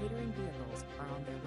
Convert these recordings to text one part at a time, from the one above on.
catering vehicles are on their way.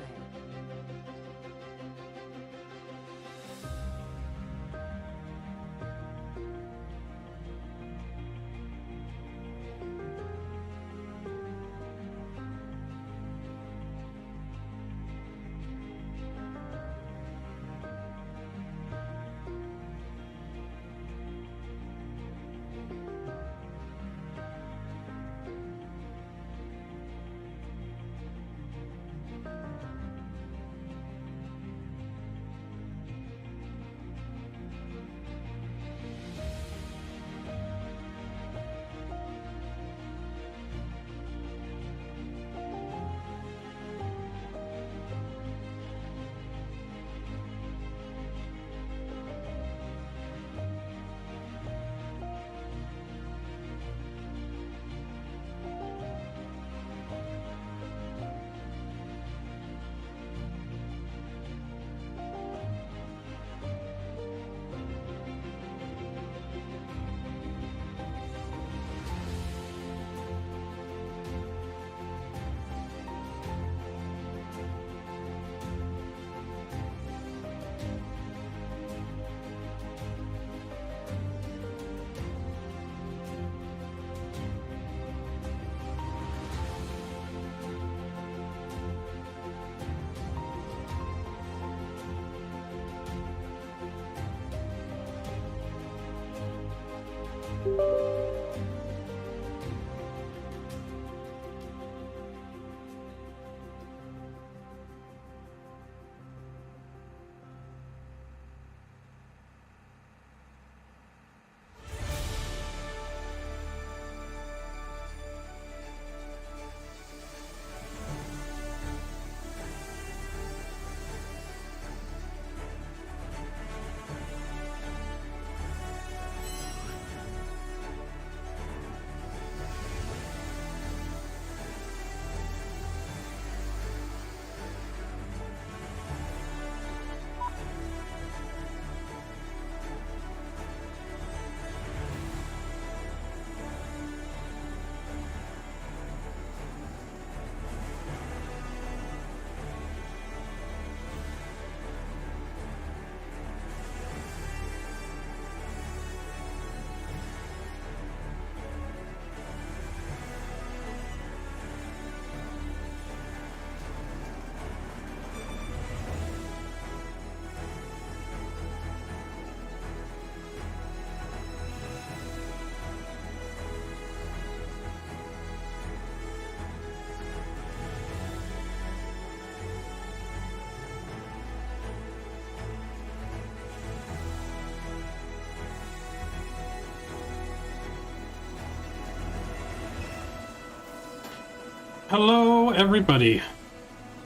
Hello everybody,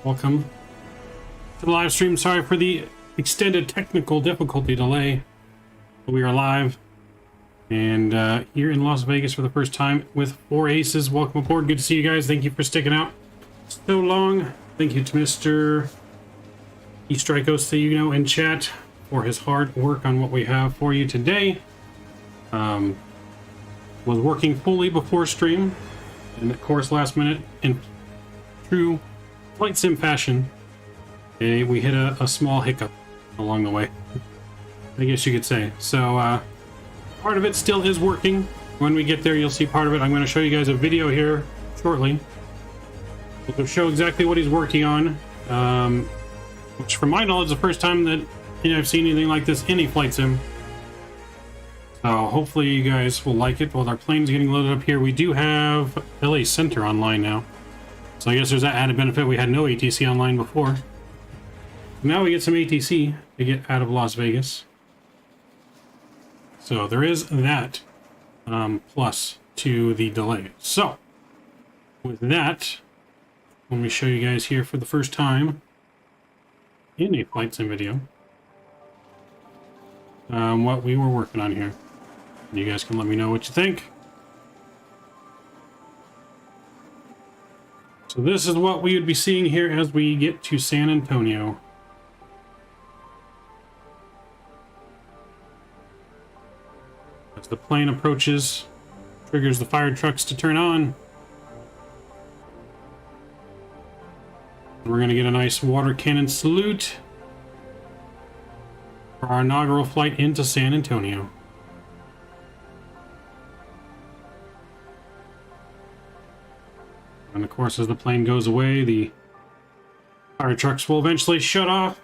welcome to the live stream. Sorry for the extended technical difficulty delay, but we are live and here in Las Vegas for the first time with 4 aces. Welcome aboard, good to see you guys. Thank you for sticking out so long. Thank you to Mr. Strikos, you know, in chat for his hard work on what we have for you today. Was working fully before stream, and of course last minute in true flight sim fashion, we hit a small hiccup along the way, I guess you could say. So part of it still is working. When we get there you'll see part of it. I'm going to show you guys a video here shortly. We'll show exactly what he's working on, which from my knowledge is the first time that I've seen anything like this in a flight sim. So hopefully you guys will like it. While our plane's getting loaded up here, we do have LA Center online now. So I guess there's that added benefit. We had no ATC online before. Now we get some ATC to get out of Las Vegas. So there is that plus to the delay. So with that, let me show you guys here for the first time in a flight sim video what we were working on here. You guys can let me know what you think. So this is what we would be seeing here as we get to San Antonio. As the plane approaches, triggers the fire trucks to turn on. We're going to get a nice water cannon salute for our inaugural flight into San Antonio. And of course, as the plane goes away, the fire trucks will eventually shut off.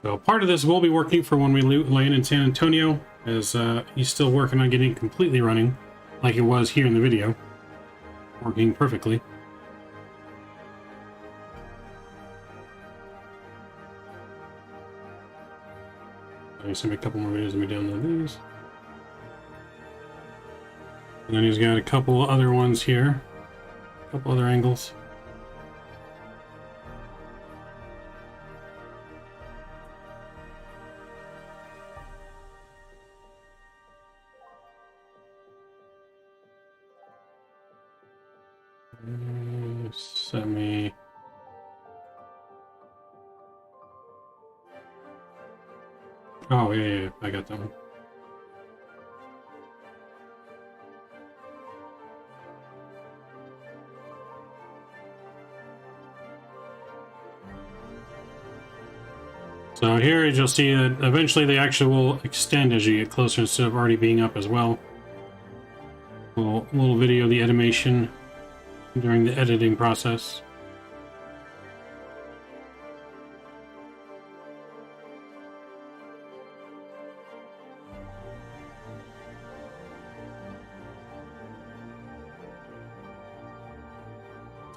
So part of this will be working for when we land in San Antonio, as he's still working on getting completely running, like it was here in the video. Working perfectly. I guess I'll make a couple more videos and we download these. And then he's got a couple other ones here. A couple other angles. Semi. Oh, yeah, I got that one. So here you'll see that eventually they actually will extend as you get closer instead of already being up as well. Little video of the animation during the editing process.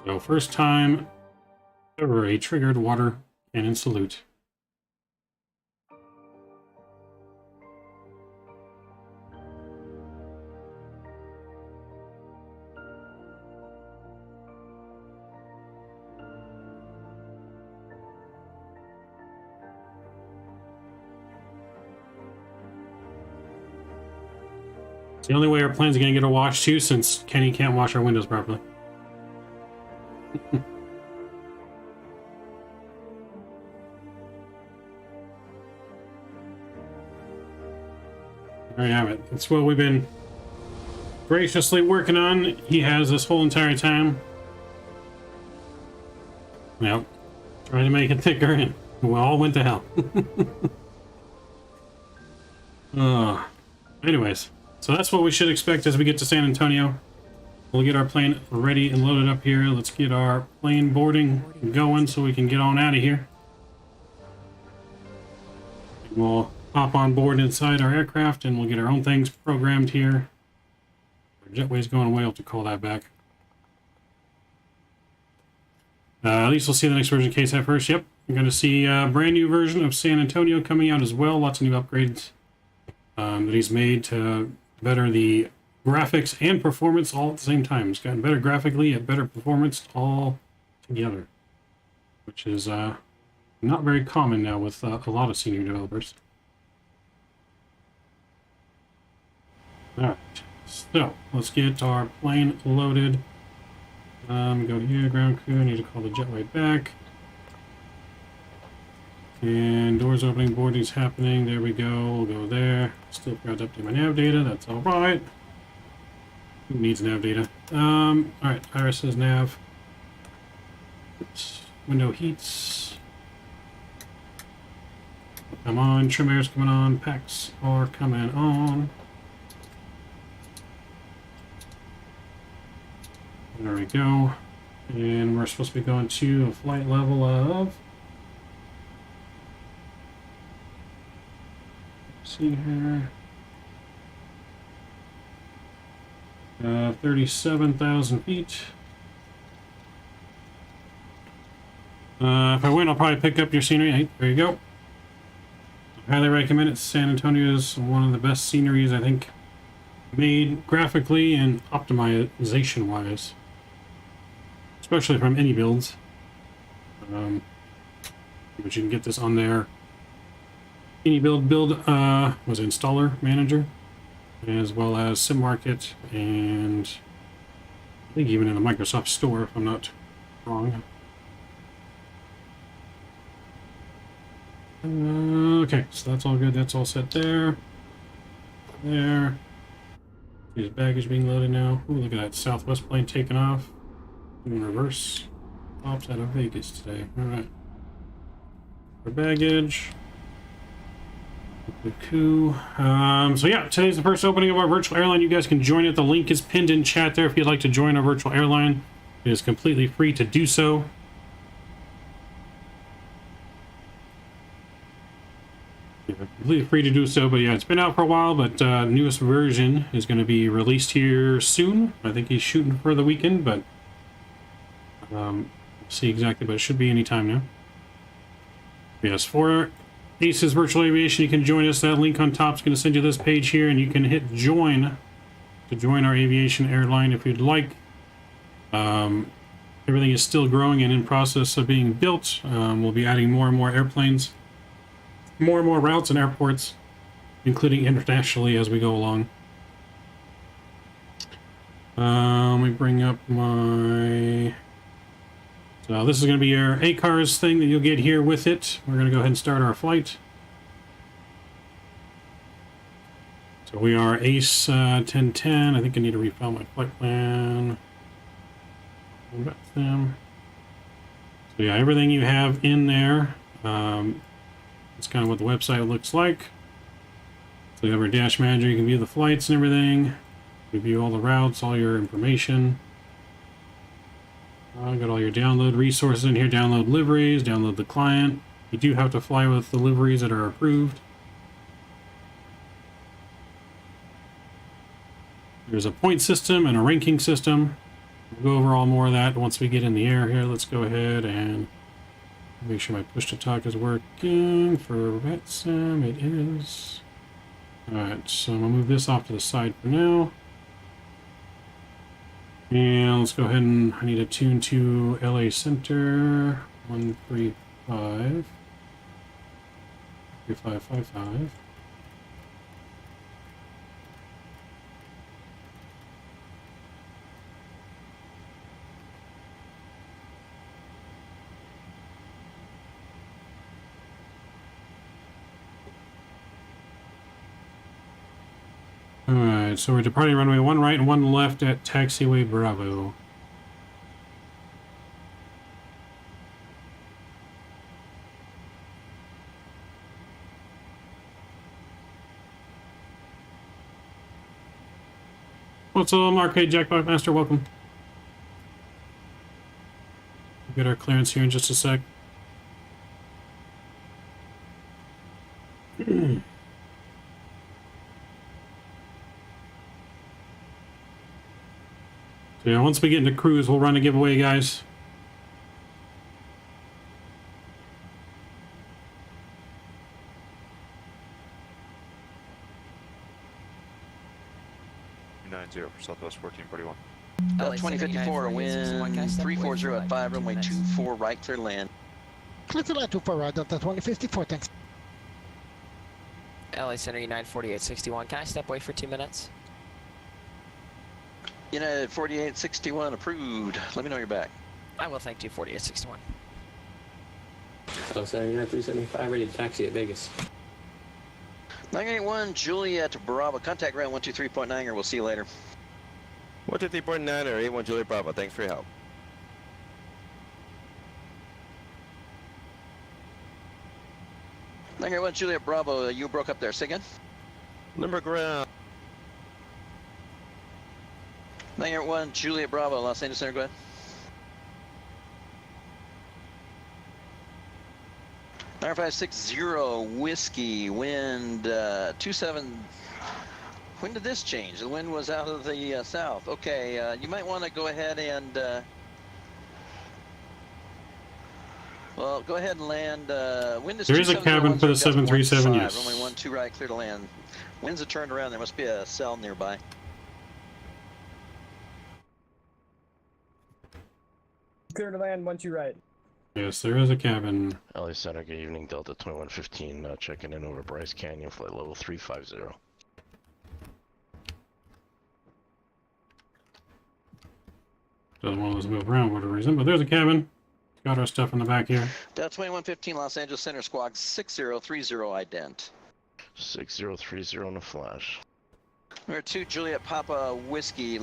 So first time ever a triggered water cannon salute. It's the only way our plane's gonna get a wash too, since Kenny can't wash our windows properly. There you have it. That's what we've been graciously working on. He has this whole entire time. Yep. Trying to make it thicker and we all went to hell. Anyways, so that's what we should expect as we get to San Antonio. We'll get our plane ready and loaded up here. Let's get our plane boarding going so we can get on out of here. We'll hop on board inside our aircraft and we'll get our own things programmed here. Our jetway's going away. I'll have to call that back. At least we'll see the next version of KSAT first. Yep, we're going to see a brand new version of San Antonio coming out as well. Lots of new upgrades that he's made to better the graphics and performance all at the same time. It's gotten better graphically and better performance all together, which is not very common now with a lot of senior developers. Alright, so let's get our plane loaded. Go here, ground crew. I need to call the jetway back. And doors opening, boarding's happening. There we go. We'll go there. Still forgot to update my nav data. That's all right. Who needs nav data? Alright, Iris says nav. Oops. Window heats. Come on, trim air's coming on. Packs are coming on. There we go. And we're supposed to be going to a flight level of... Let's see here. 37,000 feet. If I win, I'll probably pick up your scenery. Hey, there you go. I highly recommend it. San Antonio is one of the best sceneries, I think, made graphically and optimization wise, especially from any builds. But you can get this on their any build was installer manager, as well as SimMarket, and I think even in the Microsoft Store, if I'm not wrong. Okay, so that's all good. That's all set there. There. His baggage being loaded now. Ooh, look at that Southwest plane taking off. In reverse. Ops out of Vegas today. Alright. For baggage. Cool. So yeah, today's the first opening of our virtual airline. You guys can join it. The link is pinned in chat there if you'd like to join our virtual airline. It is completely free to do so. Yeah, completely free to do so, but yeah, it's been out for a while, but newest version is going to be released here soon. I think he's shooting for the weekend, but we'll see exactly, but it should be any time now. Yes, for ACES Virtual Aviation, you can join us. That link on top is going to send you this page here, and you can hit join to join our aviation airline if you'd like. Everything is still growing and in process of being built. We'll be adding more and more airplanes, more and more routes and airports, including internationally as we go along. Let me bring up my... So this is going to be your ACARS thing that you'll get here with it. We're going to go ahead and start our flight. So we are ACE 1010. I think I need to refile my flight plan. So yeah, everything you have in there. It's kind of what the website looks like. So you have our dash manager. You can view the flights and everything. You view all the routes, all your information. Got all your download resources in here. Download liveries, download the client. You do have to fly with the liveries that are approved. There's a point system and a ranking system. We'll go over all more of that once we get in the air here. Let's go ahead and make sure my push to talk is working for VetSim. It is. Alright, so I'm going to move this off to the side for now. And let's go ahead and I need to tune to LA Center 135 3555. Alright, so we're departing runway 1 right and 1 left at taxiway Bravo. What's up, Arcade Jackpot Master? Welcome. We'll get our clearance here in just a sec. So yeah, once we get into cruise, we'll run a giveaway, guys. For Southwest 1441. 2054, wind 340 at 5, runway 24 right, clear to land. Clear to land 24 right, Delta 2054, thanks. LA Center United 4861, can I step away for 2 minutes? United 4861 approved. Let me know you're back. I will, thank you, 4861. LA Center United 375, ready to taxi at Vegas. 981 Juliet Bravo, contact ground 123.9, or we'll see you later. 123.9 or 81 Juliet Bravo, thanks for your help. Number 1 Juliet Bravo, you broke up there. Say again. Number ground. 981 Juliet Bravo, Los Angeles Center, go ahead. 9560 Whiskey, wind 27. When did this change? The wind was out of the south. Okay, you might want to go ahead and well, go ahead and land. Wind is there is a cabin for the 737, yes. Runway 12 right, clear to land. Winds are turned around. There must be a cell nearby. Clear to land, 12 right. Yes, there is a cabin. LA Center, good evening, Delta 2115, checking in over Bryce Canyon, flight level 350. Doesn't want us to move around for whatever reason, but there's a cabin. Got our stuff in the back here. Delta 2115, Los Angeles Center, squawk 6030 ident. 6030 in a flash. Number 2, Juliet Papa Whiskey.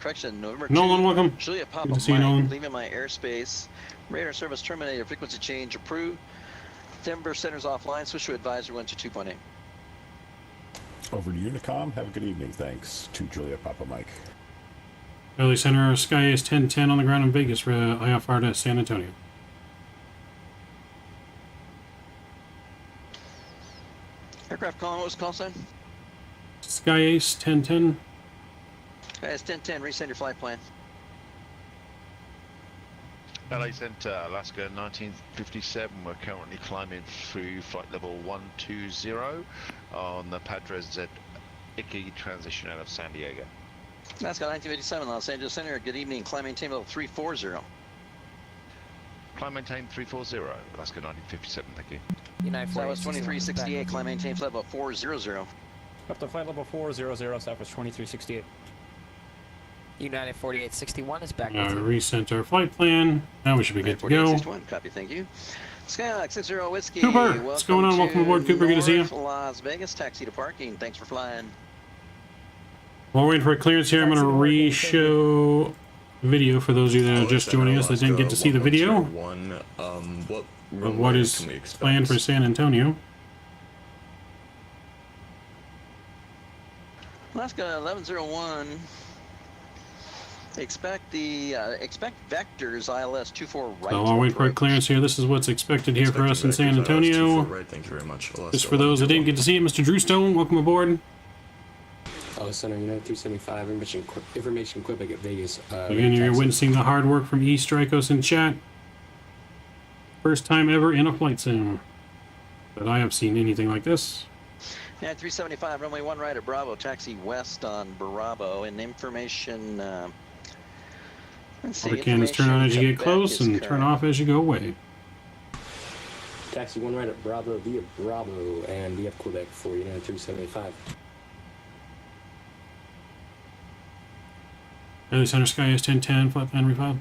Correction, November 2. Nolan, welcome. Juliet Papa Good to see you, Mike, Nolan. leaving my airspace. Radar service terminated. Frequency change approved. Denver centers offline. Switch to advisor 122.8. Over to Unicom. Have a good evening. Thanks to Juliet Papa Mike. Early Center, Sky Ace 1010 on the ground in Vegas for IFR to San Antonio. Aircraft calling, what was the call sign? Sky Ace 1010. Guys, 1010, resend your flight plan. LA Center, Alaska 1957. We're currently climbing through flight level 120 on the Padres Z Icky transition out of San Diego. Alaska 1957, Los Angeles Center. Good evening. Climb maintain level 340. Climb maintain 340, Alaska 1957, thank you. United Southwest 4861 is back 2368, with climb you. maintain flight level 400. Up to flight level 400, Southwest 2368. United 4861 is back with you. Resent our flight plan. Now we should be good to go. 4861, copy, thank you. Skylark 60 Whiskey. Cooper, what's going on? Welcome aboard, Cooper. Good to see you. North Las Vegas, taxi to parking. Thanks for flying. While we're waiting for clearance here, I'm going to re-show the video for those of you that are just joining us that didn't get to see the video of what is planned for San Antonio. Alaska 1101. Expect vectors ILS 24 right. So I'll wait for a clearance here. This is what's expected here for us in San Antonio. Right, thank you very much. Just for those that didn't get to see it, Mr. Drew Stone, welcome aboard. Center, United 375, information Quebec at Vegas. Again, you're witnessing the hard work from E-Strikos in chat. First time ever in a flight sim that I have seen anything like this. Yeah, 375, runway 1 right at Bravo, taxi west on Bravo, and information, let's see, Water cannons turn on as you get close and turn off as you go away. Taxi 1 right at Bravo via Bravo and via Quebec for United 375. Early Center, Sky is 1010, flight plan refiled.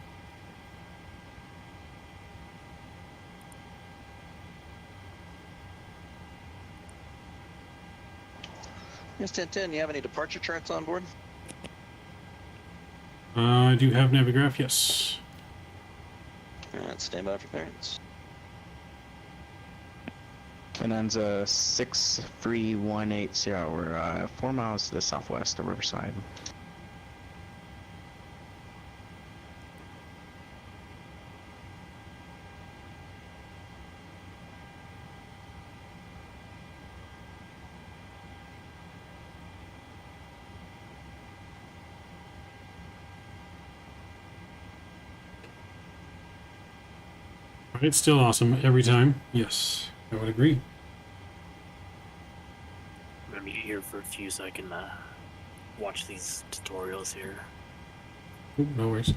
Yes, 1010, you have any departure charts on board? I do have Navigraph, yes. Alright, stand by for clearance. Bonanza 63180. We're 4 miles to the southwest of Riverside. It's still awesome every time. Yes, I would agree. I'm gonna be here for a few so I can watch these tutorials here. Ooh, no worries.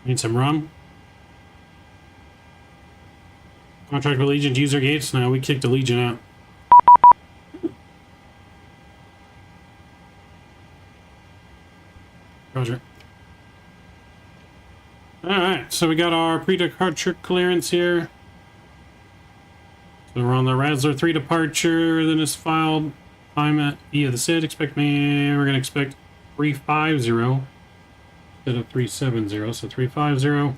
Need some rum? Contract with Legion to use their gates? No, we kicked the Legion out. Roger. Alright, so we got our pre-departure clearance here. So we're on the Razzler 3 departure, then it's filed time at via the SID. We're going to expect 350 instead of 370, so 350.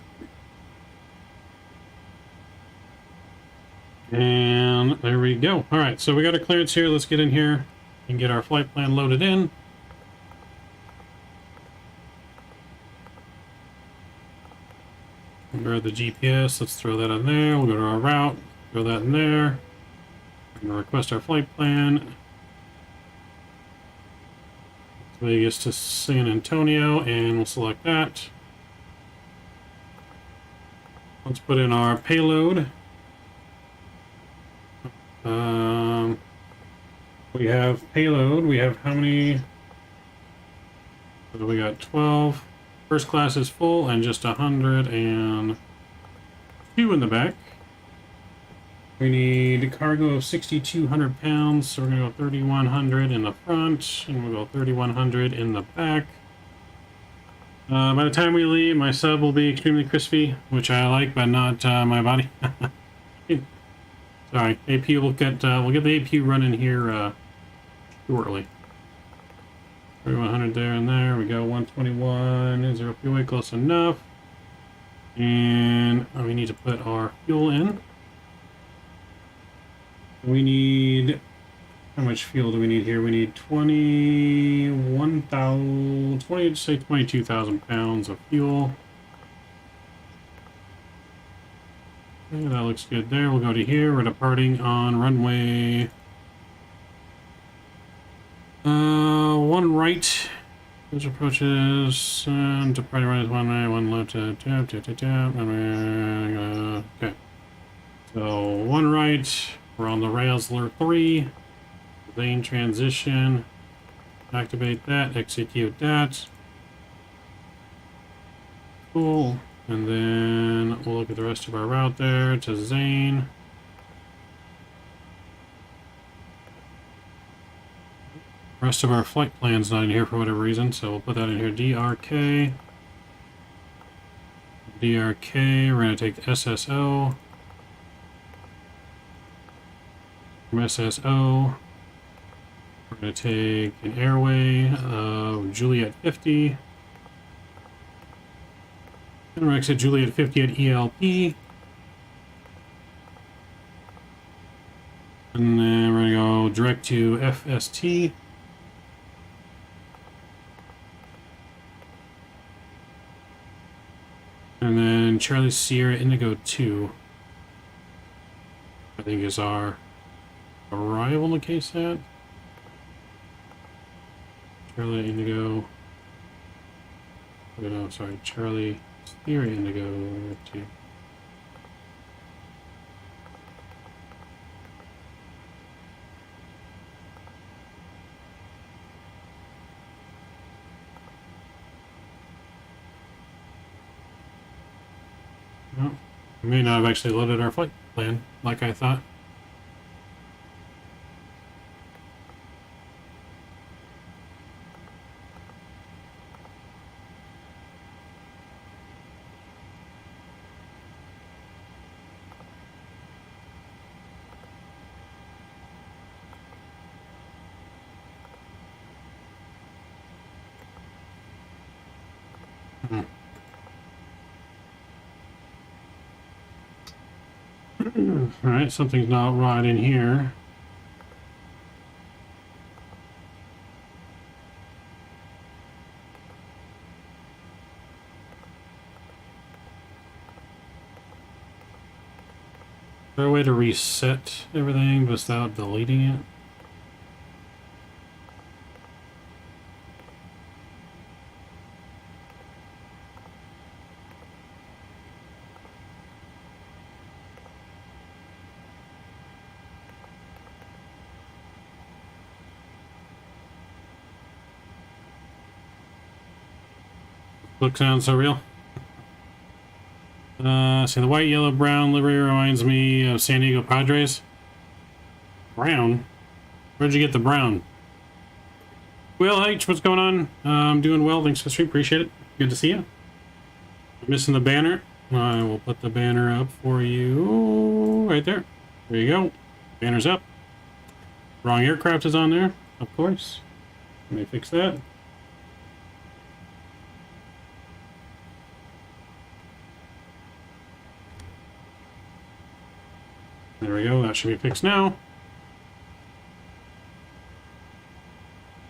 And there we go. Alright, so we got a clearance here. Let's get in here and get our flight plan loaded in. Grab the GPS, let's throw that on there. We'll go to our route, throw that in there. We're going to request our flight plan. Vegas to San Antonio, and we'll select that. Let's put in our payload. We have payload. We have how many? So we got 12. First class is full and just 102 in the back. We need a cargo of 6,200 pounds, so we're going to go 3,100 in the front, and we'll go 3,100 in the back. By the time we leave, my sub will be extremely crispy, which I like, but not my body. Sorry, AP will get we'll get the AP running here shortly. 3100 there and there. We go 121. 0 fuel weight, close enough. And we need to put our fuel in. We need, how much fuel do we need here? We need 22,000 pounds of fuel. Okay, that looks good there. We'll go to here. We're departing on runway 1 right. Those approaches, departing right is 1 right, 1 left, okay. So 1 right, we're on the rails, alert 3, lane transition, activate that, execute that. Cool, and then we'll look at the rest of our route there to Zane. Rest of our flight plan's not in here for whatever reason, so we'll put that in here. DRK. DRK, we're going to take SSO. From SSO, we're going to take an airway of Juliet 50. And we're going to exit Juliet 50 at ELP. And then we're going to go direct to FST. And then Charlie Sierra Indigo 2, I think, is our arrival to KSAT. Charlie Indigo. Oh, no, sorry, Charlie Sierra Indigo 2. Well, we may not have actually loaded our flight plan like I thought. Alright, something's not right in here. Is there a way to reset everything without deleting it? Look, sounds so real. See, the white, yellow, brown livery reminds me of San Diego Padres. Brown? Where'd you get the brown? Will H, what's going on? I'm doing well. Thanks for the stream. Appreciate it. Good to see you. I'm missing the banner. I will put the banner up for you right there. There you go. Banner's up. Wrong aircraft is on there, of course. Let me fix that. There we go, that should be fixed now.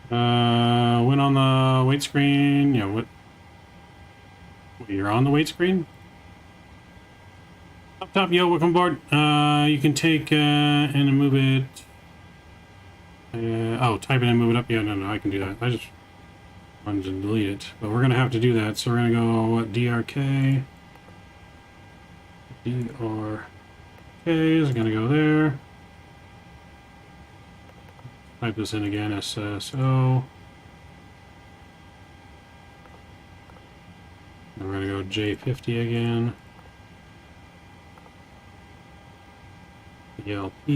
Went on the wait screen. Yeah, what? You're on the wait screen? Up top, yo, welcome aboard. You can take and move it. Oh, type it and move it up. Yeah, no, I can do that. I just wanted to delete it. But we're going to have to do that. So we're going to go DRK. DRK is going to go there. Type this in again, SSO. And we're going to go J50 again. ELP.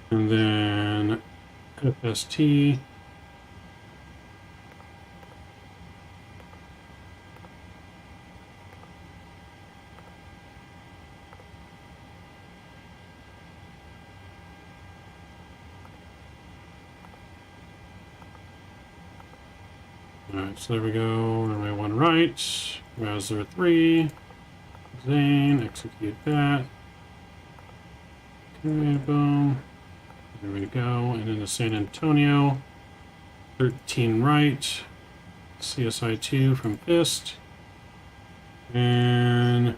And then FST. Alright, so there we go. Runway 1 right. Browser 3. Zane, execute that. Okay, boom. There we go. And then the San Antonio. 13 right. CSI 2 from Fist. And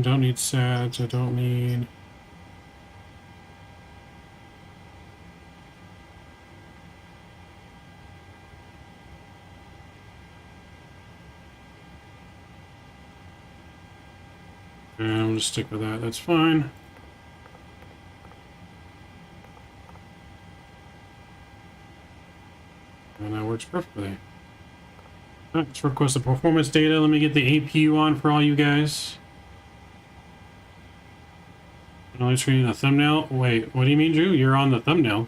don't need SATs, I don't need. And I'm gonna stick with that, that's fine. And that works perfectly. Let's request the performance data. Let me get the APU on for all you guys. Only screen a thumbnail. Wait, what do you mean, Drew? You're on the thumbnail.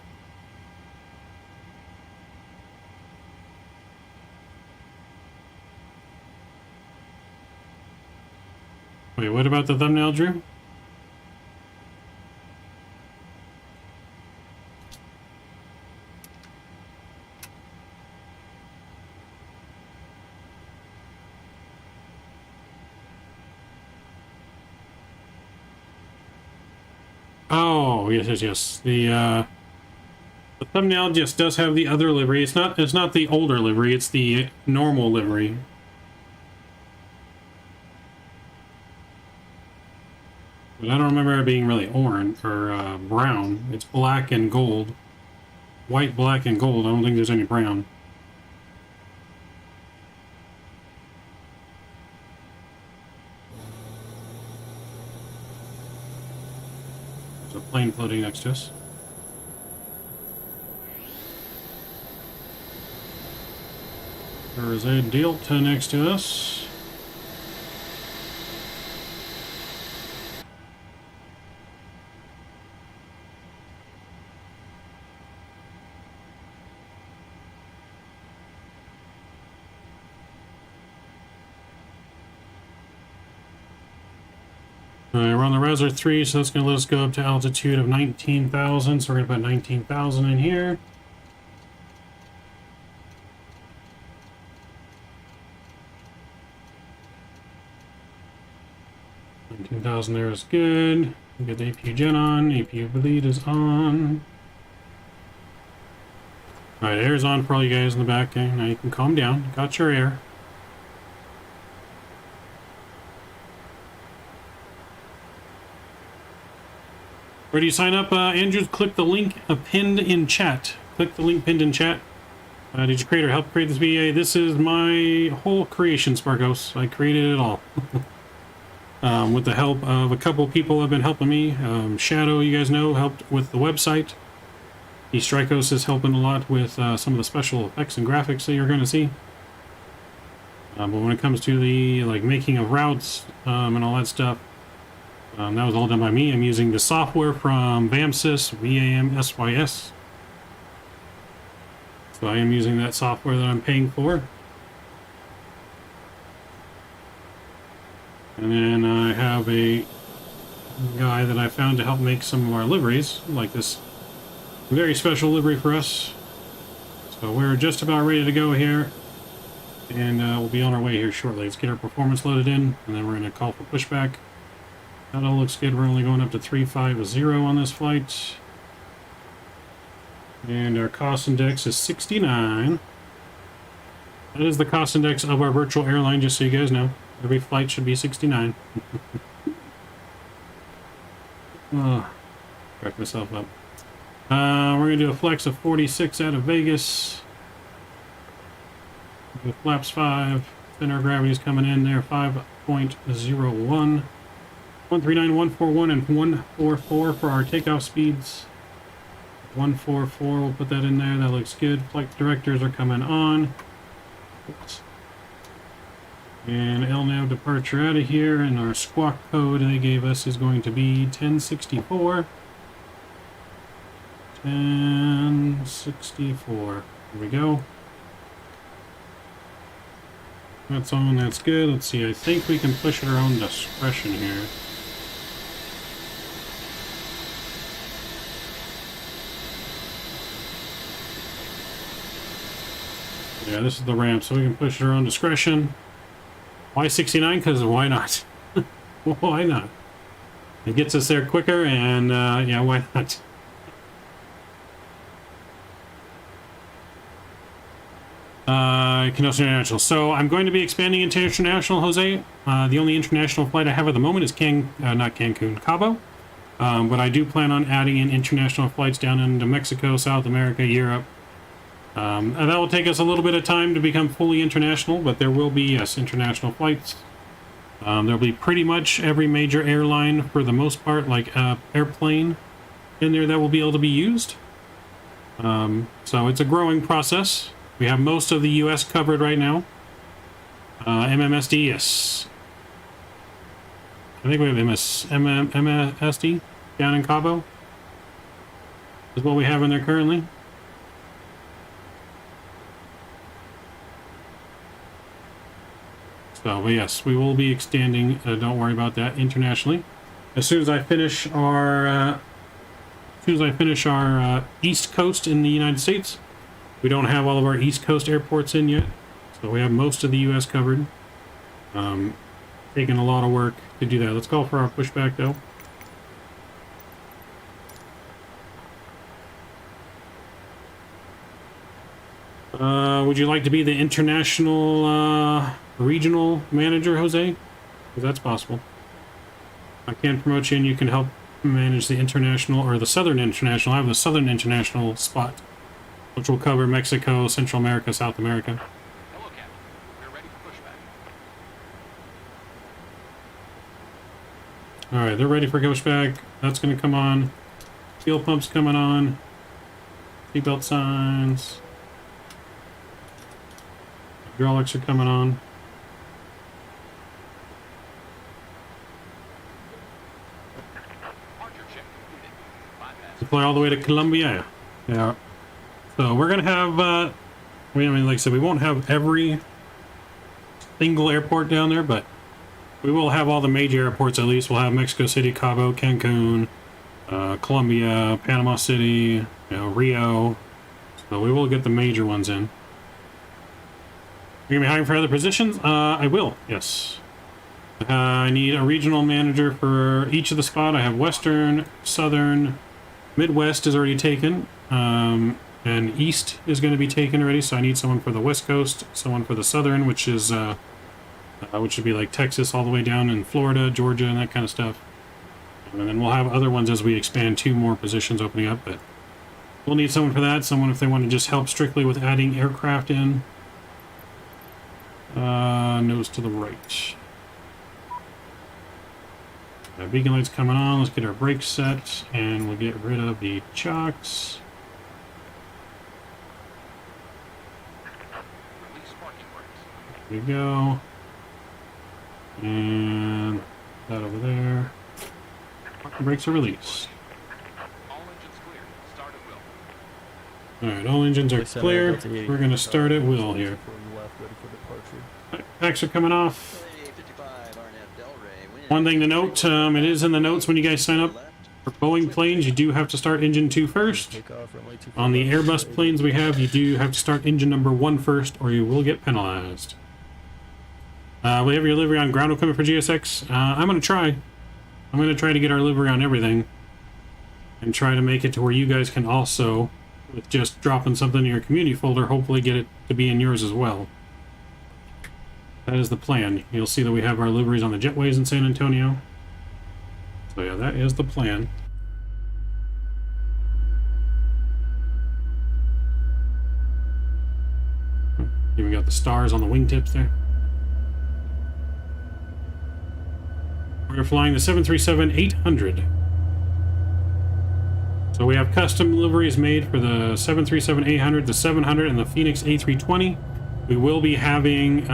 Wait, what about the thumbnail, Drew? Oh, yes. The thumbnail just does have the other livery. It's not the older livery, it's the normal livery. But I don't remember it being really orange or brown. It's black and gold. White, black, and gold. I don't think there's any brown. There's a plane floating next to us. There is a Delta next to us. Alright, we're on the Rouser 3, so that's going to let us go up to altitude of 19,000. So we're going to put 19,000 in here. There is good. We get the APU gen on. APU bleed is on. Alright, air's on for all you guys in the back. Okay, now you can calm down. Got your air. Where do you sign up, Andrew? Click the link pinned in chat. Click the link pinned in chat. Did your creator help create this VA? This is my whole creation, Spargos. I created it all. With the help of a couple people have been helping me. Shadow, you guys know, helped with the website. The Strikos is helping a lot with some of the special effects and graphics that you're going to see. But when it comes to the making of routes and all that stuff, that was all done by me. I'm using the software from VAMSys, VAMSYS. So I am using that software that I'm paying for. And then I have a guy that I found to help make some of our liveries, like this very special livery for us. So we're just about ready to go here, and we'll be on our way here shortly. Let's get our performance loaded in, and then we're going to call for pushback. That all looks good. We're only going up to 350 on this flight. And our cost index is 69. That is the cost index of our virtual airline, just so you guys know. Every flight should be 69. Oh, crack myself up. We're going to do a flex of 46 out of Vegas. With flaps 5. Center of gravity is coming in there, 5.01. 139, 141, and 144 for our takeoff speeds. 144, we'll put that in there. That looks good. Flight directors are coming on. Oops. And LNAV departure out of here, and our squawk code they gave us is going to be 1064. 1064. Here we go. That's on, that's good. Let's see, I think we can push at our own discretion here. Yeah, this is the ramp, so we can push at our own discretion. Why 69? Because why not? Why not? It gets us there quicker, and yeah, why not? Kenosha International. So I'm going to be expanding into international, Jose. The only international flight I have at the moment is not Cancun, Cabo. But I do plan on adding in international flights down into Mexico, South America, Europe. And that will take us a little bit of time to become fully international, but there will be, yes, international flights. There'll be pretty much every major airline, for the most part, like airplane in there that will be able to be used. So it's a growing process. We have most of the U.S. covered right now. MMSD, yes. I think we have MSSD down in Cabo. Is what we have in there currently. So, but yes, we will be extending. Don't worry about that internationally. As soon as I finish our, East Coast in the United States, we don't have all of our East Coast airports in yet, so we have most of the U.S. covered. Taking a lot of work to do that. Let's go for our pushback though. Would you like to be the international regional manager, Jose? Because that's possible. I can promote you and you can help manage the international, or the southern international. I have the southern international spot, which will cover Mexico, Central America, South America. Hello, Captain. We're ready for pushback. Alright, they're ready for pushback. That's going to come on. Fuel pump's coming on. Seatbelt signs. Hydraulics are coming on. Deploy all the way to Colombia. Yeah. So we're gonna have, I mean, like I said, we won't have every single airport down there, but we will have all the major airports at least. We'll have Mexico City, Cabo, Cancun, Colombia, Panama City, Rio. So we will get the major ones in. You're gonna be hiring for other positions? I will, yes. I need a regional manager for each of the spot. I have Western, Southern, Midwest is already taken. And East is going to be taken already, so I need someone for the West Coast, someone for the Southern, which is which should be like Texas all the way down in Florida, Georgia, and that kind of stuff. And then we'll have other ones as we expand 2 more positions opening up, but we'll need someone for that, someone if they want to just help strictly with adding aircraft in. Nose to the right. Beacon lights coming on, let's get our brakes set, and we'll get rid of the chocks. There we go. And that over there. Parking brakes are released. All engines clear. Start at will. Alright, all engines are clear. We're going to start at will here. Packs are coming off. One thing to note, it is in the notes when you guys sign up for Boeing planes, you do have to start engine 2 first. On the Airbus planes we have, you do have to start engine number 1 first, or you will get penalized. We have your livery on ground equipment for GSX. I'm going to try. I'm going to try to get our livery on everything. And try to make it to where you guys can also, with just dropping something in your community folder, hopefully get it to be in yours as well. That is the plan. You'll see that we have our liveries on the jetways in San Antonio. So yeah, that is the plan. Even got the stars on the wingtips there. We're flying the 737-800. So we have custom liveries made for the 737-800, the 700, and the Phoenix A320. We will be having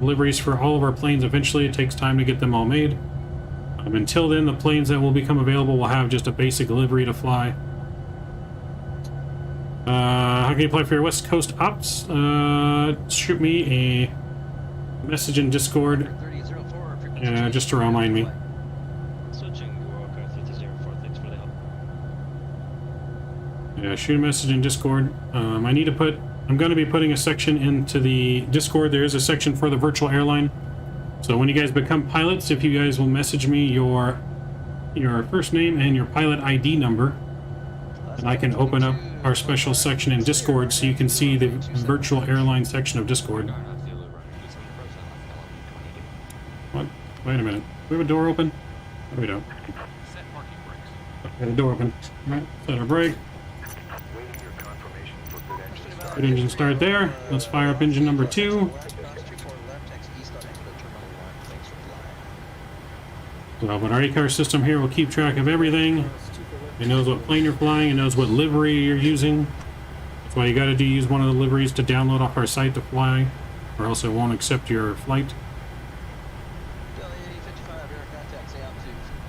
liveries for all of our planes eventually. It takes time to get them all made. Until then, the planes that will become available will have just a basic livery to fly. How can you apply for your West Coast ops? Shoot me a message in Discord, just to remind me. Yeah, shoot a message in Discord. I'm going to be putting a section into the Discord. There is a section for the virtual airline. So when you guys become pilots, if you guys will message me your first name and your pilot ID number, and I can open up our special section in Discord so you can see the virtual airline section of Discord. What? Wait a minute. Do we have a door open? No, we don't. Got a door open. Alright, set our brake. Good engine start there. Let's fire up engine number 2. So, but our ACAR system here will keep track of everything. It knows what plane you're flying. It knows what livery you're using. That's why you got to use one of the liveries to download off our site to fly, or else it won't accept your flight.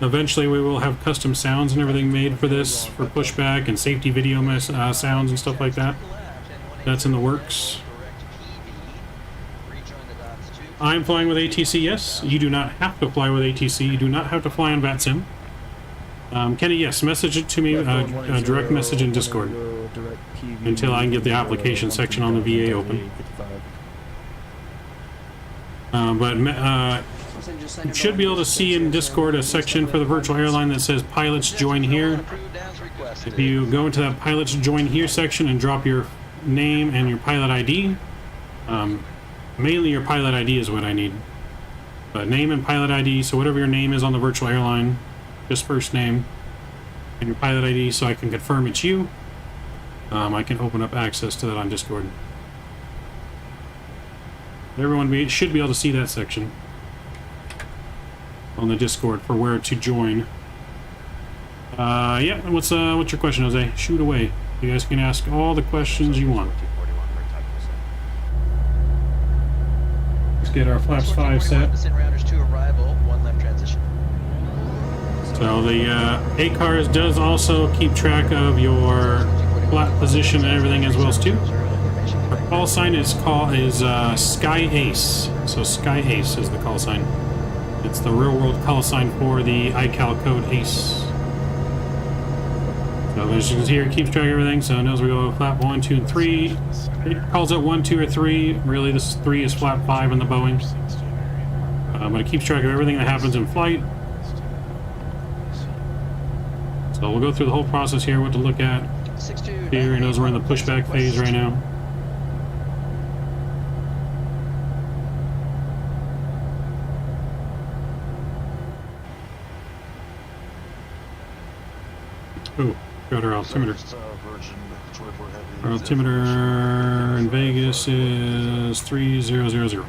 Eventually, we will have custom sounds and everything made for this, for pushback and safety video sounds and stuff like that. That's in the works. I'm flying with ATC, yes. You do not have to fly with ATC. You do not have to fly on VATSIM. Kenny, yes, message it to me, a direct message in Discord, until I can get the application section on the VA open. You should be able to see in Discord a section for the virtual airline that says pilots join here. If you go into that pilots join here section and drop your name and your pilot ID, mainly your pilot ID is what I need. But name and pilot ID, so whatever your name is on the virtual airline, just first name and your pilot ID, so I can confirm it's you. I can open up access to that on Discord. Everyone should be able to see that section on the Discord for where to join. Yeah, what's your question, Jose? Shoot away. You guys can ask all the questions you want. Let's get our flaps 5 set. So the ACARS does also keep track of your flat position and everything as well as too. Our call sign is Sky Ace. So Sky Ace is the call sign. It's the real world call sign for the iCal code ACE. So as you can see here, it keeps track of everything, so it knows we go flap 1, 2, and 3. It calls it 1, 2, or 3. Really, this 3 is flap 5 on the Boeing. But it keeps track of everything that happens in flight. So we'll go through the whole process here, what to look at. Here, it knows we're in the pushback phase right now. Ooh. Got our altimeter. Our altimeter in Vegas is 3000.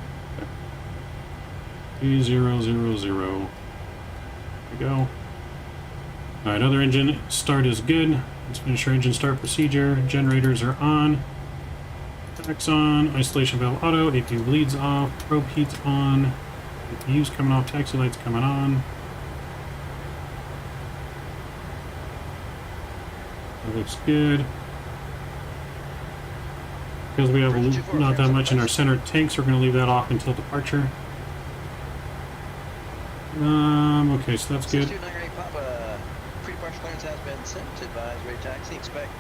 3000. There we go. Alright, other engine start is good. Let's finish our engine start procedure. Generators are on. Tax on. Isolation valve auto. APU bleeds off. Probe heat's on. APU's coming off. Taxi lights coming on. That looks good. Because we have not that much in our center tanks, we're going to leave that off until departure. Okay, so that's good. Pre-departure clearance has been sent. Advise ready taxi. Expect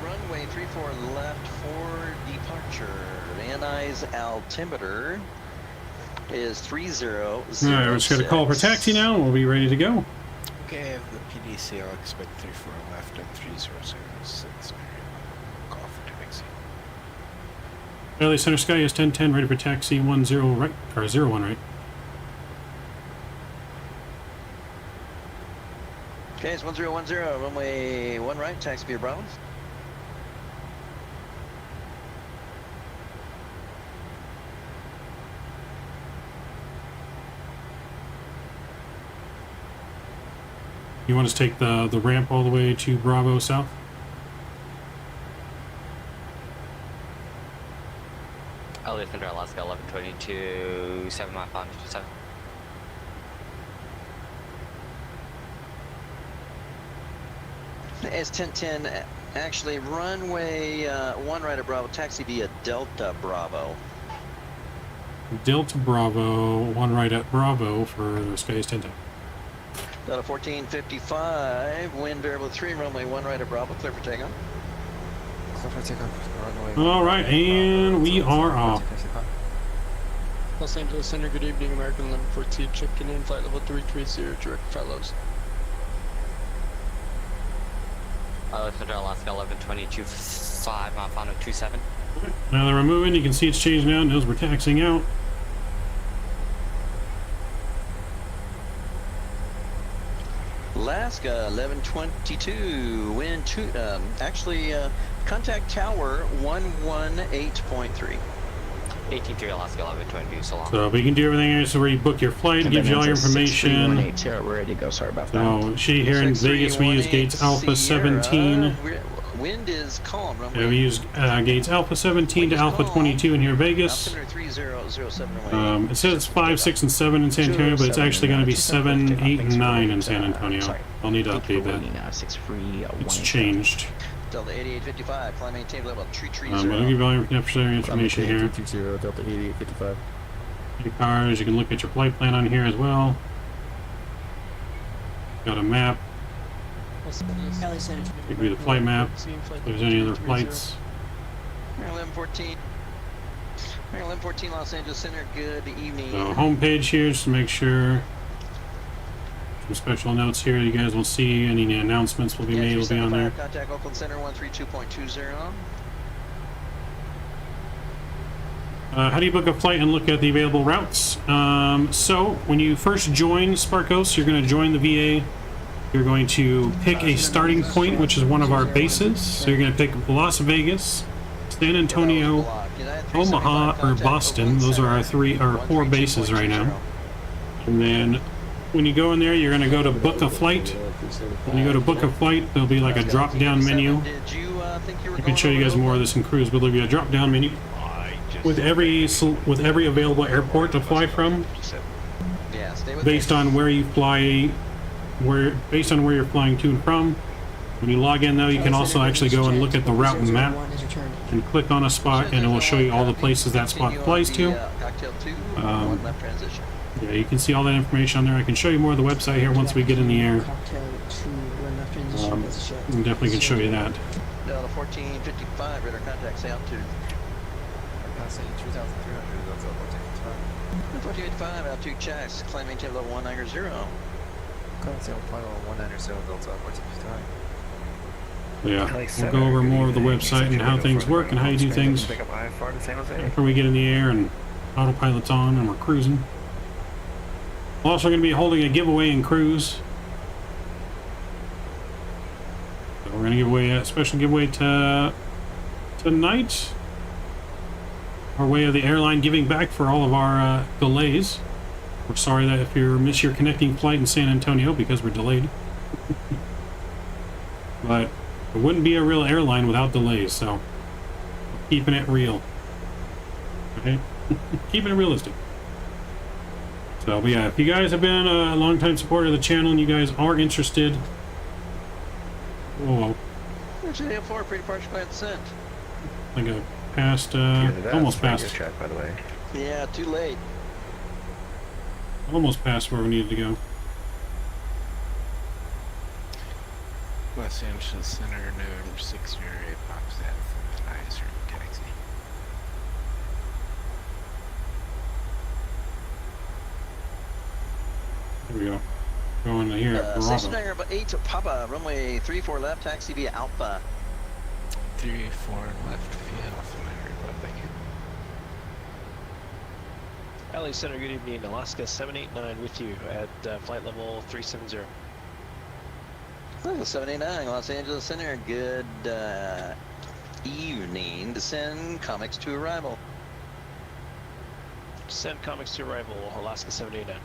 runway 34 left for departure. Van Nuys altimeter is 3006. Alright, we're just going to call for taxi now. We'll be ready to go. Okay, I have the PDC. I'll expect 34 left and 3006. Call for taxi. LA Center Sky is 1010, ready for taxi 10 right, or 01 right. Okay, it's 1010, runway 1 right, taxi via Bravo. You want us to take the ramp all the way to Bravo South? LA Center, Alaska 1122, 7 mile 527. S1010, actually runway 1 right at Bravo, taxi via Delta Bravo. Delta Bravo, 1 right at Bravo for the Skies 10. Delta 1455, wind variable 3, runway 1 right at Bravo, clear for takeoff. Clear for takeoff, runway. All right, and we are off. Los Angeles Center, good evening, American 1114, checking in, flight level 330, direct fellows. LA Center, Alaska 1122, 5 mile 527. Now that we're moving, you can see it's changing out. Knows we're taxiing out. Alaska 1122, wind 2, contact tower 118.3. 183 Alaska 1122, so long. So we can do everything else where you book your flight, gives you all your information. 6318, we're ready to go. Sorry about that. So she here in Vegas, we use gates Alpha 17. Wind is calm. Yeah, we use gates Alpha 17 to Alpha 22 in here, Vegas. It says 5, 6, and 7 in San Antonio, but it's actually going to be 7, 8, and 9 in San Antonio. I'll need to update that. It's changed. Delta 8855, climb maintain level 330. But I'll give you all your necessary information here. Delta 8855. Your cars, you can look at your flight plan on here as well. Got a map. Give you the flight map. If there's any other flights. 1114. 1114 Los Angeles Center, good evening. So homepage here, just to make sure. Some special notes here. You guys will see any announcements will be made. Will be on there. Contact Oakland Center 132.20. How do you book a flight and look at the available routes? So when you first join Sparkos, you're going to join the VA. You're going to pick a starting point, which is one of our bases. So you're going to pick Las Vegas, San Antonio, Omaha, or Boston. Those are our 4 bases right now. And then when you go in there, you're going to go to book a flight. When you go to book a flight, there'll be like a drop-down menu. I can show you guys more of this in cruise, but there'll be a drop-down menu with every available airport to fly from, based on where you fly. Based on where you're flying to and from. When you log in though, you can also actually go and look at the route map and click on a spot and it will show you all the places that spot flies to. Yeah, you can see all that information on there. I can show you more of the website here once we get in the air. I definitely can show you that. Delta 1455, radar contact, say altitude. 1455, altitude checks, climb maintain level 190. Yeah, we'll go over more of the website and how things work and how you do things after we get in the air and autopilot's on and we're cruising. We're also going to be holding a giveaway in cruise. So we're going to give away a special giveaway tonight. Our way of the airline giving back for all of our delays. We're sorry that if you miss your connecting flight in San Antonio because we're delayed. But it wouldn't be a real airline without delays, so keeping it real. Okay? Keeping it realistic. So, but yeah, if you guys have been a long-time supporter of the channel and you guys are interested... Whoa. Actually, F4, pre-departure plan sent. Like a past, almost past. Track, by the way. Yeah, too late. Almost past where we needed to go. Los Angeles Center, November 608, pops that for the IS room taxi. Here we go. Going to here. Station number 8 Papa, runway 34 left, taxi via Alpha. 34 left via Alpha, thank you. LA Center, good evening. Alaska 789 with you at flight level 370. Level 789, Los Angeles Center, good evening. Descend comics to arrival. Descend comics to arrival, Alaska 789.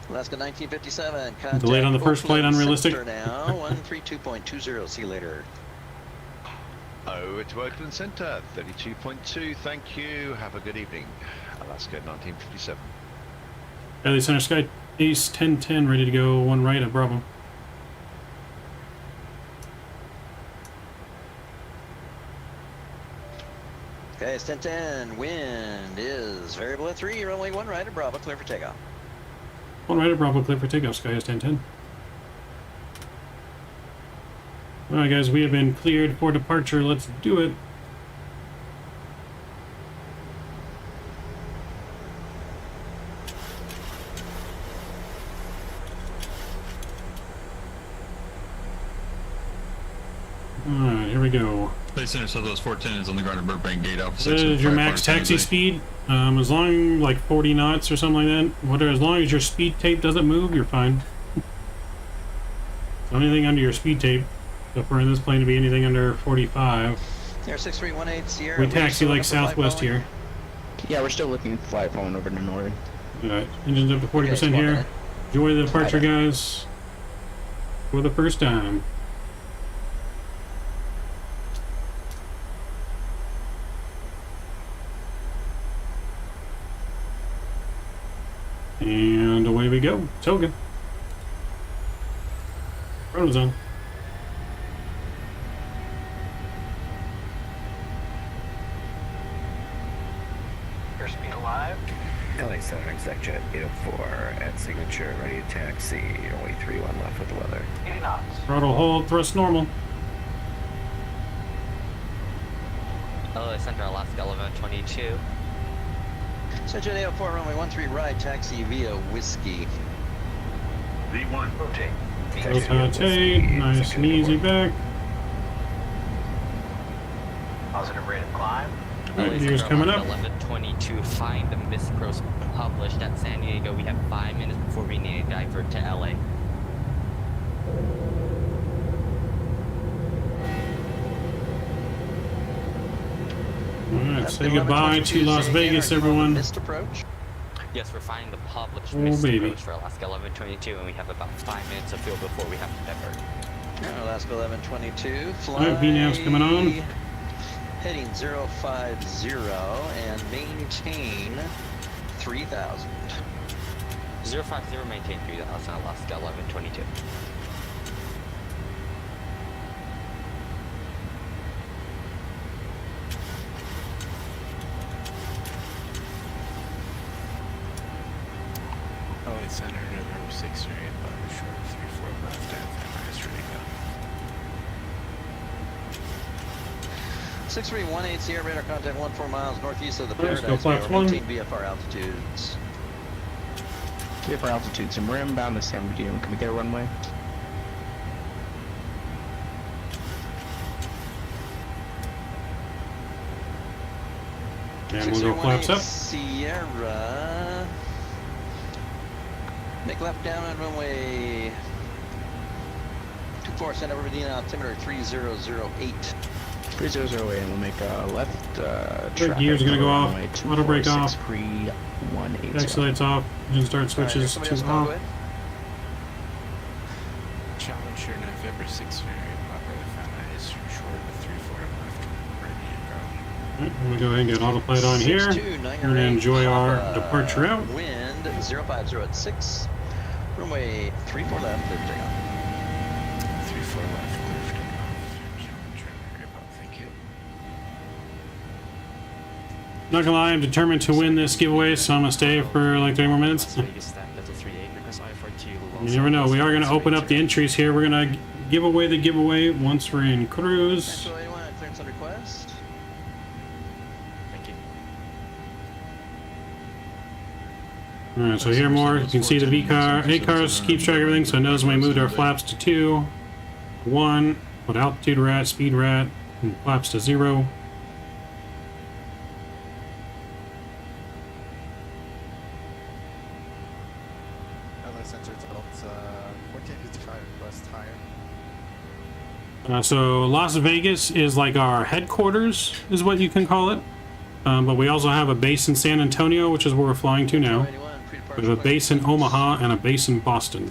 Alaska 1957, contact delayed on the first flight, unrealistic. now, 132.20, see you later. Over to Oakland Center, 32.2. Thank you. Have a good evening. Alaska 1957. LA Center Sky Ace 1010 ready to go. 1 right at Bravo. Okay, it's 1010. Wind is variable at 3. Runway 1 right at Bravo. Clear for takeoff. 1 right at Bravo. Clear for takeoff. Sky is 1010. Alright guys, we have been cleared for departure. Let's do it. Alright, here we go. Space Center Southwest 410 is on the ground at Burbank Gate Alpha 6. This is your max taxi speed. As long like 40 knots or something like that. Whatever, as long as your speed tape doesn't move, you're fine. So anything under your speed tape. So for this plane to be anything under 45. Air 6318 Sierra. We taxi like southwest here. Yeah, we're still looking at flight phone over to Northern. Alright, engine's up to 40% here. Enjoy the departure, guys. For the first time. And away we go. Toga. Throttles on. Airspeed alive. LA Center Exec Jet 804 at signature, ready to taxi. Only 31 left with the weather. 80 knots. Throttle hold, thrust normal. LA Center Alaska 1122. Central 804, runway 13 right, taxi via Whiskey. V1, rotate. Rotate, nice and easy back. Positive rate of climb. Alright, gears coming up. 1122. Find the miscros published at San Diego. We have 5 minutes before we need to divert to LA. Alright, say goodbye to Las Vegas, everyone. Missed approach. Yes, we're finding the published Oh, missed baby. approach for Alaska 1122, and we have about 5 minutes of fuel before we have to divert. Alaska 1122. Fly. Alright, VNAV's coming on. Heading 050 and maintain 3000. 050, maintain 3000, Alaska 1122. LA Center, November 6 or 8, but short of 34 left, and ready to go. 6318 Sierra radar contact 14 miles northeast of the Let's go, Paradise. flaps one. Maintain VFR altitudes. VFR altitudes, and we're inbound to San Bernardino. Can we get a runway? And we'll go flaps up. Sierra. Make left down on runway 24, send over Medina altimeter 3008. 3008, and we'll make a left Brake gear's gonna go off. Auto brake off. Pre-180. Taxi lights off. Engine start switches Alright, to somebody else off. Challenger, November 6 or 8, but really found that is short of 34 left, ready to go. Alright, I'm gonna go ahead and get autopilot on here. 6298 We're gonna enjoy our Papa. departure out. Wind 050 at 6. Runway 34 left, clear for takeoff. 34 left, clear for takeoff. Challenger, very about, thank you. Not gonna lie, I'm determined to win this giveaway, so I'm gonna stay for like 3 more minutes. You never know, we are gonna open up the entries here. We're gonna give away the giveaway once we're in cruise. Central 81, clearance on request. Thank you. Alright, so here more, you can see the A-cars keeps track of everything, so it knows when we moved our flaps to 2, 1, what altitude we're at, speed we're at, and flaps to 0. LA Center, it's about 1455 west higher. So Las Vegas is like our headquarters, is what you can call it. But we also have a base in San Antonio, which is where we're flying to now. We have a base in Omaha and a base in Boston.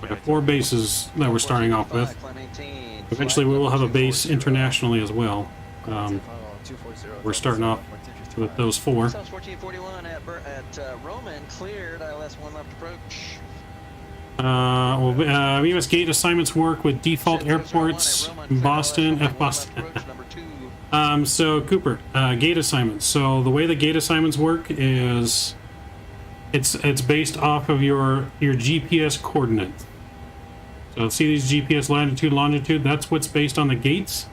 We have 4 bases that we're starting off with. Eventually we will have a base internationally as well. We're starting off with those 4. South 1441 at Roman, cleared, ILS 1 left approach. US gate assignments work with default airports in Boston, F Boston. So Cooper, gate assignments. So the way the gate assignments work is it's based off of your GPS coordinates. So see these GPS latitude, longitude, that's what's based on the gates.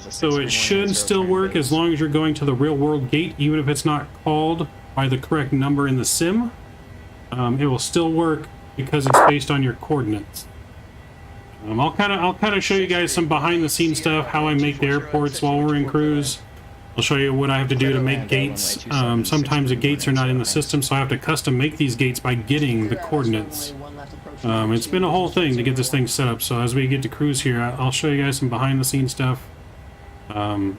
So it should still work as long as you're going to the real world gate, even if it's not called by the correct number in the sim. It will still work because it's based on your coordinates. I'll kind of show you guys some behind the scenes stuff, how I make the airports while we're in cruise. I'll show you what I have to do to make gates. Sometimes the gates are not in the system, so I have to custom make these gates by getting the coordinates. It's been a whole thing to get this thing set up, so as we get to cruise here, I'll show you guys some behind the scenes stuff of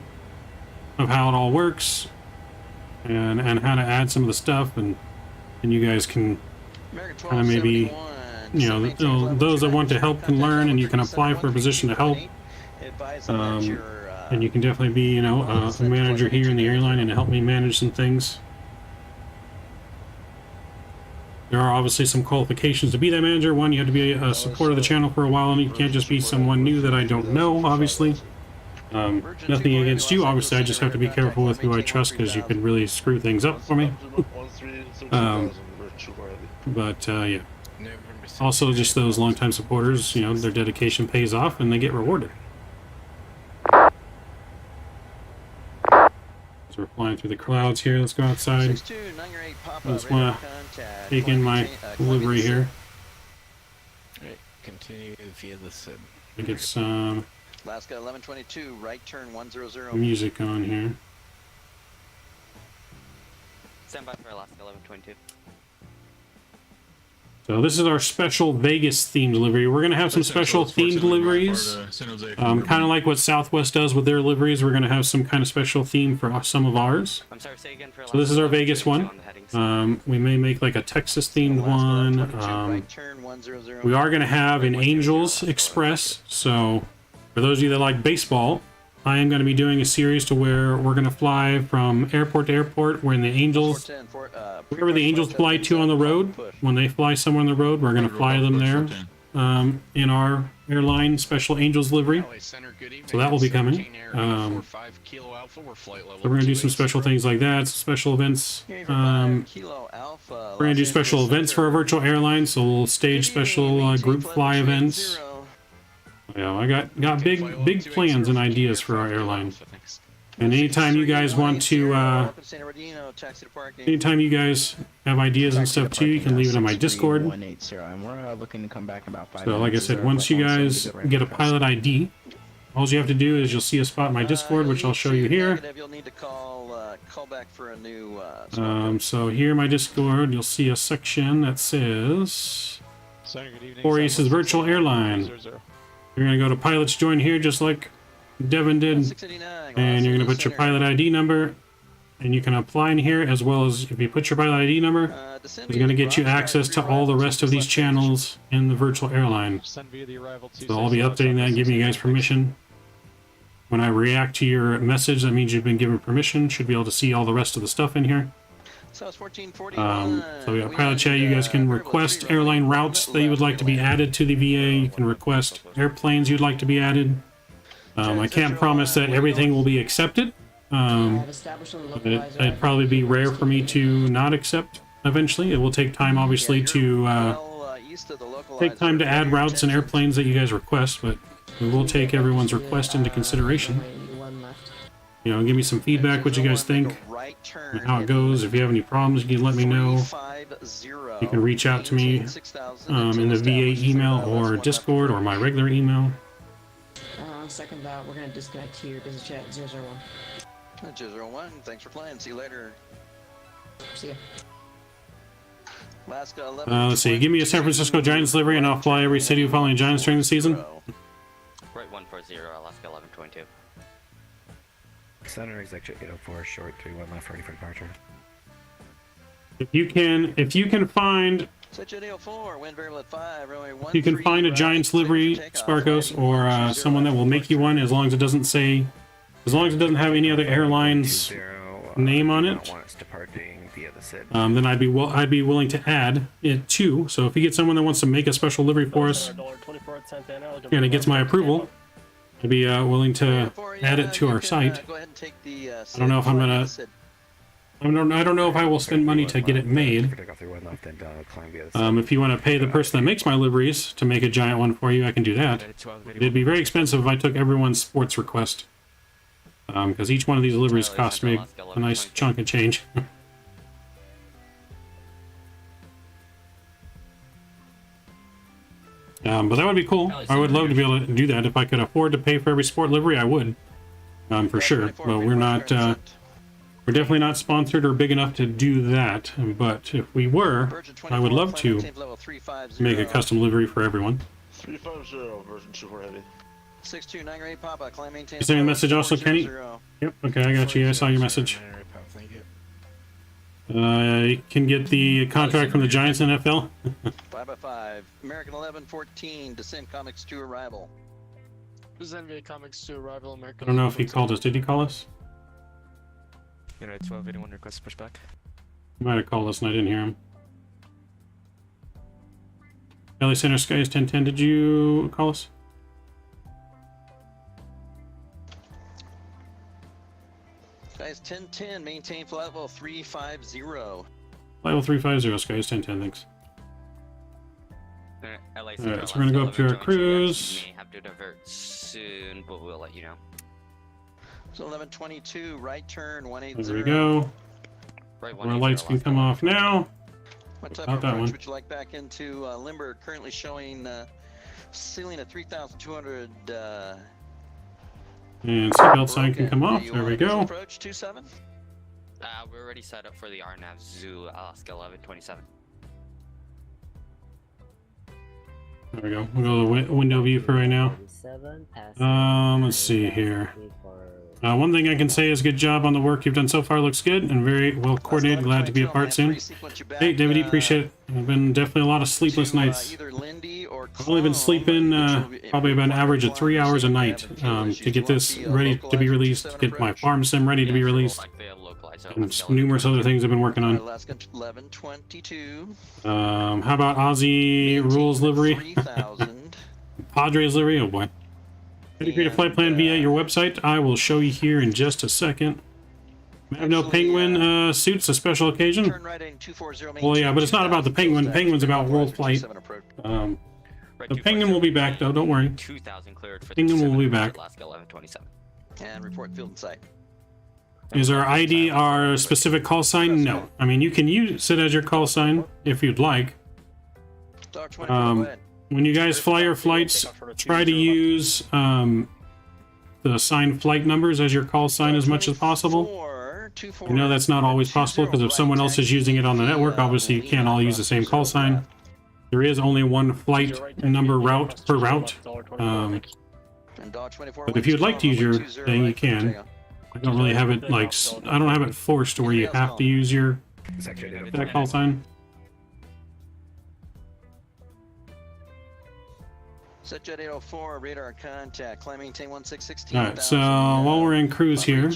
how it all works and how to add some of the stuff, and you guys can kind of maybe, you know, those that want to help can learn, and you can apply for a position to help. And you can definitely be, you know, a manager here in the airline and help me manage some things. There are obviously some qualifications to be that manager. One, you have to be a supporter of the channel for a while, and you can't just be someone new that I don't know, obviously. Nothing against you, obviously. I just have to be careful with who I trust, because you can really screw things up for me. Yeah. Also, just those longtime supporters, you know, their dedication pays off and they get rewarded. So we're flying through the clouds here. Let's go outside. I just want to take in my delivery here. Alright, continue via the sim. I get some Alaska 1122, right turn 100. music on here. Stand by for Alaska 1122. So this is our special Vegas themed delivery. We're going to have some special themed deliveries. Kind of like what Southwest does with their deliveries. We're going to have some kind of special theme for some of ours. I'm sorry, say again for So this is our Vegas one. We may make like a Texas themed one. We are going to have an Angels Express. So for those of you that like baseball, I am going to be doing a series to where we're going to fly from airport to airport, where the Angels, wherever the Angels fly to on the road, when they fly somewhere on the road, we're going to fly them there in our airline special Angels livery. So that will be coming. So we're going to do some special things like that, some special events. We're going to do special events for our virtual airline, so we'll stage special group fly events. Yeah, I got big plans and ideas for our airline. And anytime you guys want to, anytime you guys have ideas and stuff too, you can leave it on my Discord. So like I said, once you guys get a pilot ID, all you have to do is you'll see a spot in my Discord, which I'll show you here. So here in my Discord, you'll see a section that says 4 Aces Virtual Airline. You're going to go to pilots join here, just like Devin did, and you're going to put your pilot ID number, and you can apply in here, as well as if you put your pilot ID number, it's going to get you access to all the rest of these channels in the virtual airline. So I'll be updating that and giving you guys permission. When I react to your message, that means you've been given permission. Should be able to see all the rest of the stuff in here. So we got pilot chat. You guys can request airline routes that you would like to be added to the VA. You can request airplanes you'd like to be added. I can't promise that everything will be accepted. It'd probably be rare for me to not accept eventually. It will take time, obviously, to add routes and airplanes that you guys request, but we will take everyone's request into consideration. You know, give me some feedback, what you guys think, and how it goes. If you have any problems, you can let me know. You can reach out to me in the VA email or Discord or my regular email. On second thought, we're going to disconnect here. Business chat 001. 001, thanks for playing. See you later. See ya. Let's see. Give me a San Francisco Giants livery, and I'll fly every city following Giants during the season. Right 140, Alaska 1122. Center exit 804, short 31 left, ready for departure. If you can find a Giants livery, Sparkos, or someone that will make you one, as long as it doesn't say As long as it doesn't have any other airlines name on it, then I'd be willing to add it too. So if you get someone that wants to make a special livery for us, and it gets my approval, I'd be willing to add it to our site. I don't know if I'm gonna. I don't know if I will spend money to get it made. If you want to pay the person that makes my liveries to make a giant one for you, I can do that. It'd be very expensive if I took everyone's sports request. Because each one of these liveries costs me a nice chunk of change. But that would be cool. I would love to be able to do that. If I could afford to pay for every sport livery, I would. For sure. But we're not... we're definitely not sponsored or big enough to do that. But if we were, I would love to make a custom livery for everyone. 350, version 24 heavy. 629 Papa, climb maintain. You send me a message also, Kenny? Yep, okay, I got you. I saw your message. You can get the contract from the Giants NFL. 5x5. American 1114, Descent Comics 2 arrival. This is NBA Comics 2 arrival, American. I don't know if he called us. Did he call us? Unit 1281 request pushback. He might have called us and I didn't hear him. LA Center Skies 1010, did you call us? Guys, 1010, maintain flight level 350. Flight level 350, Skies 1010, thanks. Alright, so we're gonna go up to our cruise. We may have to divert soon, but we'll let you know. So 1122, right turn 180. There we go. Right, our lights can come off now. What type About of that approach one. would you like back into Limburg? Currently showing ceiling at 3,200. And seatbelt sign can come off. There we go. Approach 27. We're already set up for the RNAV Zoo Alaska 1127. There we go. We'll go to the window view for right now. Let's see here. One thing I can say is good job on the work you've done so far. Looks good and very well coordinated. Glad to be a part soon. Hey, David, appreciate it. I've been definitely a lot of sleepless nights. I've only been sleeping probably about an average of 3 hours a night to get this ready to be released, to get my farm sim ready to be released, and numerous other things I've been working on. 1122. How about Aussie Rules livery? Padres livery? Oh boy. Ready to create a flight plan via your website? I will show you here in just a second. I have no penguin suits, a special occasion. Well, yeah, but it's not about the penguin. Penguin's about world flight. The penguin will be back, though. Don't worry. 2000 cleared for Penguin will be back. Alaska 1127. And report field and sight. Is our ID our specific call sign? No. I mean, you can use it as your call sign if you'd like. When you guys fly your flights, try to use the assigned flight numbers as your call sign as much as possible. I know that's not always possible because if someone else is using it on the network, obviously you can't all use the same call sign. There is only one flight number route per route. But if you'd like to use your thing, you can. I don't really have it like, I don't have it forced to where you have to use your that call sign. Setjet 804, radar contact, climb maintain 1616. Alright, so while we're in cruise here,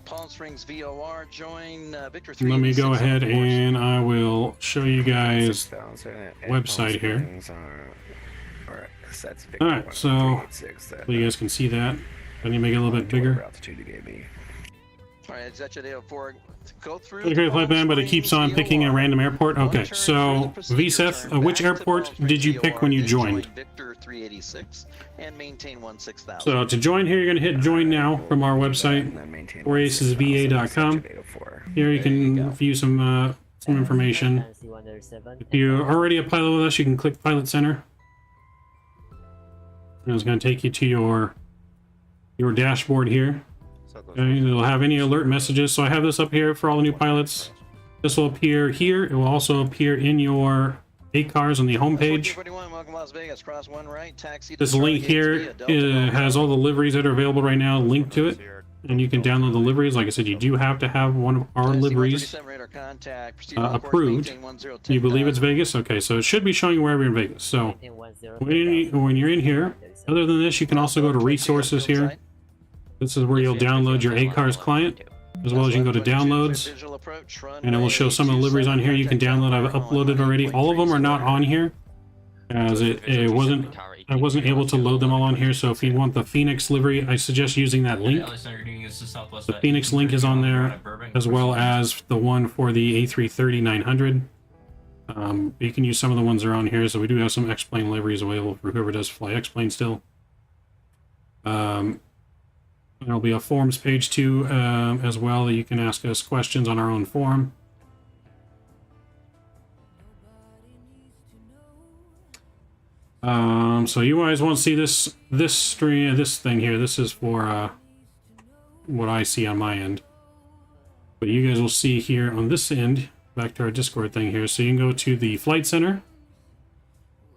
Palm Springs VOR, join Victor 3. let me go ahead and I will show you guys website here. Alright, so you guys can see that. I need to make it a little bit bigger. Alright, Setjet 804, go through. It's a great flight plan, but it keeps on picking a random airport. Okay, so VSEF, which airport did you pick when you joined? Victor 386 and maintain 16,000. So to join here, you're going to hit join now from our website, 4acesva.com. Here you can view some information. If you're already a pilot with us, you can click Pilot Center. And it's going to take you to your dashboard here. Okay, it'll have any alert messages. So I have this up here for all the new pilots. This will appear here. It will also appear in your ACARs on the home page. This link here has all the liveries that are available right now linked to it. And you can download the liveries. Like I said, you do have to have one of our liveries approved. You believe it's Vegas? Okay, so it should be showing you wherever you're in Vegas. So when you're in here, Other than this, you can also go to resources here. This is where you'll download your ACARS client, as well as you can go to downloads, and it will show some of the liveries on here you can download. I've uploaded already. All of them are not on here, as I wasn't able to load them all on here. So if you want the Phoenix livery, I suggest using that link. The Phoenix link is on there, as well as the one for the A330-900. You can use some of the ones that are on here, so we do have some X-Plane liveries available for whoever does fly X-Plane still. There'll be a forums page too, as well, that you can ask us questions on our own forum. So you guys want to see this thing here. This is for what I see on my end. But you guys will see here on this end, back to our Discord thing here. So you can go to the flight center.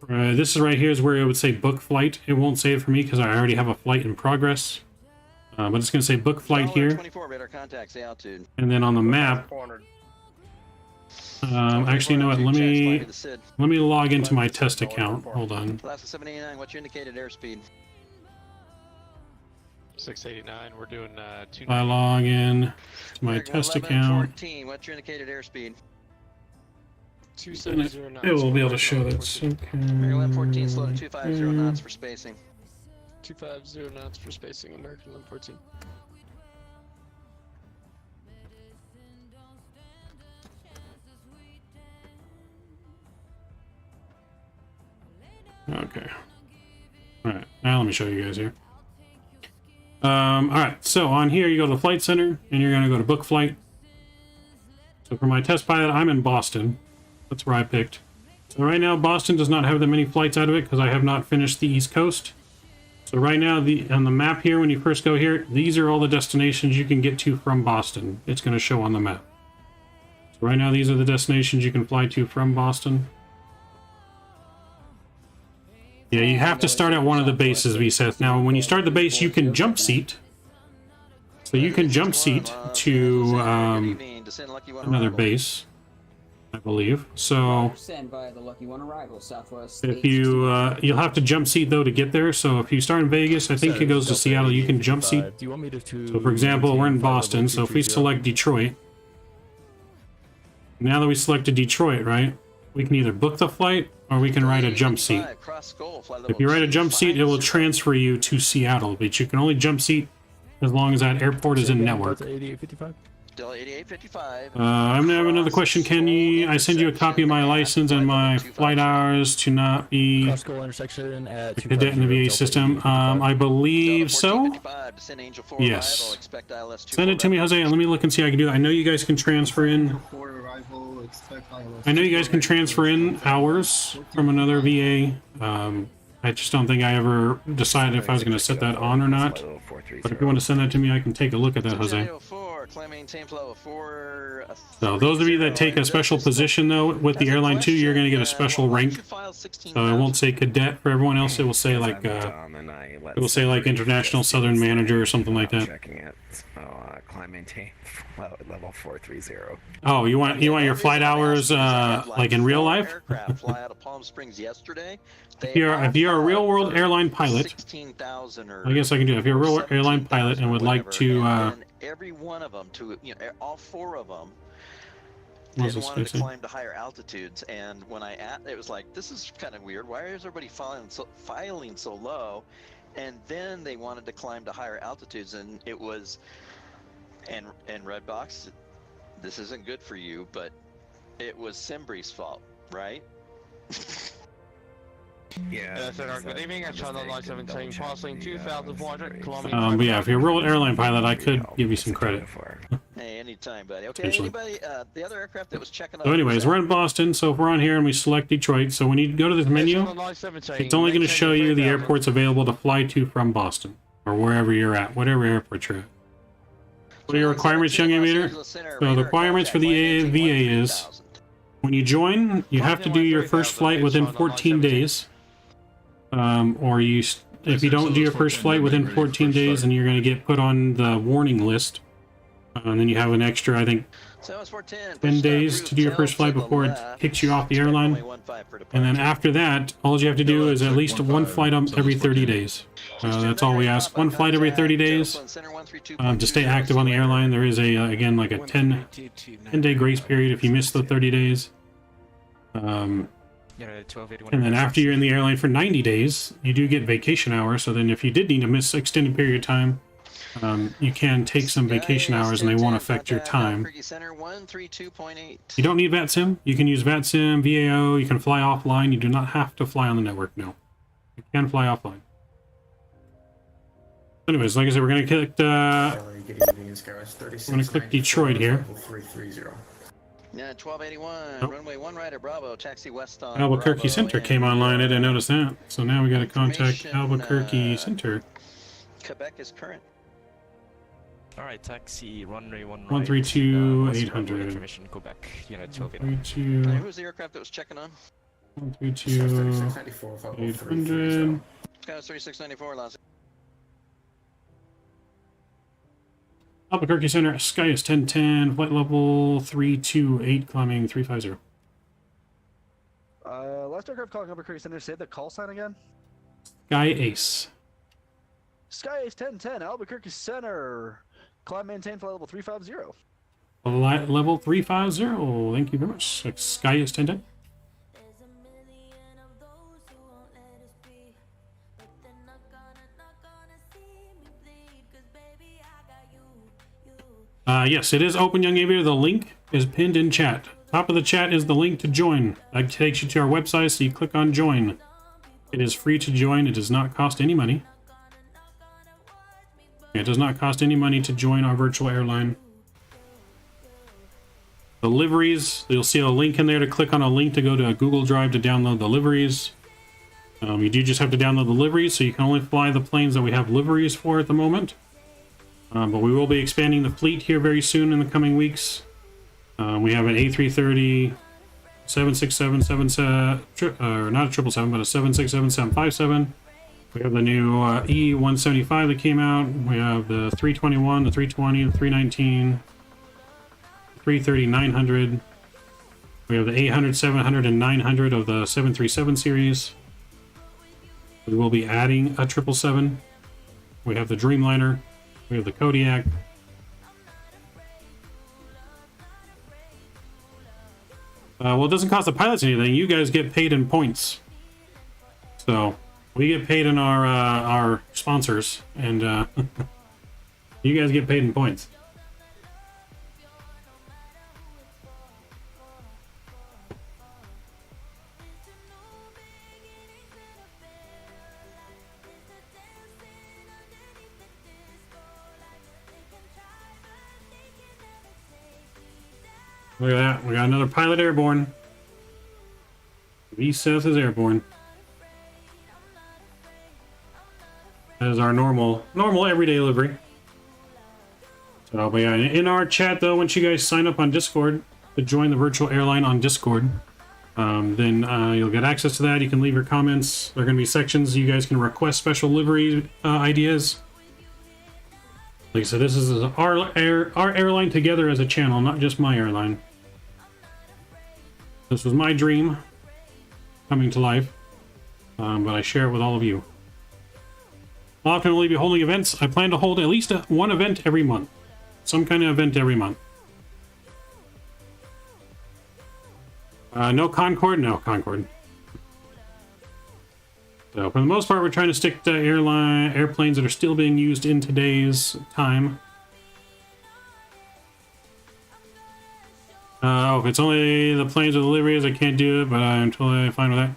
This is right here is where it would say book flight. It won't say it for me because I already have a flight in progress. But it's going to say book flight here. And then on the map, actually, you know what? Let me log into my test account. Hold on. Alaska 789, what's your indicated airspeed? 689. We're doing two. I log in to my test account. 14, what's your indicated airspeed? 2709. It will be able to show that. Okay. Maryland 14, slow to 250 knots for spacing. 250 knots for spacing, American Land 14. Okay. Alright, now let me show you guys here. Alright, so on here you go to the flight center and you're going to go to book flight. So for my test pilot, I'm in Boston. That's where I picked. So right now Boston does not have that many flights out of it because I have not finished the East Coast. So right now on the map here, when you first go here, these are all the destinations you can get to from Boston. It's going to show on the map. So right now these are the destinations you can fly to from Boston. Yeah, you have to start at one of the bases, VSeth. Now, when you start the base, you can jump seat. So you can jump seat to another base, I believe. So if you you'll have to jump seat though to get there. So if you start in Vegas, I think it goes to Seattle. You can jump seat. So for example, we're in Boston. So if we select Detroit, now that we selected Detroit, right? We can either book the flight or we can ride a jump seat. If you ride a jump seat, it will transfer you to Seattle, but you can only jump seat as long as that airport is in network. Still 8855. I'm gonna have another question. Can I send you a copy of my license and my flight hours to not be a cadet in the VA system? I believe so. Yes. Send it to me, Jose, and let me look and see how I can do that. I know you guys can transfer in. I know you guys can transfer in hours from another VA. I just don't think I ever decided if I was going to set that on or not. But if you want to send that to me, I can take a look at that, Jose. So those of you that take a special position, though, with the Airline 2, you're going to get a special rank. So it won't say cadet. For everyone else, it will say like International Southern Manager or something like that. Climb maintain level 430. Oh, you want your flight hours like in real life? Fly out of Palm Springs yesterday. If you're a real world airline pilot, I guess I can do it. If you're a real airline pilot and would like to every one of them to all four of them they wanted to climb to higher altitudes, and when I asked, it was like, this is kind of weird. Why is everybody filing so low? And then they wanted to climb to higher altitudes, and it was and Redbox, this isn't good for you, but it was Simbry's fault, right? Yeah. Good evening, at Channel 917, passing 2,400 kilometers. But yeah, if you're a real airline pilot, I could give you some credit. Hey, anytime, buddy. Okay, anybody, the other aircraft that was checking out. So anyways, we're in Boston, so if we're on here and we select Detroit, so when you go to this menu, it's only going to show you the airports available to fly to from Boston, or wherever you're at, whatever airport you're at. What are your requirements, young aviator? So the requirements for the VA is, when you join, you have to do your first flight within 14 days. Or if you don't do your first flight within 14 days, then you're going to get put on the warning list. And then you have an extra, I think, 10 days to do your first flight before it kicks you off the airline. And then after that, all you have to do is at least one flight every 30 days. That's all we ask. One flight every 30 days to stay active on the airline. There is again, like a 10-day grace period if you miss the 30 days. And then after you're in the airline for 90 days, you do get vacation hours. So then if you did need to miss extended period of time, you can take some vacation hours and they won't affect your time. You don't need VATSIM. You can use VATSIM, VAO, you can fly offline. You do not have to fly on the network, no. You can fly offline. Anyways, like I said, we're going to click Detroit here. Yeah, 1281, runway 1 right at Bravo, taxi west on Albuquerque Bravo, Center came online. I didn't notice that. So now we got to contact Albuquerque Center. Quebec is current. Alright, taxi runway 1 right. 132-800. Information, Quebec, unit 1281. Who was the aircraft that was checking on? 132-800. KLAS 3694, Los. Albuquerque Center, sky is 1010, flight level 328, climbing 350. Last aircraft calling Albuquerque Center, say the call sign again. Sky Ace. Sky Ace 1010, Albuquerque Center. Climb maintain flight level 350. Flight level 350, thank you very much. Sky is 1010. Yes, it is open, Young Aviator. The link is pinned in chat. Top of the chat is the link to join. That takes you to our website, so you click on join. It is free to join. It does not cost any money. It does not cost any money to join our virtual airline. The liveries, you'll see a link in there to click on a link to go to a Google Drive to download the liveries. You do just have to download the liveries, so you can only fly the planes that we have liveries for at the moment. But we will be expanding the fleet here very soon in the coming weeks. We have an A330, 767, or not a 777, but a 767, 757. We have the new E175 that came out. We have the 321, the 320, the 319, 330-900. We have the 800, 700, and 900 of the 737 series. We will be adding a 777. We have the Dreamliner. We have the Kodiak. Well, it doesn't cost the pilots anything. You guys get paid in points. So we get paid in our sponsors, and you guys get paid in points. Look at that. We got another pilot airborne. V-Seth is airborne. That is our normal everyday livery. So, but yeah, in our chat though, once you guys sign up on Discord to join the virtual airline on Discord, then you'll get access to that. You can leave your comments. There are going to be sections you guys can request special livery ideas. Like I said, this is our airline together as a channel, not just my airline. This was my dream coming to life, but I share it with all of you. How often will we be holding events? I plan to hold at least one event every month. Some kind of event every month. No Concorde? No Concorde. So for the most part, we're trying to stick to airplanes that are still being used in today's time. If it's only the planes with the liveries, I can't do it, but I'm totally fine with that.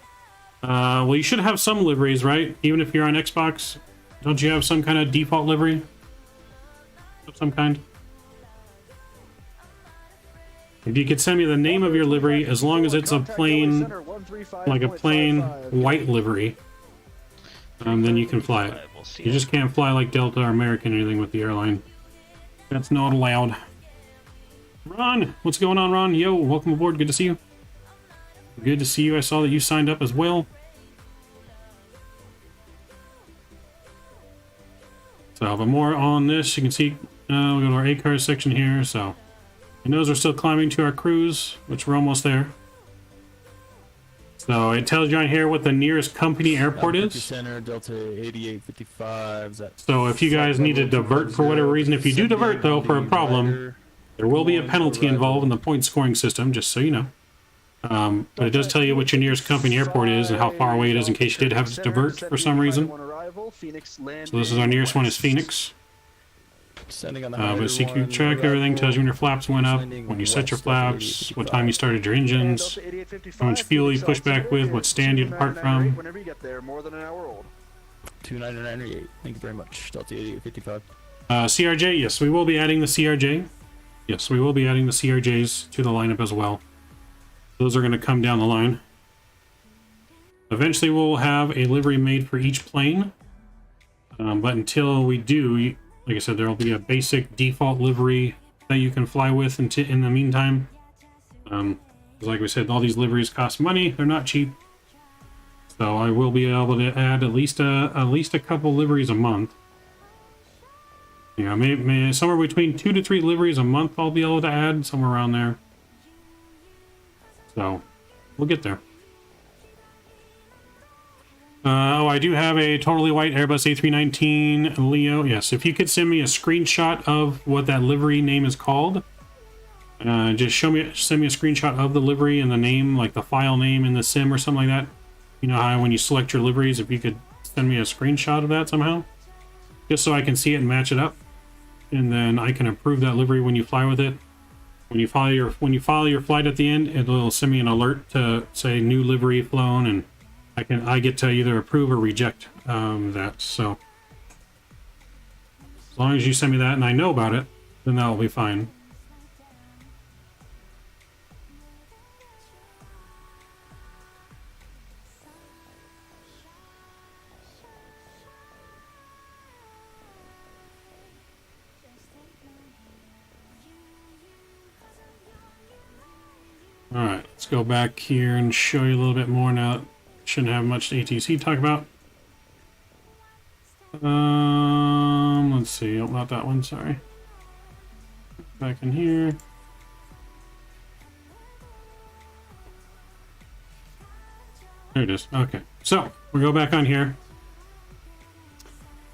Well, you should have some liveries, right? Even if you're on Xbox, don't you have some kind of default livery of some kind? If you could send me the name of your livery, as long as it's a plain, like a plain white livery, then you can fly it. You just can't fly like Delta or American or anything with the airline. That's not allowed. Ron, what's going on, Ron? Yo, welcome aboard. Good to see you. Good to see you. I saw that you signed up as well. So, but more on this, you can see We'll go to our ACARS section here. So it knows we're still climbing to our cruise, which we're almost there. So it tells you on here what the nearest company airport is. Center, Delta 8855. So if you guys need to divert for whatever reason, if you do divert though for a problem, there will be a penalty involved in the point scoring system, just so you know. But it does tell you what your nearest company airport is and how far away it is in case you did have to divert for some reason. So this is our nearest one is Phoenix. But CQ track everything, tells you when your flaps went up, when you set your flaps, what time you started your engines, how much fuel you pushed back with, what stand you depart from. Whenever you get there, more than an hour old. 299.98. Thank you very much. Delta 8855. CRJ, yes, we will be adding the CRJ. Yes, we will be adding the CRJs to the lineup as well. Those are going to come down the line. Eventually we'll have a livery made for each plane. But until we do, like I said, there will be a basic default livery that you can fly with in the meantime. Like we said, all these liveries cost money. They're not cheap. So I will be able to add at least a couple liveries a month. Yeah, maybe somewhere between 2 to 3 liveries a month I'll be able to add, somewhere around there. So we'll get there. Oh, I do have a totally white Airbus A319 Leo. Yes, if you could send me a screenshot of what that livery name is called. Just send me a screenshot of the livery and the name, like the file name in the sim or something like that. You know how when you select your liveries, if you could send me a screenshot of that somehow, just so I can see it and match it up, and then I can approve that livery when you fly with it. When you follow your flight at the end, it'll send me an alert to say new livery flown, and I get to either approve or reject that. So as long as you send me that and I know about it, then that will be fine. Alright, let's go back here and show you a little bit more now. Shouldn't have much ATC to talk about. Let's see. Oh, not that one, sorry. Back in here. There it is. Okay, so we'll go back on here.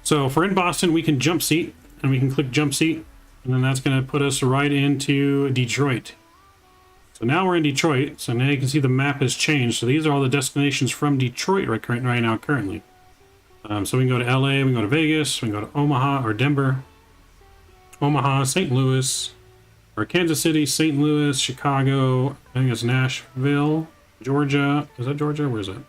So for in Boston, we can jump seat, and we can click jump seat, and then that's going to put us right into Detroit. So now we're in Detroit, so now you can see the map has changed. So these are all the destinations from Detroit right now currently. So we can go to LA, we can go to Vegas, we can go to Omaha or Denver, Omaha, St. Louis, or Kansas City, St. Louis, Chicago, I think it's Nashville, Georgia. Is that Georgia? Where is that?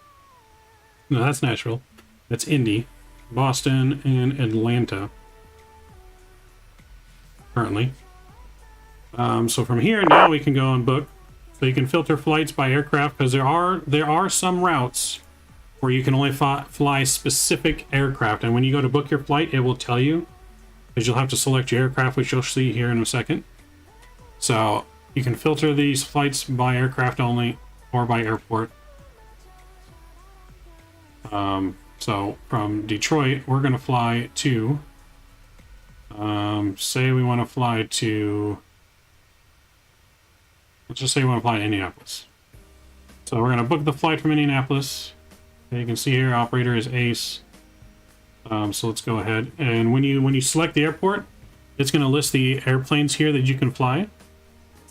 No, that's Nashville. That's Indy, Boston, and Atlanta currently. So from here now we can go and book. So you can filter flights by aircraft, because there are some routes where you can only fly specific aircraft, and when you go to book your flight, it will tell you, because you'll have to select your aircraft, which you'll see here in a second. So you can filter these flights by aircraft only or by airport. So from Detroit, we're going to fly to, say we want to fly to, let's just say we want to fly to Indianapolis. So we're going to book the flight from Indianapolis. And you can see here, operator is Ace. So let's go ahead. And when you select the airport, it's going to list the airplanes here that you can fly.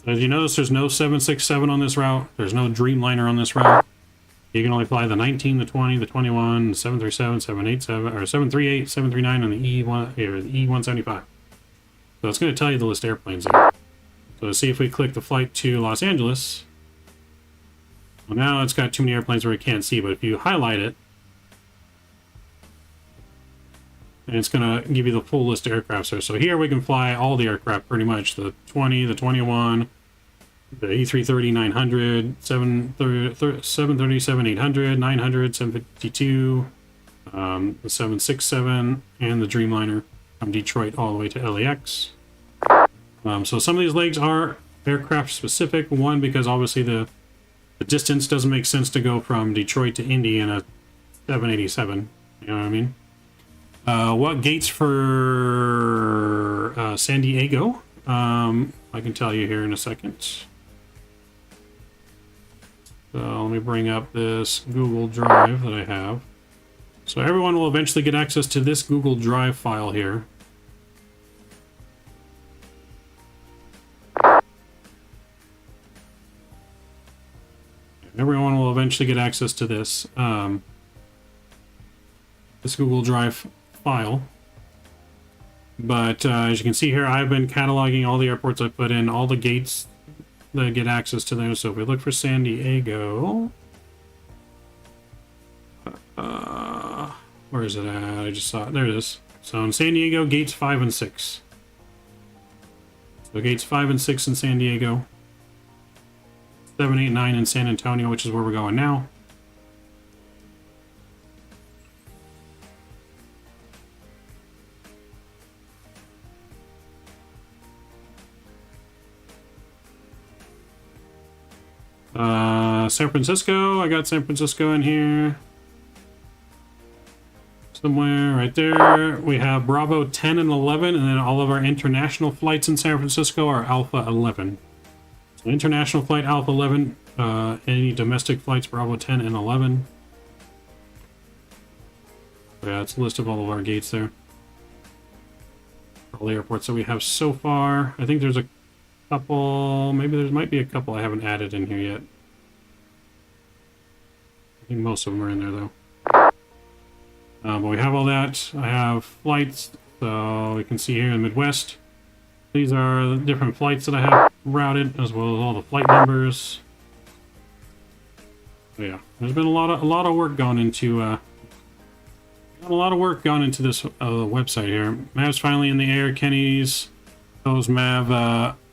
So as you notice, there's no 767 on this route. There's no Dreamliner on this route. You can only fly the 19, the 20, the 21, the 737, 787, or 738, 739, and the E175. So it's going to tell you the list of airplanes there. So see if we click the flight to Los Angeles. Well, now it's got too many airplanes where we can't see, but if you highlight it, and it's going to give you the full list of aircraft there. So here we can fly all the aircraft pretty much. The 20, the 21, the E330-900, 737-800, 900, 752, the 767, and the Dreamliner from Detroit all the way to LAX. So some of these legs are aircraft specific. One, because obviously the distance doesn't make sense to go from Detroit to Indy in a 787. You know what I mean? What gates for San Diego? I can tell you here in a second. So let me bring up this Google Drive that I have. So everyone will eventually get access to this Google Drive file here. Everyone will eventually get access to this, this Google Drive file. But as you can see here, I've been cataloging all the airports I put in, all the gates that get access to them. So if we look for San Diego, where is it at? I just saw it. There it is. So in San Diego, gates 5 and 6. So gates 5 and 6 in San Diego. 7, 8, 9 in San Antonio, which is where we're going now. San Francisco, I got San Francisco in here. Somewhere right there. We have Bravo 10 and 11, and then all of our international flights in San Francisco are Alpha 11. So international flight Alpha 11, any domestic flights Bravo 10 and 11. Yeah, it's a list of all of our gates there. All the airports that we have so far. I think there's a couple, maybe there might be a couple I haven't added in here yet. I think most of them are in there though. But we have all that. I have flights, so we can see here in the Midwest. These are the different flights that I have routed, as well as all the flight numbers. So yeah, there's been a lot of work gone into this website here. Mav's finally in the air. Kenny's owes Mav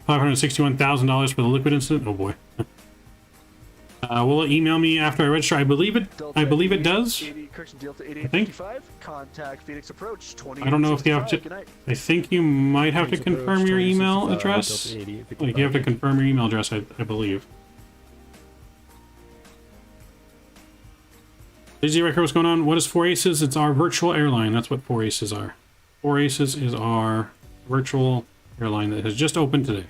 $561,000 for the liquid incident. Oh boy. Will it email me after I register? I believe it does. I think. Contact Phoenix Approach 20. I don't know if you have to. I think you might have to confirm your email address. Like you have to confirm your email address, I believe. Lazy Record, what's going on? What is 4 Aces? It's our virtual airline. That's what 4 Aces are. 4 Aces is our virtual airline that has just opened today.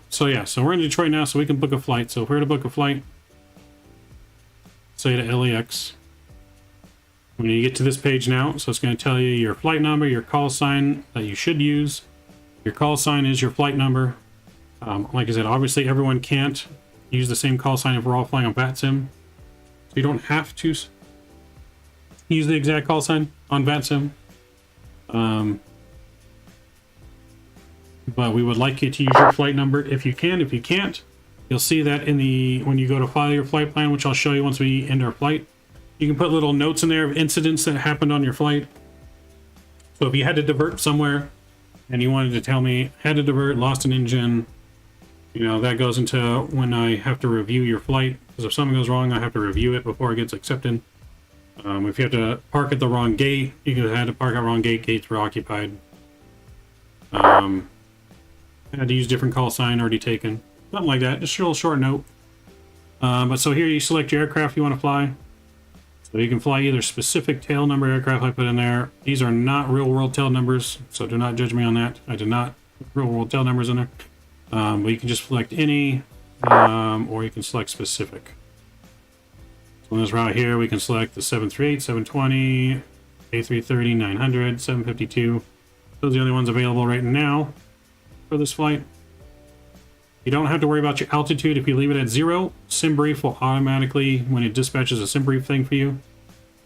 So yeah, so we're in Detroit now, so we can book a flight. So if we're to book a flight, say to LAX, when you get to this page now, so it's going to tell you your flight number, your call sign that you should use. Your call sign is your flight number. Like I said, obviously everyone can't use the same call sign if we're all flying on VATSIM. So you don't have to use the exact call sign on VATSIM. But we would like you to use your flight number if you can. If you can't, you'll see that in the when you go to file your flight plan, which I'll show you once we end our flight. You can put little notes in there of incidents that happened on your flight. So if you had to divert somewhere and you wanted to tell me, had to divert, lost an engine, you know, that goes into when I have to review your flight. Because if something goes wrong, I have to review it before it gets accepted. If you have to park at the wrong gate, you could have had to park at the wrong gate, gates were occupied. Had to use different call sign already taken. Something like that, just a little short note. But so here you select your aircraft you want to fly. So you can fly either specific tail number aircraft I put in there. These are not real world tail numbers, so do not judge me on that. I did not put real world tail numbers in there. But you can just select any, or you can select specific. So on this route here, we can select the 738, 720, A330, 900, 752. Those are the only ones available right now for this flight. You don't have to worry about your altitude. If you leave it at 0, SimBrief will automatically, when it dispatches a SimBrief thing for you,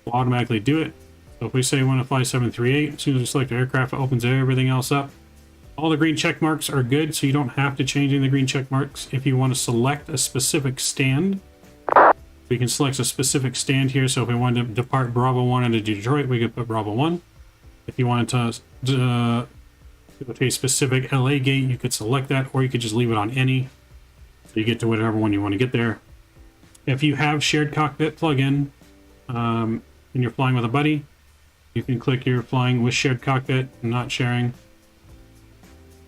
will automatically do it. So if we say we want to fly 738, as soon as we select the aircraft, it opens everything else up. All the green check marks are good, so you don't have to change any of the green check marks. If you want to select a specific stand, we can select a specific stand here. So if we wanted to depart Bravo 1 into Detroit, we could put Bravo 1. If you wanted to go to a specific LA gate, you could select that, or you could just leave it on any, so you get to whatever one you want to get there. If you have shared cockpit plugin and you're flying with a buddy, you can click you're flying with shared cockpit and not sharing.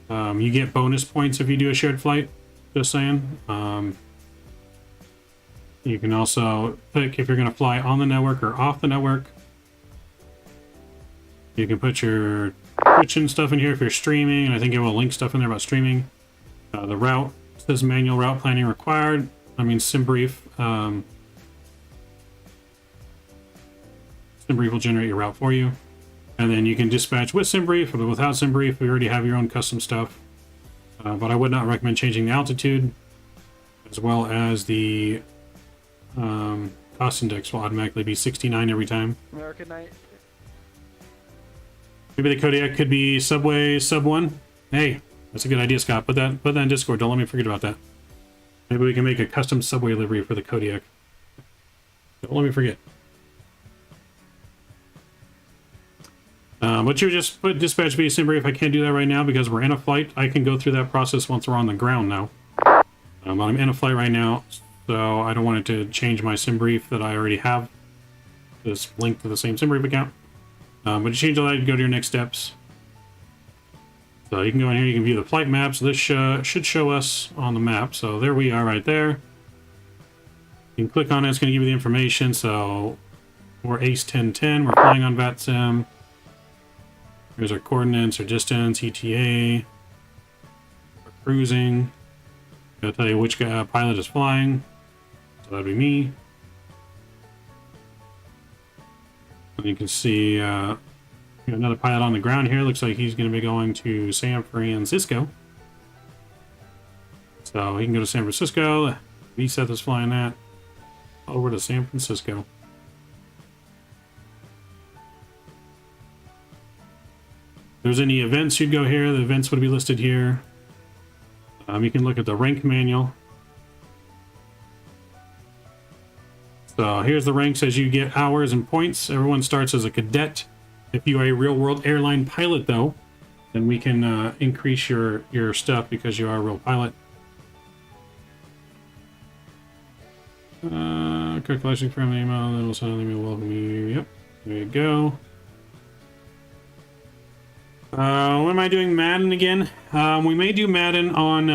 You get bonus points if you do a shared flight. Just saying. You can also pick if you're going to fly on the network or off the network. You can put your Twitch and stuff in here if you're streaming, and I think it will link stuff in there about streaming. The route says manual route planning required. I mean, SimBrief. SimBrief will generate your route for you. And then you can dispatch with SimBrief, but without SimBrief, we already have your own custom stuff. But I would not recommend changing the altitude, as well as the cost index will automatically be 69 every time. American Night. Maybe the Kodiak could be Subway Sub 1. Hey, that's a good idea, Scott. Put that in Discord. Don't let me forget about that. Maybe we can make a custom Subway livery for the Kodiak. Don't let me forget. But you just put dispatch via SimBrief. I can't do that right now because we're in a flight. I can go through that process once we're on the ground now. But I'm in a flight right now, so I don't want it to change my SimBrief that I already have. It's linked to the same SimBrief account. But to change all that, you go to your next steps. So you can go in here, you can view the flight map. So this should show us on the map. So there we are right there. You can click on it, it's going to give you the information. So we're ACE 1010, we're flying on VATSIM. Here's our coordinates, our distance, ETA. We're cruising. It'll tell you which pilot is flying. So that'd be me. And you can see another pilot on the ground here. Looks like he's going to be going to San Francisco. So he can go to San Francisco. VSET is flying that over to San Francisco. If there's any events, you'd go here. The events would be listed here. You can look at the rank manual. So here's the ranks as you get hours and points. Everyone starts as a cadet. If you are a real-world airline pilot, though, then we can increase your stuff because you are a real pilot. Quick collection from the email. Then we'll send me welcome you. Yep, there you go. When am I doing Madden again? We may do Madden on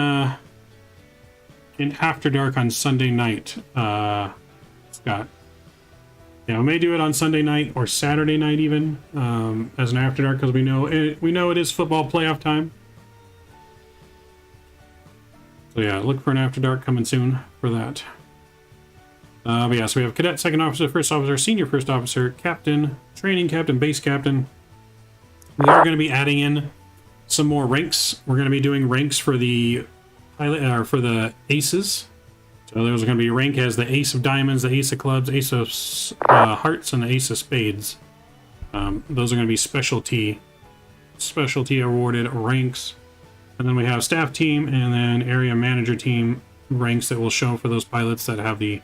in After Dark on Sunday night. Scott. Yeah, we may do it on Sunday night or Saturday night even as an After Dark because we know it is football playoff time. So yeah, look for an After Dark coming soon for that. But yeah, so we have Cadet, Second Officer, First Officer, Senior First Officer, Captain, Training Captain, Base Captain. We are going to be adding in some more ranks. We're going to be doing ranks for the pilot or for the aces. So there's going to be a rank as the Ace of Diamonds, the Ace of Clubs, Ace of Hearts, and the Ace of Spades. Those are going to be specialty awarded ranks. And then we have Staff Team and then Area Manager Team ranks that will show for those pilots that have the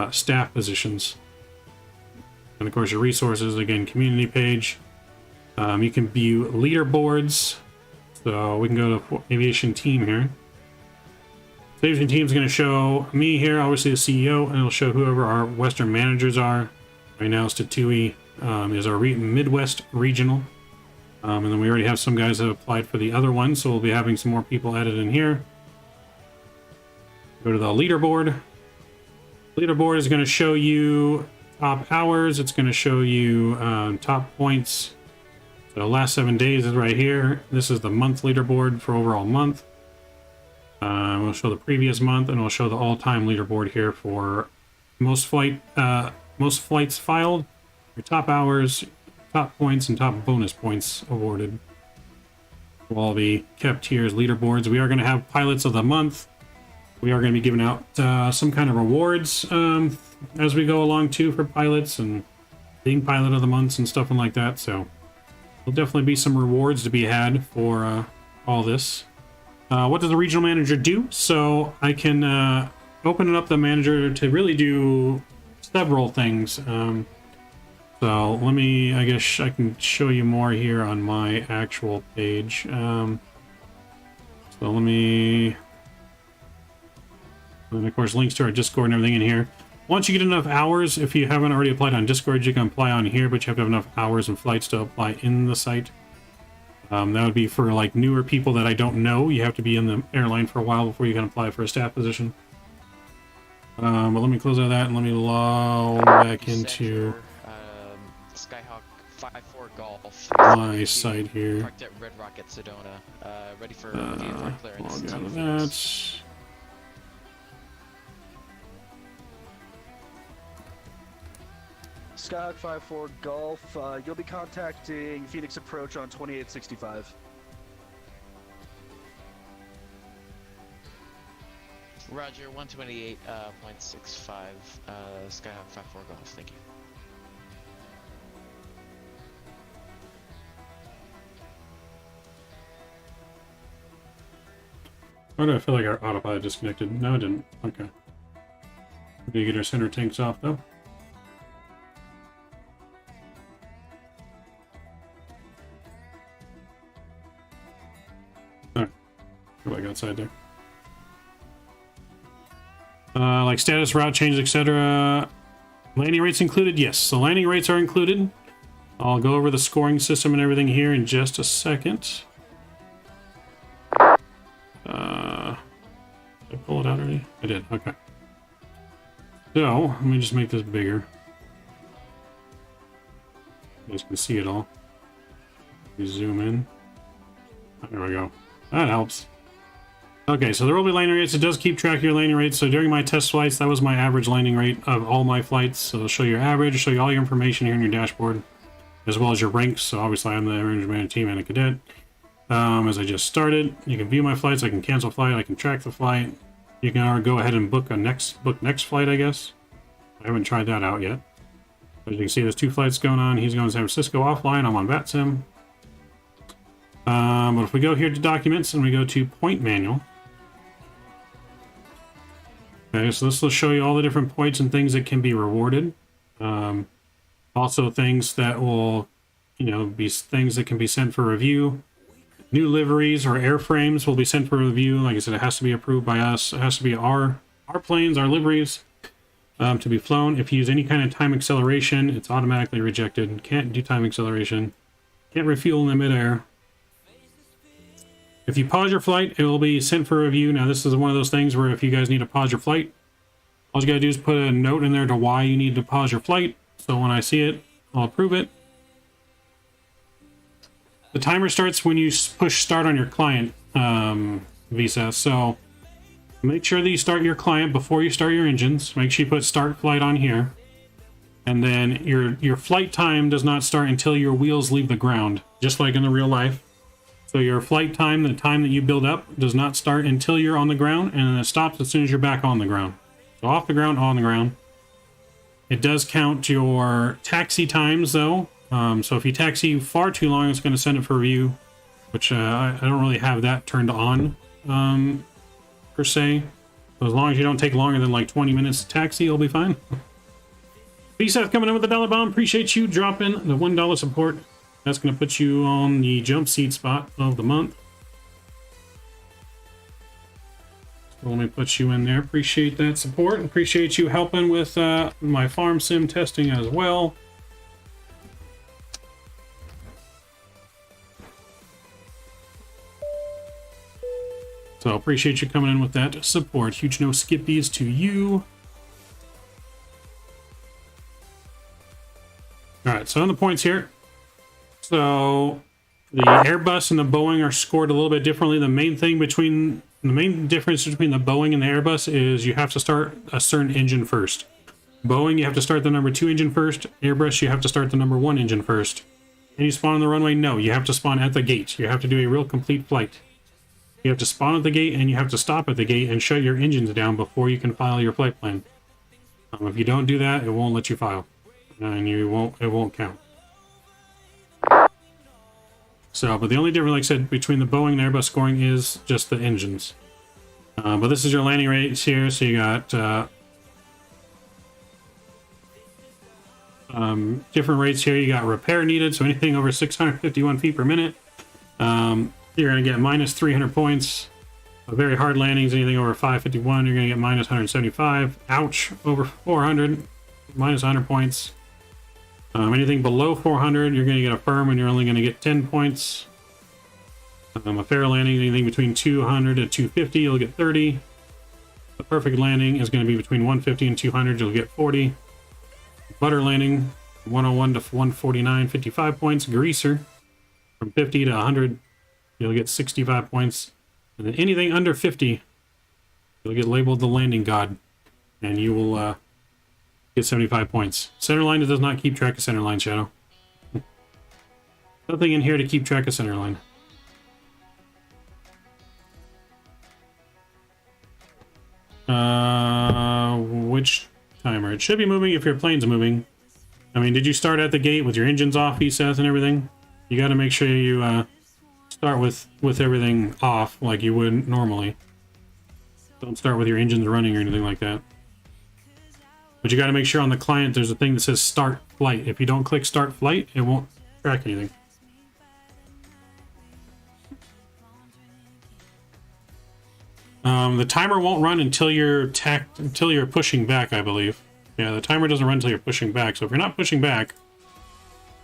staff positions. And of course your resources, again, community page. You can view leaderboards. So we can go to Aviation Team here. The Aviation Team is going to show me here, obviously the CEO, and it'll show whoever our Western managers are. Right now, Statui is our Midwest Regional. And then we already have some guys that have applied for the other one, so we'll be having some more people added in here. Go to the leaderboard. Leaderboard is going to show you top hours. It's going to show you top points. So the last 7 days is right here. This is the month leaderboard for overall month. We'll show the previous month, and we'll show the all-time leaderboard here for most flights filed, your top hours, top points, and top bonus points awarded. Will all be kept here as leaderboards. We are going to have pilots of the month. We are going to be giving out some kind of rewards as we go along too for pilots and being pilot of the months and stuff like that. So there'll definitely be some rewards to be had for all this. What does the regional manager do? So I can open up the manager to really do several things. So let me, I guess I can show you more here on my actual page. So let me, and of course links to our Discord and everything in here. Once you get enough hours, if you haven't already applied on Discord, you can apply on here, but you have to have enough hours and flights to apply in the site. That would be for like newer people that I don't know. You have to be in the airline for a while before you can apply for a staff position. But let me close out of that and let me log back into Skyhawk 5-4 Golf. my site here. Parked at Red Rocket Sedona. Ready for VFR clearance. Log out of that. Skyhawk 5-4 Golf, you'll be contacting Phoenix Approach on 2865. Roger, 128.65, Skyhawk 5-4 Golf, thank you. Why do I feel like our autopilot disconnected? No, it didn't. Okay. Did we get our center tanks off, though? Alright. Go back outside there. Like status, route changes, etc. Landing rates included? Yes, the landing rates are included. I'll go over the scoring system and everything here in just a second. Did I pull it out already? I did, okay. So, let me just make this bigger. You guys can see it all. We zoom in. There we go. That helps. Okay, so there will be landing rates. It does keep track of your landing rates. So during my test flights, that was my average landing rate of all my flights. So it'll show your average, show you all your information here in your dashboard, as well as your ranks. So obviously I'm the Ranger Man team and a cadet. As I just started, you can view my flights. I can cancel flight. I can track the flight. You can go ahead and book next flight, I guess. I haven't tried that out yet. As you can see, there's 2 flights going on. He's going to San Francisco offline. I'm on VATSIM. But if we go here to documents and we go to point manual. Okay, so this will show you all the different points and things that can be rewarded. Also things that will, be things that can be sent for review. New liveries or airframes will be sent for review. Like I said, it has to be approved by us. It has to be our planes, our liveries, to be flown. If you use any kind of time acceleration, it's automatically rejected. Can't do time acceleration. Can't refuel in midair. If you pause your flight, it will be sent for review. Now, this is one of those things where if you guys need to pause your flight, all you gotta do is put a note in there to why you need to pause your flight. So when I see it, I'll approve it. The timer starts when you push start on your client visa. So make sure that you start your client before you start your engines. Make sure you put start flight on here. And then your flight time does not start until your wheels leave the ground, just like in the real life. So your flight time, the time that you build up, does not start until you're on the ground, and then it stops as soon as you're back on the ground. So off the ground, on the ground. It does count your taxi times, though. So if you taxi far too long, it's going to send it for review, which I don't really have that turned on, per se. So as long as you don't take longer than like 20 minutes to taxi, you'll be fine. PCle coming in with the $1 bomb. Appreciate you dropping the $1 support. That's going to put you on the jump seat spot of the month. So let me put you in there. Appreciate that support. Appreciate you helping with my farm sim testing as well. So appreciate you coming in with that support. Huge no skippies to you. All right, so on the points here. So the Airbus and the Boeing are scored a little bit differently. The main difference between the Boeing and the Airbus is you have to start a certain engine first. Boeing, you have to start the number 2 engine first. Airbus, you have to start the number 1 engine first. And you spawn on the runway? No, you have to spawn at the gate. You have to do a real complete flight. You have to spawn at the gate and you have to stop at the gate and shut your engines down before you can file your flight plan. If you don't do that, it won't let you file. And it won't count. So, but the only difference, like I said, between the Boeing and Airbus scoring is just the engines. But this is your landing rates here. So you got different rates here. You got repair needed, so anything over 651 feet per minute. You're going to get minus 300 points. Very hard landings, anything over 551, you're going to get minus 175. Ouch, over 400, minus 100 points. Anything below 400, you're going to get a firm and you're only going to get 10 points. A fair landing, anything between 200 to 250, you'll get 30. The perfect landing is going to be between 150 and 200, you'll get 40. Butter landing, 101 to 149, 55 points. Greaser, from 50 to 100, you'll get 65 points. And then anything under 50, you'll get labeled the landing god, and you will get 75 points. Centerline does not keep track of centerline, Shadow. Nothing in here to keep track of centerline. Which timer? It should be moving if your plane's moving. I mean, did you start at the gate with your engines off, ESAT, and everything? You got to make sure you start with everything off like you would normally. Don't start with your engines running or anything like that. But you got to make sure on the client there's a thing that says start flight. If you don't click start flight, it won't track anything. The timer won't run until you're pushing back, I believe. Yeah, the timer doesn't run until you're pushing back. So if you're not pushing back,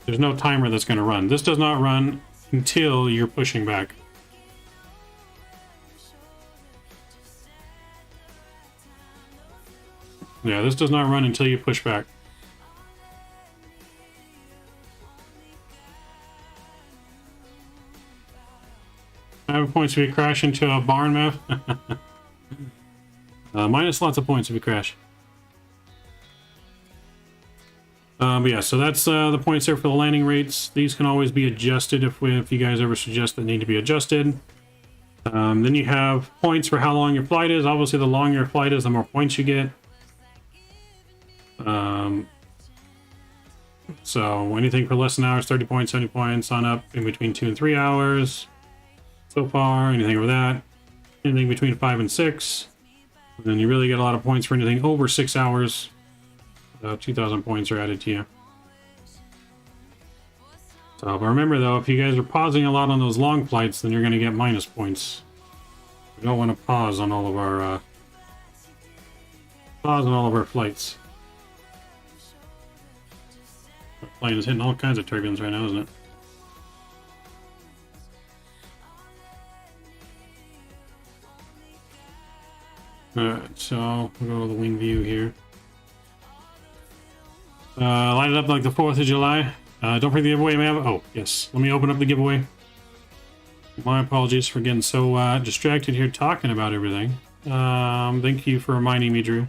there's no timer that's going to run. This does not run until you're pushing back. Yeah, this does not run until you push back. -5 if you crash into a barn map. Minus lots of points if you crash. But yeah, so that's the points there for the landing rates. These can always be adjusted if you guys ever suggest that need to be adjusted. Then you have points for how long your flight is. Obviously, the longer your flight is, the more points you get. So anything for less than an hour is 30 points, 70 points, on up in between 2 and 3 hours. So far, anything over that. Anything between 5 and 6. And then you really get a lot of points for anything over 6 hours. 2,000 points are added to you. So, but remember though, if you guys are pausing a lot on those long flights, then you're going to get minus points. We don't want to pause on all of our flights. Our plane is hitting all kinds of turbulence right now, isn't it? Alright, so we'll go to the wing view here. Light it up like the 4th of July. Don't forget the giveaway, man. Oh, yes. Let me open up the giveaway. My apologies for getting so distracted here talking about everything. Thank you for reminding me, Drew.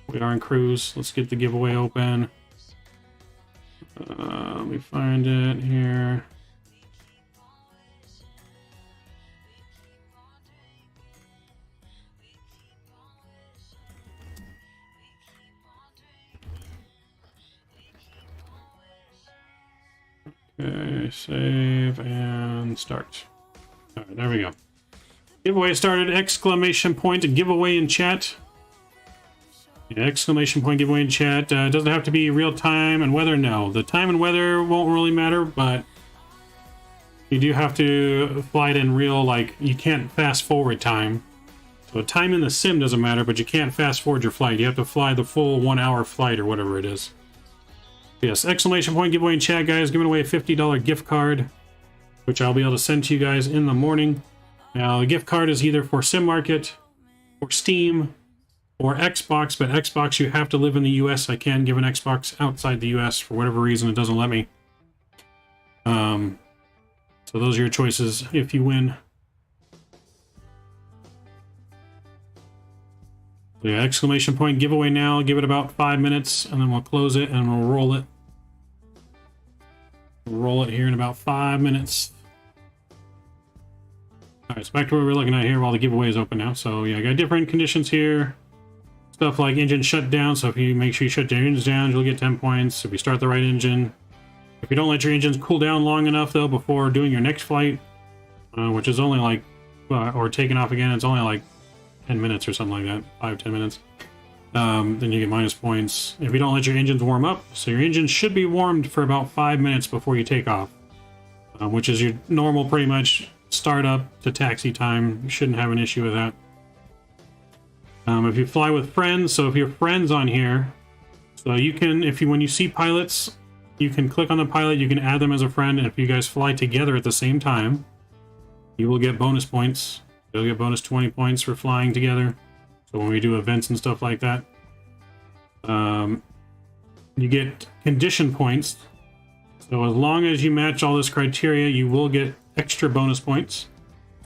We are in cruise. Let's get the giveaway open. Let me find it here. Okay, save and start. All right, there we go. Giveaway started! Exclamation point giveaway in chat. Yeah, exclamation point giveaway in chat. It doesn't have to be real time and weather. No, the time and weather won't really matter, but you do have to fly it in real. Like you can't fast forward time. So time in the sim doesn't matter, but you can't fast forward your flight. You have to fly the full 1 hour flight or whatever it is. Yes, exclamation point giveaway in chat, guys. Giving away a $50 gift card, which I'll be able to send to you guys in the morning. Now, the gift card is either for Sim Market, or Steam, or Xbox, but Xbox, you have to live in the US. I can't give an Xbox outside the US for whatever reason. It doesn't let me. So those are your choices if you win. So yeah, exclamation point giveaway now. Give it about 5 minutes, and then we'll close it and we'll roll it. We'll roll it here in about 5 minutes. All right, so back to what we're looking at here while the giveaway is open now. So yeah, I got different conditions here. Stuff like engine shutdown. So if you make sure you shut your engines down, you'll get 10 points. If you start the right engine. If you don't let your engines cool down long enough though before doing your next flight, which is only like, or taking off again, it's only like 10 minutes or something like that, 5-10 minutes, then you get minus points. If you don't let your engines warm up, so your engine should be warmed for about 5 minutes before you take off, which is your normal pretty much startup to taxi time. You shouldn't have an issue with that. If you fly with friends, so if your friends on here, so you can, when you see pilots, you can click on the pilot, you can add them as a friend, and if you guys fly together at the same time, you will get bonus points. You'll get bonus 20 points for flying together. So when we do events and stuff like that, you get condition points. So as long as you match all this criteria, you will get extra bonus points.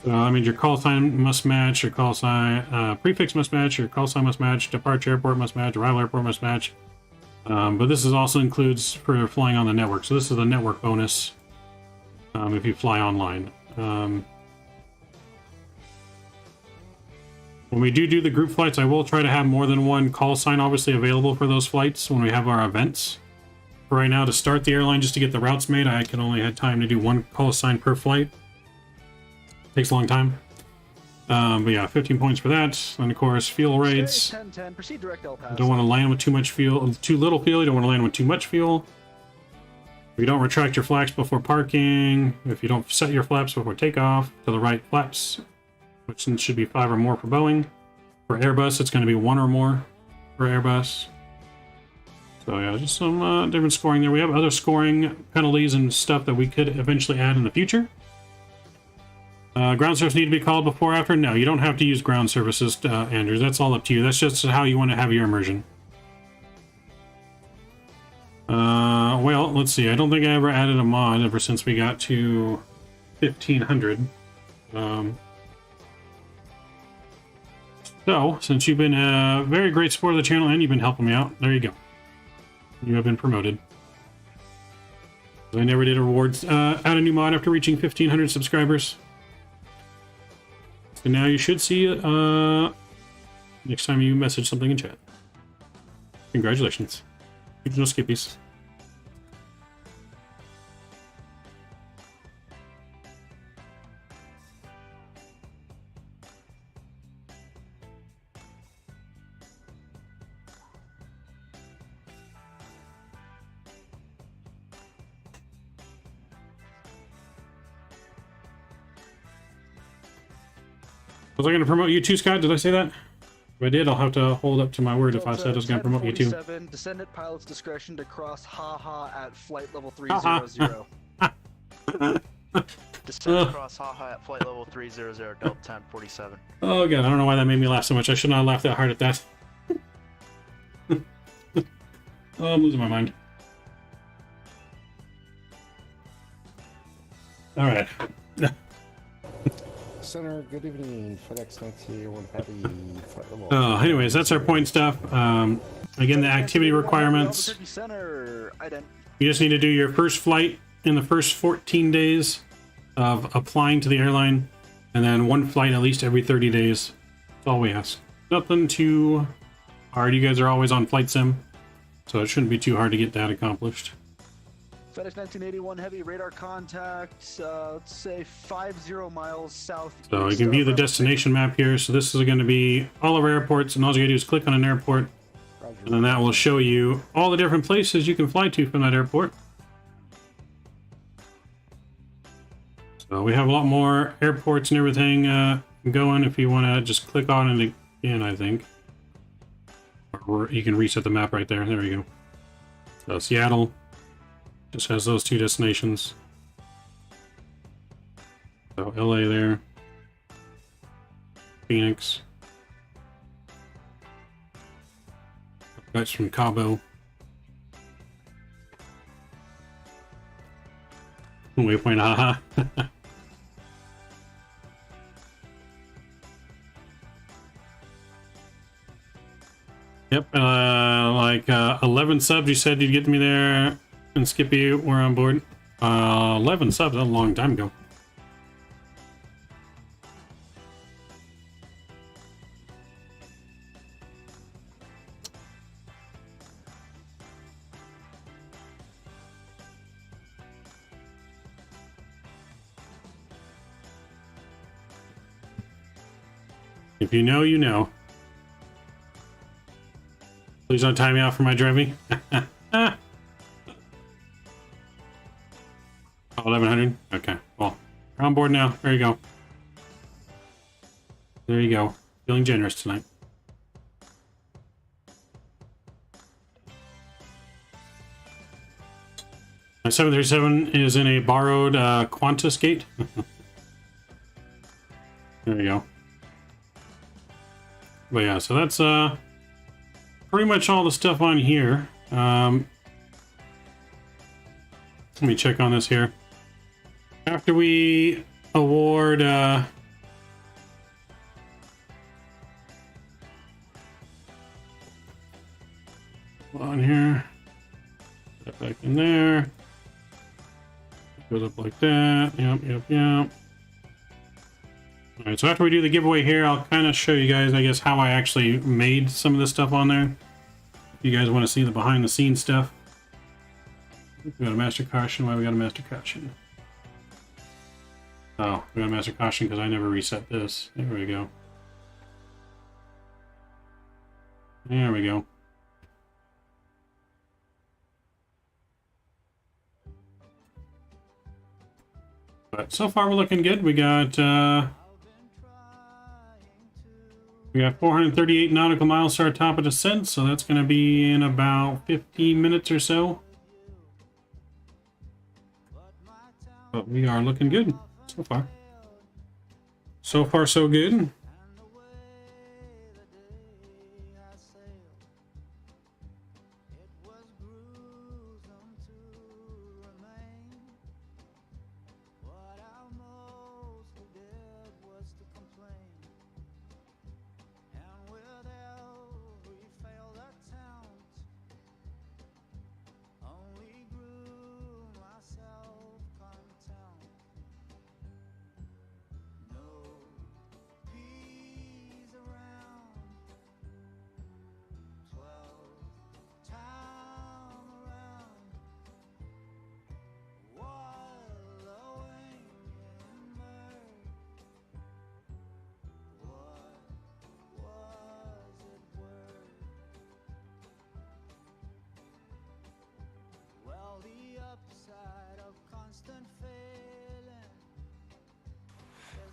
So that means your call sign must match, your call sign prefix must match, your call sign must match, departure airport must match, arrival airport must match. But this is also includes for flying on the network. So this is the network bonus if you fly online. When we do the group flights, I will try to have more than one call sign obviously available for those flights when we have our events. For right now, to start the airline, just to get the routes made, I can only have time to do one call sign per flight. Takes a long time. But yeah, 15 points for that. And of course, fuel rates. 10-10, proceed direct El Paso. You don't want to land with too much fuel, too little fuel. You don't want to land with too much fuel. If you don't retract your flaps before parking, if you don't set your flaps before takeoff to the right flaps, which should be 5 or more for Boeing. For Airbus, it's going to be 1 or more for Airbus. So yeah, just some different scoring there. We have other scoring penalties and stuff that we could eventually add in the future. Ground service need to be called before or after? No, you don't have to use ground services, Andrews. That's all up to you. That's just how you want to have your immersion. Well, let's see. I don't think I ever added a mod ever since we got to 1500. So, since you've been a very great support of the channel and you've been helping me out, there you go. You have been promoted. I never did a rewards. Add a new mod after reaching 1500 subscribers. So now you should see it next time you message something in chat. Congratulations. No skippies. Was I going to promote you too, Scott? Did I say that? If I did, I'll have to hold up to my word if I said I was going to promote you too. Descend at pilot's discretion to cross haha at flight level 300. Descend across haha at flight level 300, Delta 1047. Oh god, I don't know why that made me laugh so much. I should not have laughed that hard at that. Oh, I'm losing my mind. Alright. Center, good evening. FedEx 1981 Heavy. Anyways, that's our point stuff. Again, the activity requirements. You just need to do your first flight in the first 14 days of applying to the airline, and then one flight at least every 30 days. That's all we ask. Nothing too hard. You guys are always on Flight Sim, so it shouldn't be too hard to get that accomplished. FedEx 1981 Heavy radar contact, let's say 50 miles south. So you can view the destination map here. So this is going to be all of our airports, and all you gotta do is click on an airport, and then that will show you all the different places you can fly to from that airport. So we have a lot more airports and everything going if you want to just click on it again, I think. Or you can reset the map right there. There you go. So Seattle just has those two destinations. So LA there. Phoenix. That's from Cabo. Waypoint, haha. Yep, like 11 subs you said you'd get me there, and Skippy, we're on board. 11 subs, that's a long time ago. If you know, you know. Please don't time me out for my driving. 1100. Okay, well, we're on board now. There you go. There you go. Feeling generous tonight. My 737 is in a borrowed Qantas gate. There you go. But yeah, so that's pretty much all the stuff on here. Let me check on this here. After we award on here, put that back in there. Goes up like that. Yep. Alright, so after we do the giveaway here, I'll kind of show you guys, I guess, how I actually made some of this stuff on there. If you guys want to see the behind the scenes stuff. We got a master caution. Why we got a master caution? Oh, we got a master caution because I never reset this. There we go. There we go. But so far we're looking good. We got 438 nautical miles to our top of descent, so that's going to be in about 15 minutes or so. But we are looking good so far. So far, so good.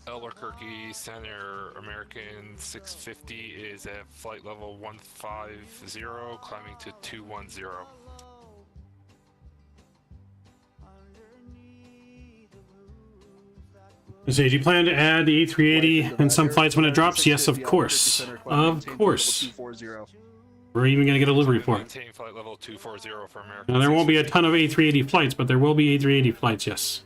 Albuquerque Center American 650 is at flight level 150, climbing to 210. So, do you plan to add the A380 in some flights when it drops? Yes, of course. Of course. We're even going to get a livery for it. Flight level 240 for American. Now, there won't be a ton of A380 flights, but there will be A380 flights, yes.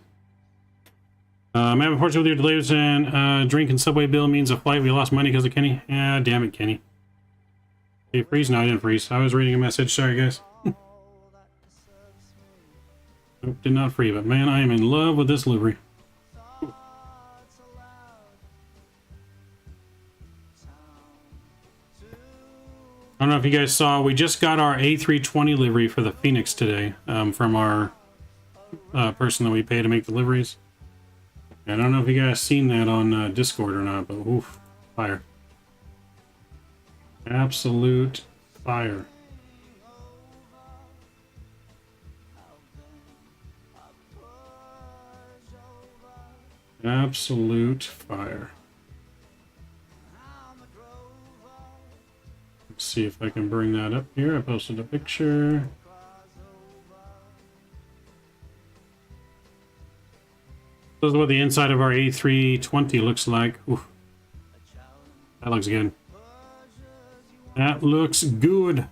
I'm unfortunate with your delays and drink and subway bill means a flight. We lost money because of Kenny. Yeah, damn it, Kenny. Did you freeze? No, I didn't freeze. I was reading a message. Sorry, guys. Nope, did not freeze, but man, I am in love with this livery. I don't know if you guys saw, we just got our A320 livery for the Phoenix today from our person that we pay to make deliveries. I don't know if you guys seen that on Discord or not, but oof, fire. Absolute fire. Absolute fire. Let's see if I can bring that up here. I posted a picture. This is what the inside of our A320 looks like. Oof. That looks good. That looks good.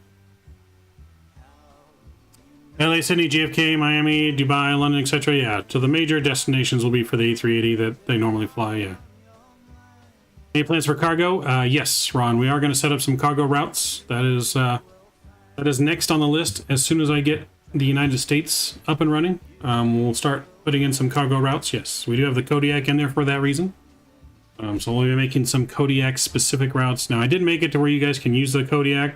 LA, Sydney, JFK, Miami, Dubai, London, etc. Yeah, so the major destinations will be for the A380 that they normally fly, yeah. Any plans for cargo? Yes, Ron, we are going to set up some cargo routes. That is next on the list. As soon as I get the United States up and running, we'll start putting in some cargo routes. Yes, we do have the Kodiak in there for that reason. So we'll be making some Kodiak specific routes. Now, I did make it to where you guys can use the Kodiak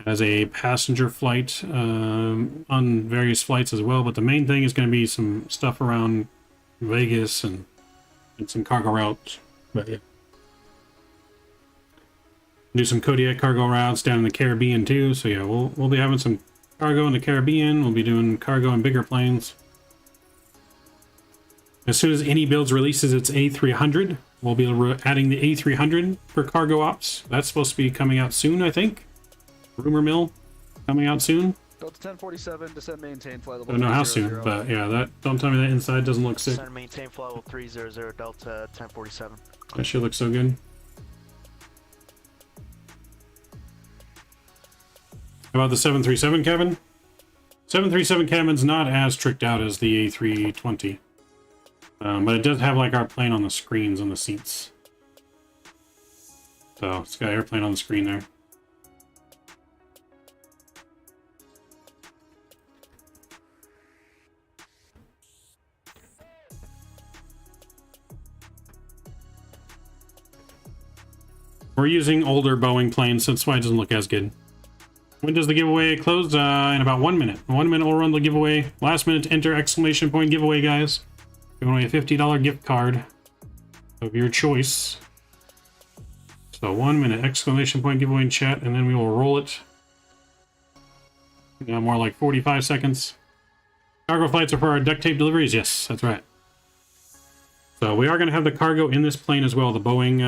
as a passenger flight on various flights as well, but the main thing is going to be some stuff around Vegas and some cargo routes. But yeah. Do some Kodiak cargo routes down in the Caribbean too. So yeah, we'll be having some cargo in the Caribbean. We'll be doing cargo in bigger planes. As soon as any builds releases its A300, we'll be adding the A300 for cargo ops. That's supposed to be coming out soon, I think. Rumor mill coming out soon. Delta 1047, descend maintain flight level. I don't know how soon, but yeah, that don't tell me that inside doesn't look sick. Descend maintain flight level 300, Delta 1047. That shit looks so good. How about the 737 cabin? 737 cabin's not as tricked out as the A320. But it does have like our plane on the screens on the seats. So it's got airplane on the screen there. We're using older Boeing planes, so that's why it doesn't look as good. When does the giveaway close? In about 1 minute. 1 minute we'll run the giveaway. Last minute to enter exclamation point giveaway, guys. Giving away a $50 gift card of your choice. So 1 minute exclamation point giveaway in chat, and then we will roll it. More like 45 seconds. Cargo flights are for our duct tape deliveries. Yes, that's right. So we are going to have the cargo in this plane as well. The Boeing,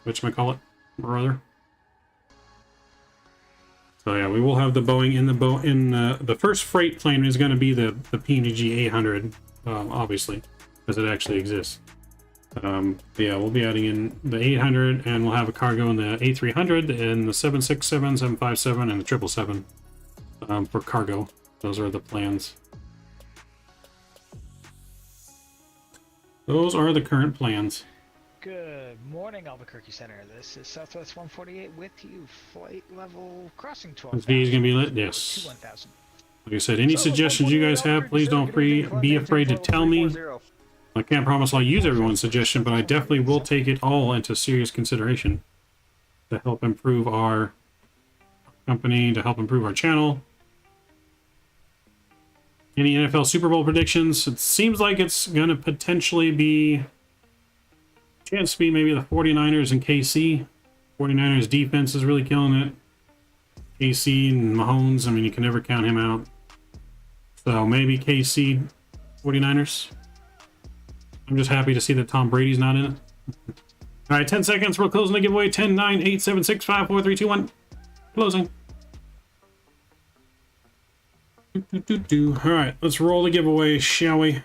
whatchamacallit, brother. So yeah, we will have the Boeing in the first freight plane is going to be the PNG 800, obviously, because it actually exists. Yeah, we'll be adding in the 800, and we'll have a cargo in the A300 and the 767, 757, and the 777 for cargo. Those are the plans. Those are the current plans. Good morning, Albuquerque Center. This is Southwest 148 with you. Flight level crossing 12. This video is going to be lit, yes. Like I said, any suggestions you guys have, please don't be afraid to tell me. I can't promise I'll use everyone's suggestion, but I definitely will take it all into serious consideration to help improve our company, to help improve our channel. Any NFL Super Bowl predictions? It seems like it's going to potentially be... chance to be maybe the 49ers and KC. 49ers defense is really killing it. KC and Mahomes, I mean, you can never count him out. So maybe KC 49ers. I'm just happy to see that Tom Brady's not in it. All right, 10 seconds. We're closing the giveaway. 10, 9, 8, 7, 6, 5, 4, 3, 2, 1. Closing. All right, let's roll the giveaway, shall we?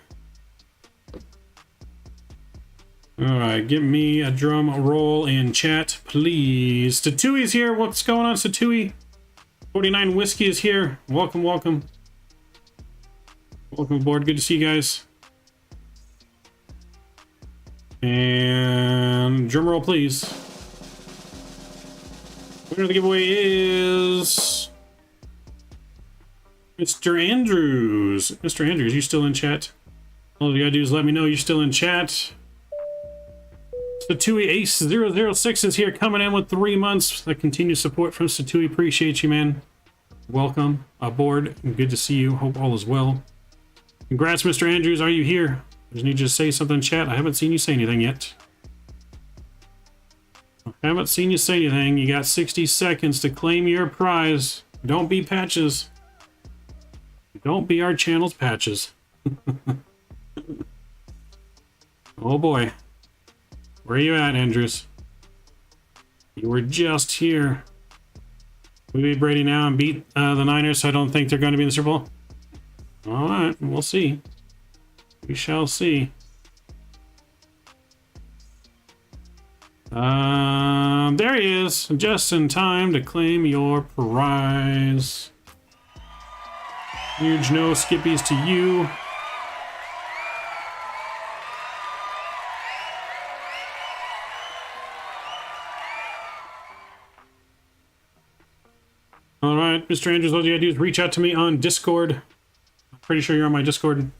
All right, give me a drum roll in chat, please. Statui's here. What's going on, Statui? 49 Whiskey is here. Welcome, welcome. Welcome aboard. Good to see you guys. And drum roll, please. Winner of the giveaway is Mr. Andrews. Mr. Andrews, you still in chat? All you gotta do is let me know you're still in chat. Statui Ace 006 is here, coming in with 3 months. The continued support from Statui. Appreciate you, man. Welcome aboard. Good to see you. Hope all is well. Congrats, Mr. Andrews. Are you here? I just need you to say something in chat. I haven't seen you say anything yet. I haven't seen you say anything. You got 60 seconds to claim your prize. Don't be patches. Don't be our channel's patches. Oh boy. Where are you at, Andrews? You were just here. We beat Brady now and beat the Niners, so I don't think they're going to be in the Super Bowl. All right, we'll see. We shall see. There he is, just in time to claim your prize. Huge no skippies to you. All right, Mr. Andrews, all you gotta do is reach out to me on Discord. I'm pretty sure you're on my Discord.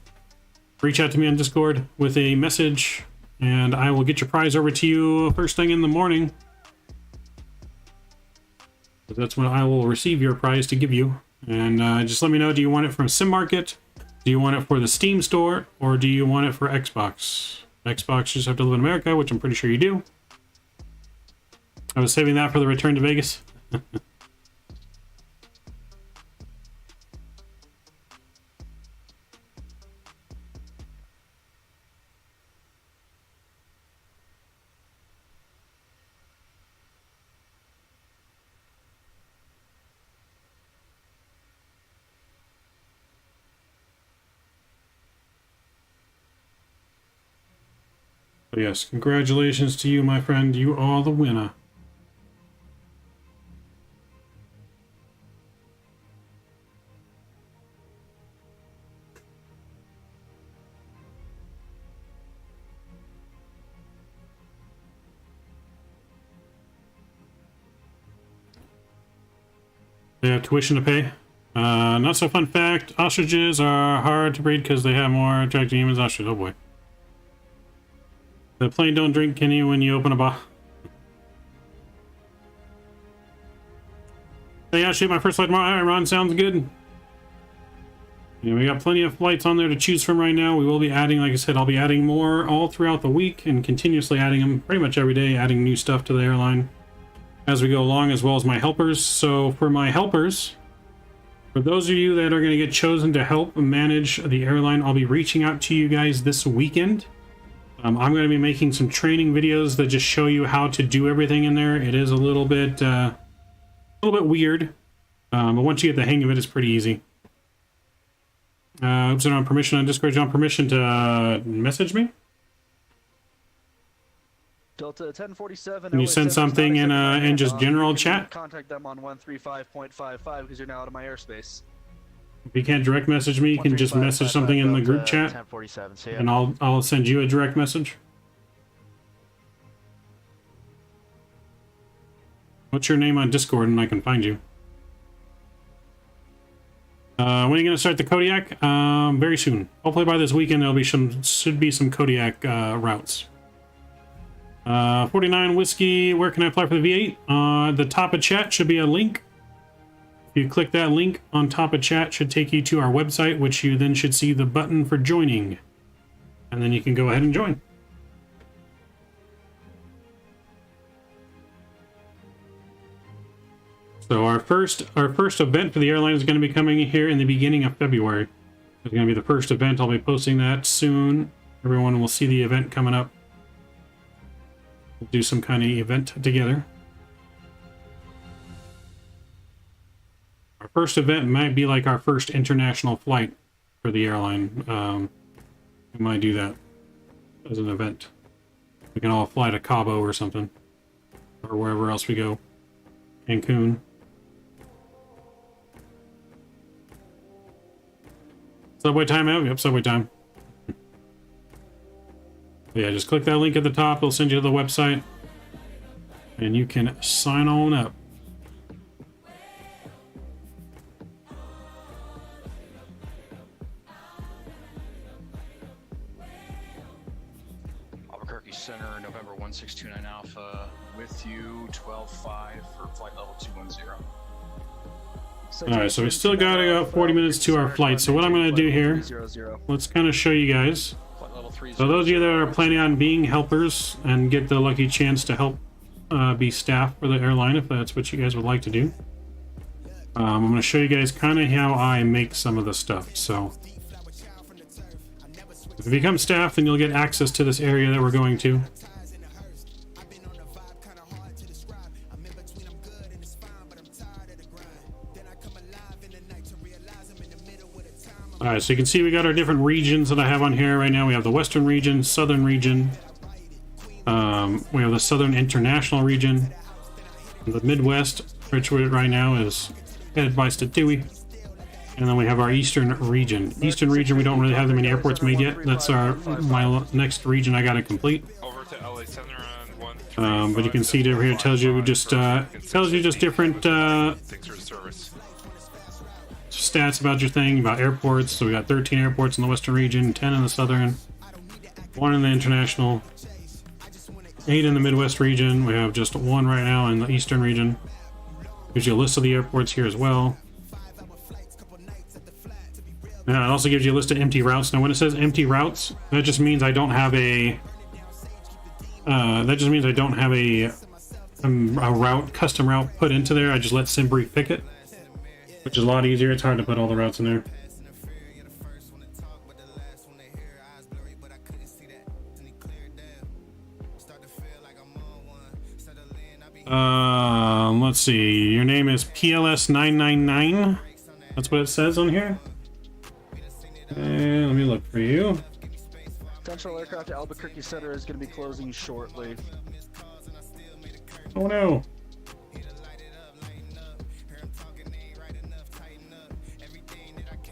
Reach out to me on Discord with a message, and I will get your prize over to you first thing in the morning. That's when I will receive your prize to give you. And just let me know, do you want it from Sim Market? Do you want it for the Steam store? Or do you want it for Xbox? Xbox, you just have to live in America, which I'm pretty sure you do. I was saving that for the return to Vegas. So yes, congratulations to you, my friend. You are the winner. They have tuition to pay. Not so fun fact, ostriches are hard to breed because they have more attractive humans. Ostrich, oh boy. The plane don't drink, can you, when you open a bottle? Hey, I'll shoot my first flight tomorrow. All right, Ron, sounds good. Yeah, we got plenty of flights on there to choose from right now. We will be adding, like I said, I'll be adding more all throughout the week and continuously adding them pretty much every day, adding new stuff to the airline as we go along, as well as my helpers. So for my helpers, for those of you that are going to get chosen to help manage the airline, I'll be reaching out to you guys this weekend. I'm going to be making some training videos that just show you how to do everything in there. It is a little bit weird, but once you get the hang of it, it's pretty easy. Oops, I don't have permission on Discord. You want permission to message me? Delta 1047. Can you send something in just general chat? Contact them on 135.55 because you're now out of my airspace. If you can't direct message me, you can just message something in the group chat, 1047. So yeah. and I'll send you a direct message. What's your name on Discord, and I can find you? When are you going to start the Kodiak? Very soon. Hopefully by this weekend there'll be should be some Kodiak routes. 49 Whiskey, where can I apply for the V8? The top of chat should be a link. If you click that link on top of chat, should take you to our website, which you then should see the button for joining. And then you can go ahead and join. So our first event for the airline is going to be coming here in the beginning of February. It's going to be the first event. I'll be posting that soon. Everyone will see the event coming up. We'll do some kind of event together. Our first event might be like our first international flight for the airline. We might do that as an event. We can all fly to Cabo or something, or wherever else we go. Cancun. Subway time out? Yep, subway time. But yeah, just click that link at the top. It'll send you to the website. And you can sign on up. Albuquerque Center, November 1629 Alpha, with you, 12-5 for flight level 210. Alright, so we still got about 40 minutes to our flight. So what I'm going to do here, let's kind of show you guys. So those of you that are planning on being helpers and get the lucky chance to help be staff for the airline, if that's what you guys would like to do, I'm going to show you guys kind of how I make some of the stuff. So if you become staff, then you'll get access to this area that we're going to. Alright, so you can see we got our different regions that I have on here right now. We have the Western region, Southern region. We have the Southern International region. The Midwest, which right now is headed by Statui. And then we have our Eastern region. Eastern region, we don't really have that many airports made yet. That's my next region I got to complete. Over to LA Center on but you can see it over here. It tells you just different stats about your thing, about airports. So we got 13 airports in the Western region, 10 in the Southern, 1 in the International, 8 in the Midwest region. We have just 1 right now in the Eastern region. Gives you a list of the airports here as well. Now it also gives you a list of empty routes. Now when it says empty routes, that just means I don't have a route, custom route put into there. I just let SimBrief pick it, which is a lot easier. It's hard to put all the routes in there. Let's see. Your name is PCle 999. That's what it says on here. And let me look for you. Central Aircraft Albuquerque Center is going to be closing shortly. Oh no.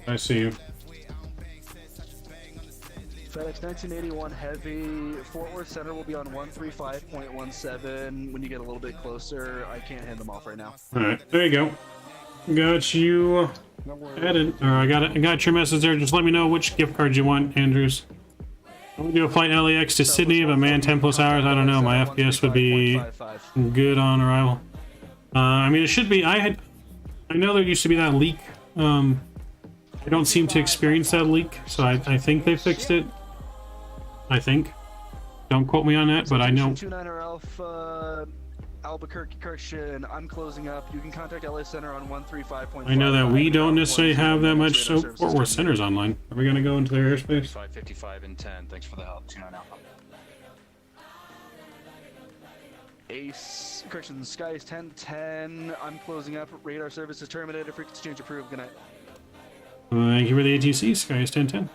I see you. FedEx 1981 Heavy, Fort Worth Center will be on 135.17. When you get a little bit closer, I can't hand them off right now. Alright, there you go. Got you added. Or I got your message there. Just let me know which gift cards you want, Andrews. I'm gonna do a flight LAX to Sydney, but man, 10 plus hours, I don't know. My FPS would be good on arrival. I mean, it should be. I know there used to be that leak. I don't seem to experience that leak, so I think they fixed it. I think. Don't quote me on that, but I know. 29er Alpha, Albuquerque correction. I'm closing up. You can contact LA Center on 135.5. I know that we don't necessarily have that much Fort Worth Centers online. Are we gonna go into their airspace? 555 and 10. Thanks for the help. 29 Alpha. Ace, correction, Skies 1010. I'm closing up. Radar service is terminated. Frequency change approved. Good night. Thank you for the ATC, Skies 1010.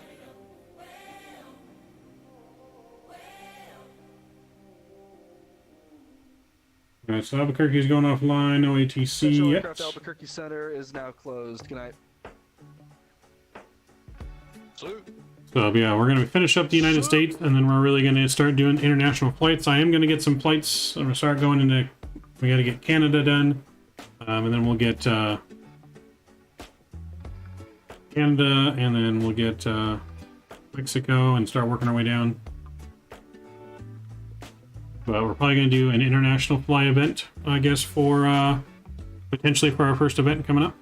Alright, so Albuquerque's going offline, no ATC Central yet. Aircraft Albuquerque Center is now closed. Good night. So yeah, we're gonna finish up the United States, and then we're really gonna start doing international flights. I am gonna get some flights. I'm gonna start going into. We gotta get Canada done, and then we'll get Canada, and then we'll get Mexico, and start working our way down. But we're probably gonna do an international fly event, I guess, for potentially for our first event coming up.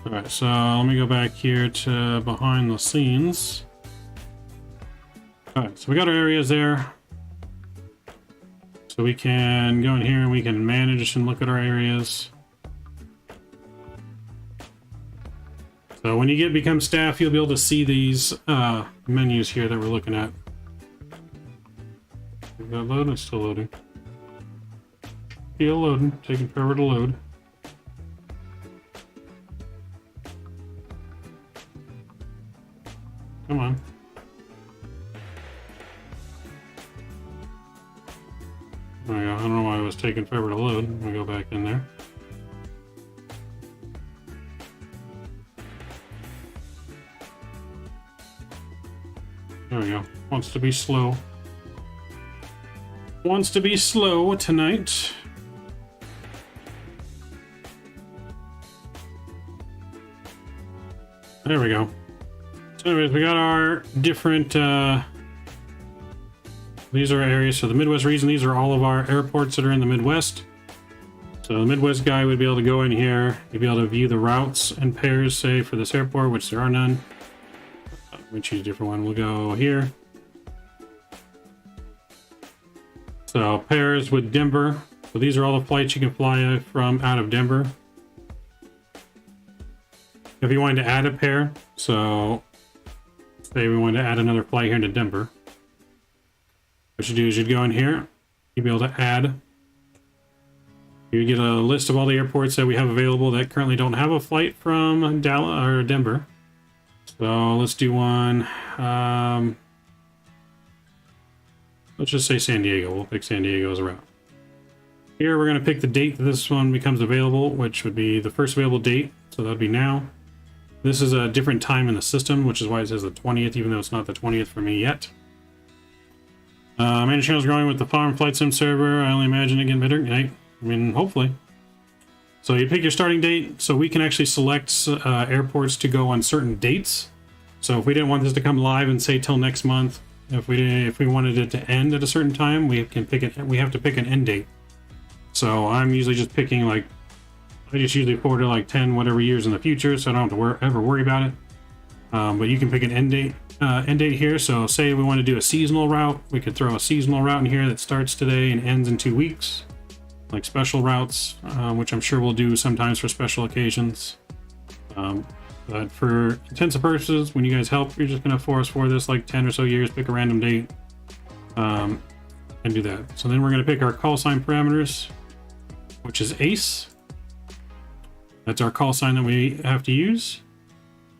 Alright, so let me go back here to behind the scenes. Alright, so we got our areas there. So we can go in here and we can manage and look at our areas. So when you become staff, you'll be able to see these menus here that we're looking at. Is that loading? It's still loading. Still loading, taking forever to load. Come on. There we go. I don't know why it was taking forever to load. Let me go back in there. There we go. Wants to be slow. Wants to be slow tonight. There we go. Anyways, we got our different, these are our areas. So the Midwest region, these are all of our airports that are in the Midwest. So the Midwest guy would be able to go in here. You'd be able to view the routes and pairs, say, for this airport, which there are none. Let me choose a different one. We'll go here. So pairs with Denver. So these are all the flights you can fly from out of Denver. If you wanted to add a pair, so say we wanted to add another flight here to Denver. What you do is you'd go in here, you'd be able to add. You get a list of all the airports that we have available that currently don't have a flight from Dallas or Denver. So let's do one. Let's just say San Diego. We'll pick San Diego as a route. Here we're going to pick the date that this one becomes available, which would be the first available date. So that'd be now. This is a different time in the system, which is why it says the 20th, even though it's not the 20th for me yet. Managed channel's growing with the farm flight sim server. I only imagine it getting better. I mean, hopefully. So you pick your starting date, so we can actually select airports to go on certain dates. So if we didn't want this to come live and say till next month, if we wanted it to end at a certain time, we can pick it. We have to pick an end date. So I'm usually just picking like. I just usually forward to like 10 whatever years in the future, so I don't have to ever worry about it. But you can pick an end date here. So say we want to do a seasonal route, we could throw a seasonal route in here that starts today and ends in 2 weeks, like special routes, which I'm sure we'll do sometimes for special occasions. But for intensive purposes, when you guys help, you're just going to force for this like 10 or so years, pick a random date, and do that. So then we're going to pick our call sign parameters, which is ACE. That's our call sign that we have to use.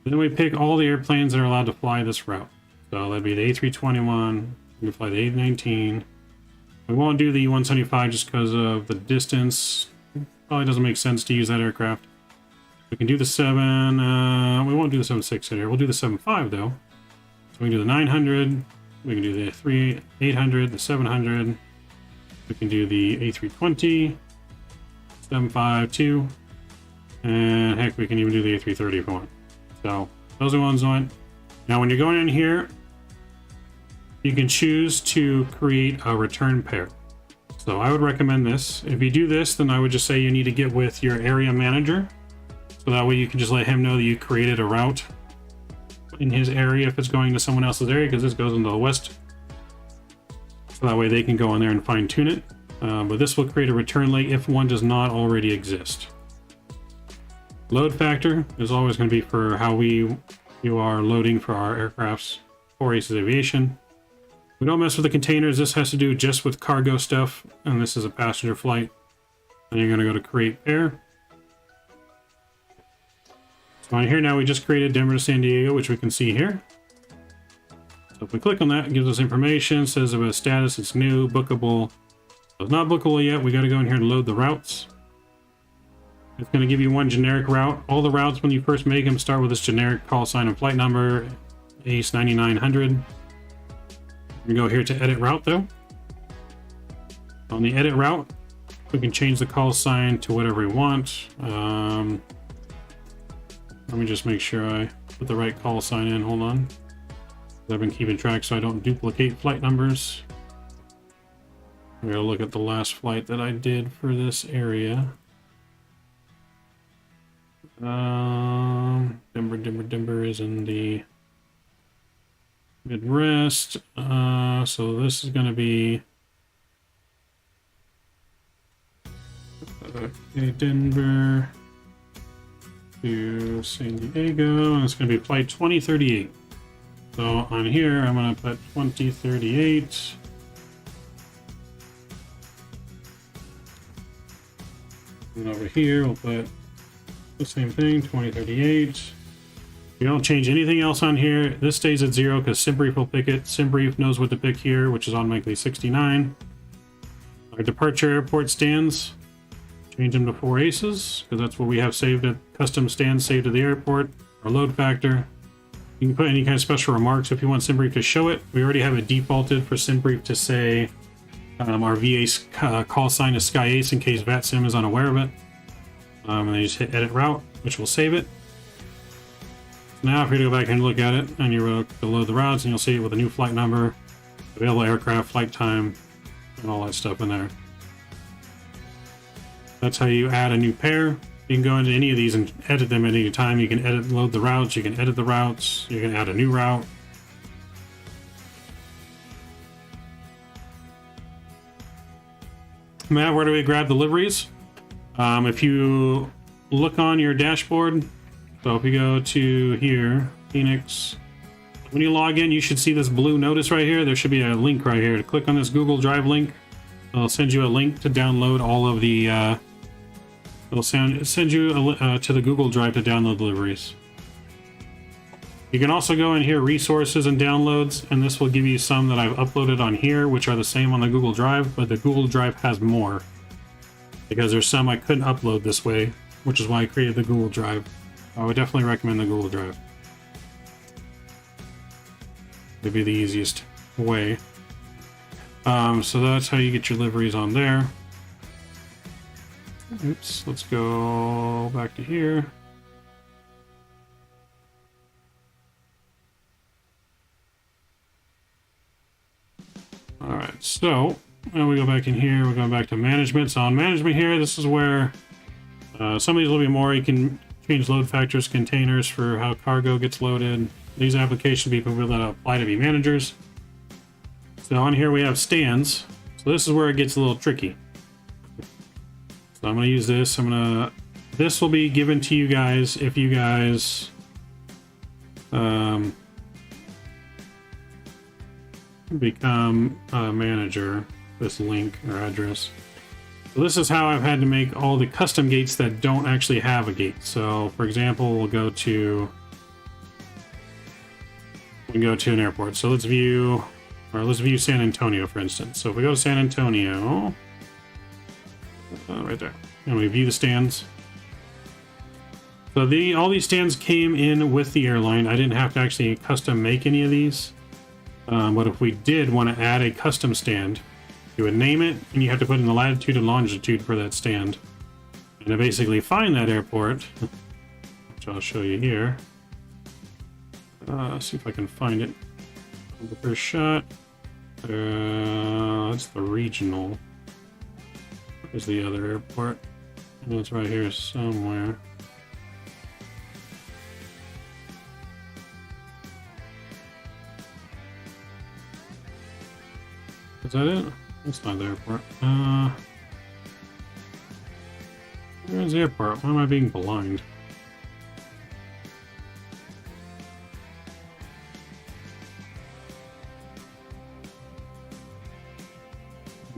Then we pick all the airplanes that are allowed to fly this route. So that'd be the A321, we fly the A19. We won't do the E175 just because of the distance. Probably doesn't make sense to use that aircraft. We can do the 7, we won't do the 76 here. We'll do the 75 though. So we can do the 900, we can do the 800, the 700. We can do the A320, 752, and heck, we can even do the A330 if we want. So those are ones on. Now when you're going in here, you can choose to create a return pair. So I would recommend this. If you do this, then I would just say you need to get with your area manager. So that way you can just let him know that you created a route in his area if it's going to someone else's area, because this goes into the west. So that way they can go in there and fine tune it. But this will create a return leg if one does not already exist. Load factor is always going to be for how you are loading for our aircrafts for Aces Aviation. We don't mess with the containers. This has to do just with cargo stuff, and this is a passenger flight. And you're going to go to create pair. So on here now, we just created Denver to San Diego, which we can see here. So if we click on that, it gives us information, says about status, it's new, bookable. So it's not bookable yet. We got to go in here and load the routes. It's going to give you one generic route. All the routes, when you first make them, start with this generic call sign and flight number, ACE 9900. We go here to edit route though. On the edit route, we can change the call sign to whatever we want. Let me just make sure I put the right call sign in. Hold on. I've been keeping track so I don't duplicate flight numbers. I'm going to look at the last flight that I did for this area. Denver is in the Midwest. So this is going to be okay, Denver to San Diego, and it's going to be flight 2038. So on here, I'm going to put 2038. And over here, we'll put the same thing, 2038. You don't change anything else on here. This stays at 0 because SimBrief will pick it. SimBrief knows what to pick here, which is automatically 69. Our departure airport stands, change them to 4 aces because that's what we have saved at custom stands saved at the airport. Our load factor. You can put any kind of special remarks if you want SimBrief to show it. We already have it defaulted for SimBrief to say our VA call sign is Sky Ace in case VATSIM is unaware of it. And then you just hit edit route, which will save it. Now if you're going to go back and look at it, and you're going to load the routes, and you'll see it with a new flight number, available aircraft, flight time, and all that stuff in there. That's how you add a new pair. You can go into any of these and edit them at any time. You can edit, load the routes, you can edit the routes, you can add a new route. Matt, where do we grab the liveries? If you look on your dashboard, so if you go to here, Phoenix, when you log in, you should see this blue notice right here. There should be a link right here to click on this Google Drive link. It'll send you a link to download all of the, it'll send you to the Google Drive to download liveries. You can also go in here, resources and downloads, and this will give you some that I've uploaded on here, which are the same on the Google Drive, but the Google Drive has more. Because there's some I couldn't upload this way, which is why I created the Google Drive. I would definitely recommend the Google Drive. It'd be the easiest way. So that's how you get your liveries on there. Oops, let's go back to here. Alright, so now we go back in here, we're going back to management. So on management here, this is where some of these will be more. You can change load factors, containers for how cargo gets loaded. These applications will be people that apply to be managers. So on here we have stands. So this is where it gets a little tricky. So I'm going to use this. This will be given to you guys if you guys become a manager, this link or address. So this is how I've had to make all the custom gates that don't actually have a gate. So for example, we can go to an airport. So let's view San Antonio, for instance. So if we go to San Antonio, right there, and we view the stands. So all these stands came in with the airline. I didn't have to actually custom make any of these. But if we did want to add a custom stand, you would name it, and you have to put in the latitude and longitude for that stand. And to basically find that airport, which I'll show you here. See if I can find it. The first shot. That's the regional. Where's the other airport? It's right here somewhere. Is that it? That's not the airport. Where's the airport? Why am I being blind?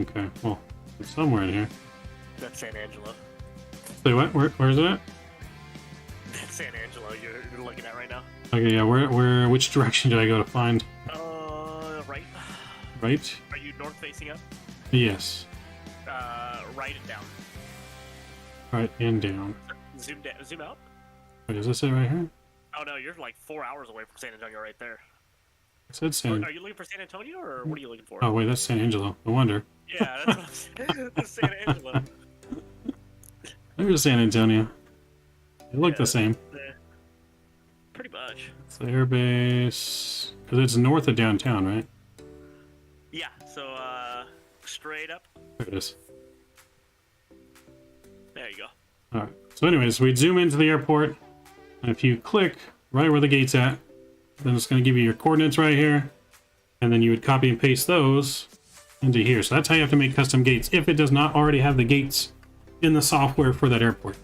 Okay, well, it's somewhere in here. That's San Angelo. Say what? Where's it at? That's San Angelo you're looking at right now. Okay, yeah, which direction did I go to find? Right. Right? Are you north facing up? Yes. Right and down. Right and down. Zoom out. Wait, is this it right here? Oh no, you're like 4 hours away from San Antonio right there. I said San... Are you looking for San Antonio, or what are you looking for? Oh wait, that's San Angelo. No wonder. Yeah, that's what I'm saying. That's San Angelo. There's San Antonio. They look the same. Pretty much. It's the airbase... Because it's north of downtown, right? Yeah, so straight up. There it is. There you go. Alright, so anyways, we'd zoom into the airport, and if you click right where the gate's at, then it's going to give you your coordinates right here, and then you would copy and paste those into here. So that's how you have to make custom gates, if it does not already have the gates in the software for that airport.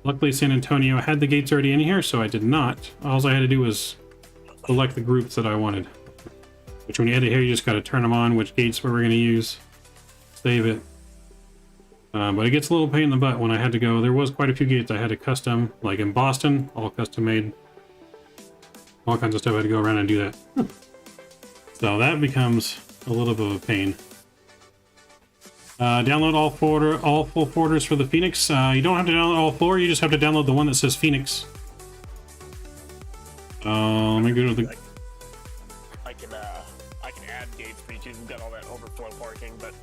Luckily, San Antonio had the gates already in here, so I did not. All I had to do was select the groups that I wanted. Which when you edit here, you just got to turn them on, which gates we're going to use, save it. But it gets a little pain in the butt when I had to go. There was quite a few gates I had to custom, like in Boston, all custom made. All kinds of stuff I had to go around and do that. So that becomes a little bit of a pain. Download all full folders for the Phoenix. You don't have to download all four, you just have to download the one that says Phoenix. Let me go to the... I can add gates for you too. We've got all that overflow parking, but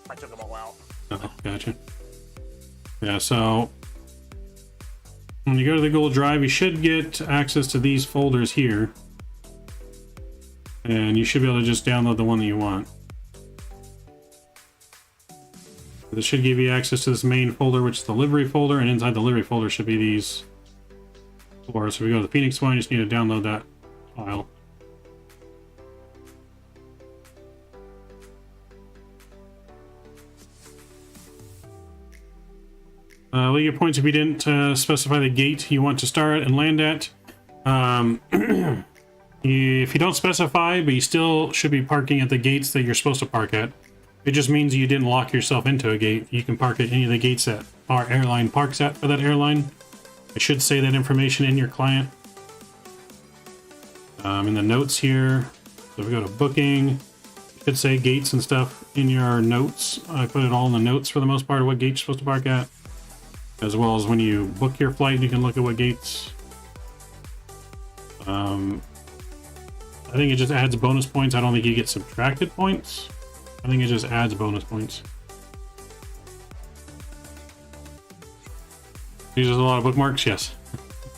I took them all out. Oh, gotcha. Yeah, so when you go to the Google Drive, you should get access to these folders here. And you should be able to just download the one that you want. This should give you access to this main folder, which is the livery folder, and inside the livery folder should be these four. So if we go to the Phoenix one, you just need to download that file. Leave your points if you didn't specify the gate you want to start and land at. If you don't specify, but you still should be parking at the gates that you're supposed to park at, it just means you didn't lock yourself into a gate. You can park at any of the gates that our airline parks at for that airline. It should say that information in your client. In the notes here, so if we go to booking, it should say gates and stuff in your notes. I put it all in the notes for the most part of what gate you're supposed to park at. As well as when you book your flight, you can look at what gates. I think it just adds bonus points. I don't think you get subtracted points. I think it just adds bonus points. Uses a lot of bookmarks, yes.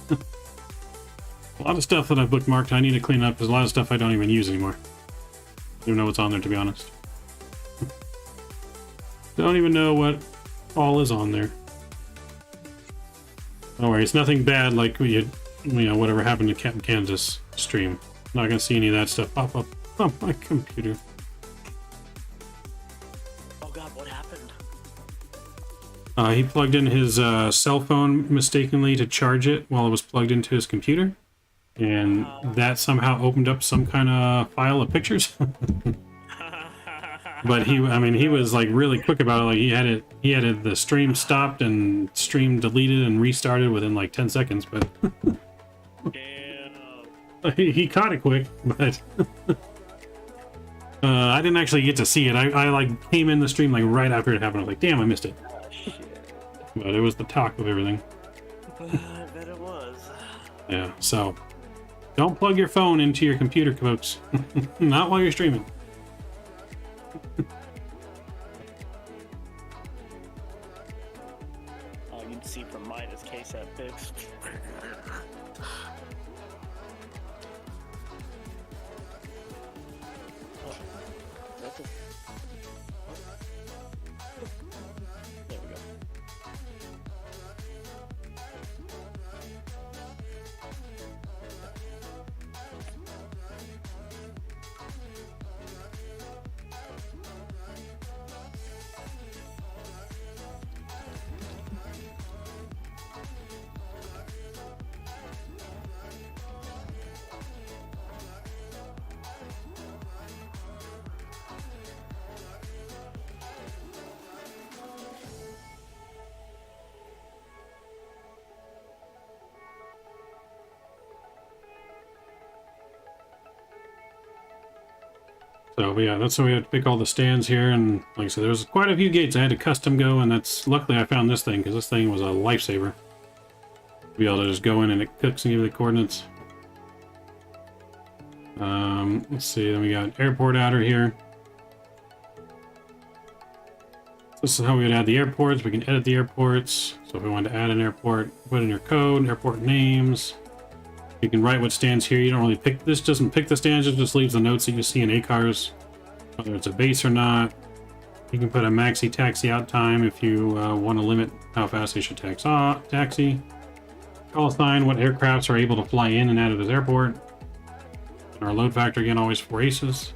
A lot of stuff that I've bookmarked I need to clean up. There's a lot of stuff I don't even use anymore. I don't even know what's on there, to be honest. Don't even know what all is on there. Don't worry, it's nothing bad like you know, whatever happened to Captain Kansas stream. I'm not gonna see any of that stuff pop up on my computer. Oh god, what happened? He plugged in his cell phone mistakenly to charge it while it was plugged into his computer. and that somehow opened up some kind of file of pictures. But I mean, he was like really quick about it. Like he had the stream stopped and stream deleted and restarted within like 10 seconds. But he caught it quick. But I didn't actually get to see it. I like came in the stream like right after it happened. I was like, damn, I missed it. But it was the talk of everything. I bet it was. Yeah. So don't plug your phone into your computer, folks. Not while you're streaming. All you'd see from mine is KSAT fixed. That's a... There we go. So yeah, that's why we had to pick all the stands here, and like I said, there's quite a few gates I had to custom go, and that's luckily I found this thing because this thing was a lifesaver. Be able to just go in and it cooks and give you the coordinates. Let's see, then we got airport outer here. This is how we would add the airports. We can edit the airports. So if we wanted to add an airport, put in your code, airport names. You can write what stands here. You don't really pick, this doesn't pick the stands, it just leaves the notes that you see in ACARs, whether it's a base or not. You can put a maxi taxi out time if you want to limit how fast they should taxi. Call sign, what aircrafts are able to fly in and out of this airport. And our load factor, again, always 4 aces.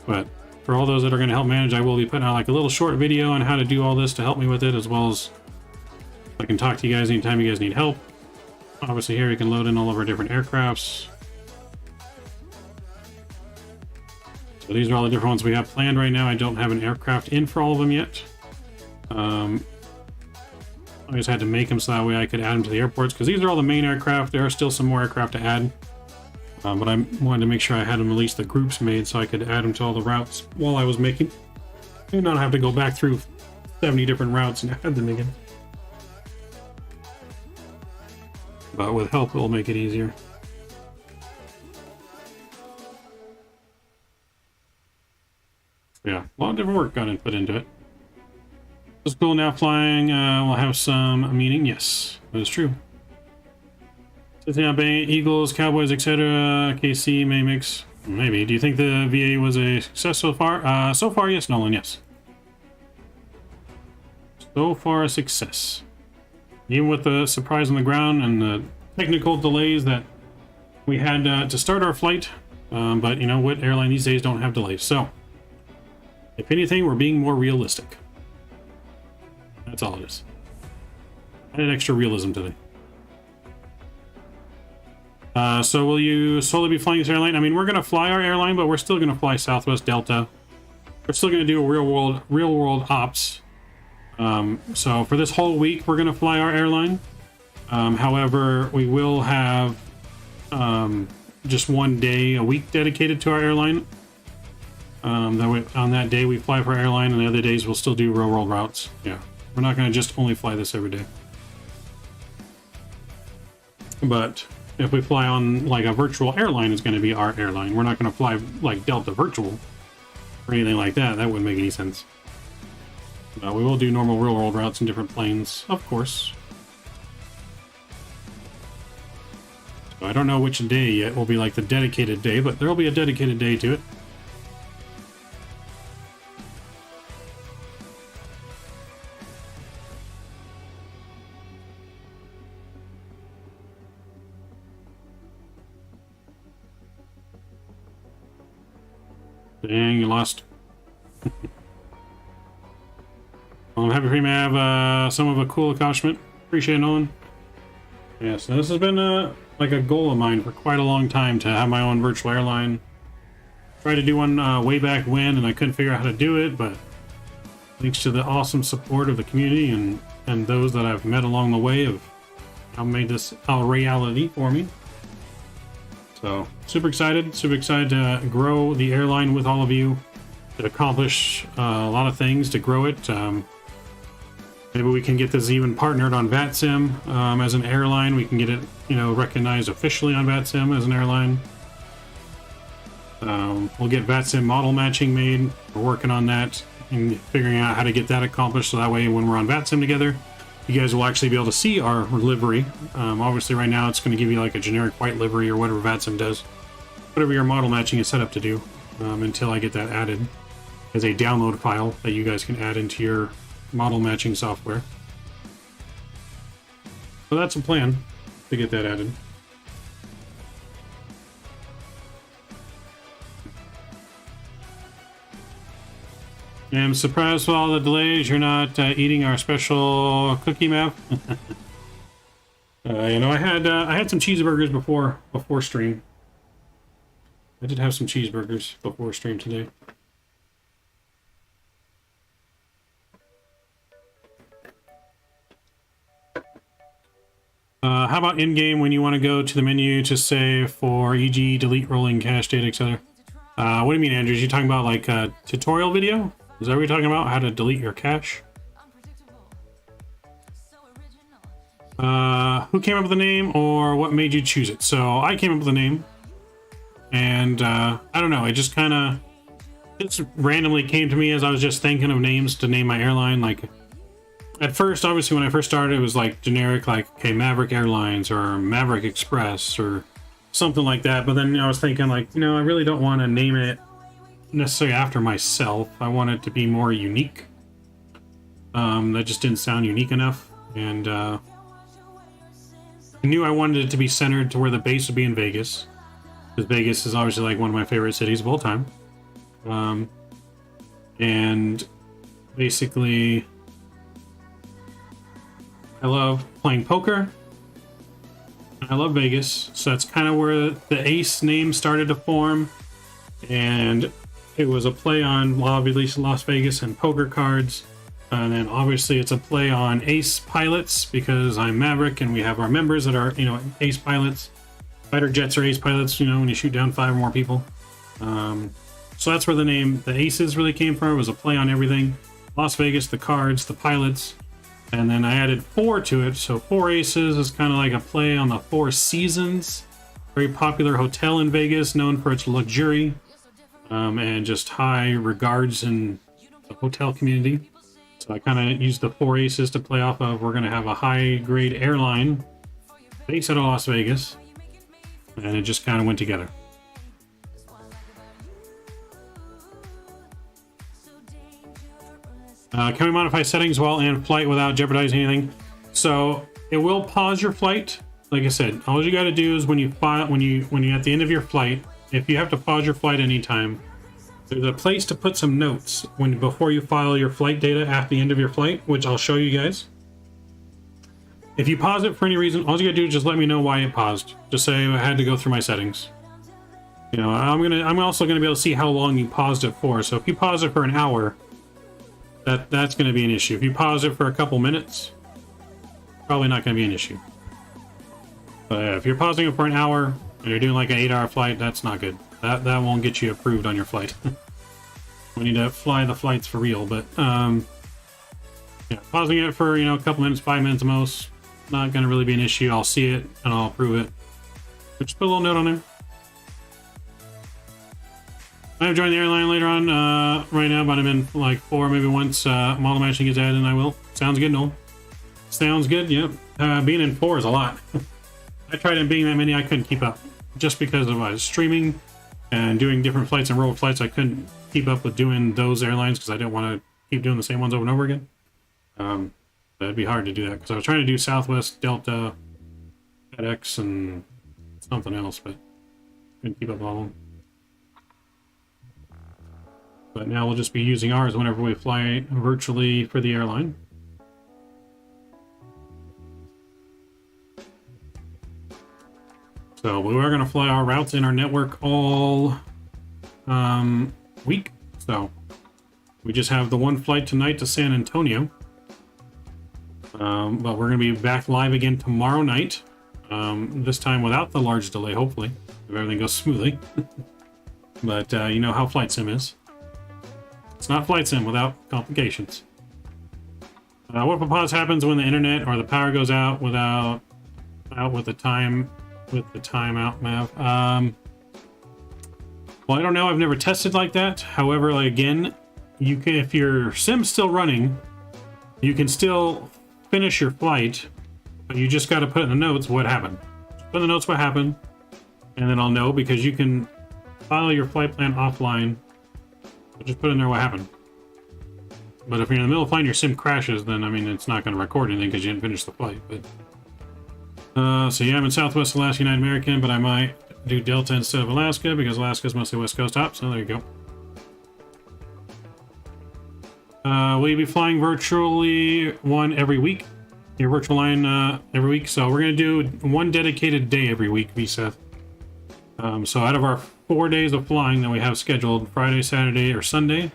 But for all those that are going to help manage, I will be putting out like a little short video on how to do all this to help me with it, as well as I can talk to you guys anytime you guys need help. Obviously here we can load in all of our different aircrafts. So these are all the different ones we have planned right now. I don't have an aircraft in for all of them yet. I just had to make them so that way I could add them to the airports, because these are all the main aircraft. There are still some more aircraft to add. But I wanted to make sure I had them at least the groups made so I could add them to all the routes while I was making. And not have to go back through 70 different routes and add them again. But with help, it'll make it easier. Yeah, a lot of different work got put into it. This is cool. Now flying, we'll have some meaning. Yes, that is true. Eagles, Cowboys, etc. KC may mix. Maybe. Do you think the VA was a success so far? So far, yes, Nolan, yes. So far, a success. Even with the surprise on the ground and the technical delays that we had to start our flight. But you know what? Airline these days don't have delays. So, if anything, we're being more realistic. That's all it is. Added extra realism today. So will you solely be flying this airline? I mean, we're going to fly our airline, but we're still going to fly Southwest Delta. We're still going to do a real world ops. So for this whole week, we're going to fly our airline. However, we will have just one day a week dedicated to our airline. That way, on that day, we fly for our airline, and the other days we'll still do real world routes. Yeah, we're not going to just only fly this every day. But if we fly on like a virtual airline, it's going to be our airline. We're not going to fly like Delta Virtual or anything like that. That wouldn't make any sense. We will do normal real world routes in different planes, of course. So I don't know which day yet will be like the dedicated day, but there will be a dedicated day to it. Dang, you lost. Well, I'm happy for you to have some of a cool accomplishment. Appreciate it, Nolan. Yeah, so this has been like a goal of mine for quite a long time to have my own virtual airline. Tried to do one way back when, and I couldn't figure out how to do it, but thanks to the awesome support of the community and those that I've met along the way have made this a reality for me. So super excited to grow the airline with all of you, to accomplish a lot of things, to grow it. Maybe we can get this even partnered on VATSIM as an airline. We can get it, you know, recognized officially on VATSIM as an airline. We'll get VATSIM model matching made. We're working on that and figuring out how to get that accomplished, so that way when we're on VATSIM together, you guys will actually be able to see our livery. Obviously right now it's going to give you like a generic white livery or whatever VATSIM does, whatever your model matching is set up to do, until I get that added as a download file that you guys can add into your model matching software. So that's a plan to get that added. I'm surprised with all the delays you're not eating our special cookie map. You know, I had some cheeseburgers before stream. I did have some cheeseburgers before stream today. How about in-game when you want to go to the menu to save for e.g. delete rolling cache data, etc.? What do you mean, Andrew? Are you talking about like a tutorial video? Is that what you're talking about? How to delete your cache? Who came up with the name, or what made you choose it? So I came up with the name, and I don't know, it just kind of randomly came to me as I was just thinking of names to name my airline. Like at first, obviously when I first started, it was like generic, like okay, Maverick Airlines or Maverick Express or something like that. But then I was thinking like, you know, I really don't want to name it necessarily after myself. I want it to be more unique. That just didn't sound unique enough, and I knew I wanted it to be centered to where the base would be in Vegas, because Vegas is obviously like one of my favorite cities of all time. And basically I love playing poker, I love Vegas, so that's kind of where the Ace name started to form. And it was a play on obviously Las Vegas and poker cards, and then obviously it's a play on Ace pilots because I'm Maverick and we have our members that are, you know, Ace pilots. Fighter jets are Ace pilots, you know, when you shoot down 5 or more people. So that's where the name the Aces really came from. It was a play on everything: Las Vegas, the cards, the pilots, and then I added 4 to it. So 4 Aces is kind of like a play on the 4 Seasons, very popular hotel in Vegas, known for its luxury. And just high regards in the hotel community. So I kind of used the 4 Aces to play off of. We're going to have a high grade airline based out of Las Vegas, and it just kind of went together. Can we modify settings while in flight without jeopardizing anything? So it will pause your flight. Like I said, all you got to do is when you at the end of your flight, if you have to pause your flight anytime, there's a place to put some notes before you file your flight data at the end of your flight, which I'll show you guys. If you pause it for any reason, all you gotta do is just let me know why it paused. Just say I had to go through my settings. You know, I'm also gonna be able to see how long you paused it for. So if you pause it for an hour, that's gonna be an issue. If you pause it for a couple minutes, probably not gonna be an issue. But if you're pausing it for an hour and you're doing like an 8-hour flight, that's not good. That won't get you approved on your flight. We need to fly the flights for real. But yeah, pausing it for, you know, a couple minutes, 5 minutes at most, not going to really be an issue. I'll see it and I'll approve it. But just put a little note on there. I have joined the airline later on right now, but I'm in like 4, maybe once model matching gets added, and I will. Sounds good, Noel. Sounds good, yep. Being in 4 is a lot. I tried in being that many, I couldn't keep up. Just because of streaming and doing different flights and road flights, I couldn't keep up with doing those airlines because I didn't want to keep doing the same ones over and over again. That'd be hard to do that because I was trying to do Southwest, Delta, FedEx, and something else, but couldn't keep up with all of them. But now we'll just be using ours whenever we fly virtually for the airline. So we are going to fly our routes in our network all week. So we just have the one flight tonight to San Antonio. But we're going to be back live again tomorrow night. This time without the large delay, hopefully, if everything goes smoothly. But you know how Flight Sim is. It's not Flight Sim without complications. What if a pause happens when the internet or the power goes out with the timeout map? Well, I don't know. I've never tested like that. However, like, again, you can, if your sim's still running, you can still finish your flight, but you just got to put in the notes what happened. Just put in the notes what happened, and then I'll know, because you can file your flight plan offline. Just put in there what happened. But if you're in the middle of flying, your sim crashes, then I mean it's not going to record anything because you didn't finish the flight. But so yeah, I'm in Southwest Alaska United American, but I might do Delta instead of Alaska because Alaska is mostly West Coast hop. So there you go. Will you be flying virtually one every week? Your virtual line every week. So we're going to do one dedicated day every week, VSETH. So out of our 4 days of flying that we have scheduled, Friday, Saturday, or Sunday,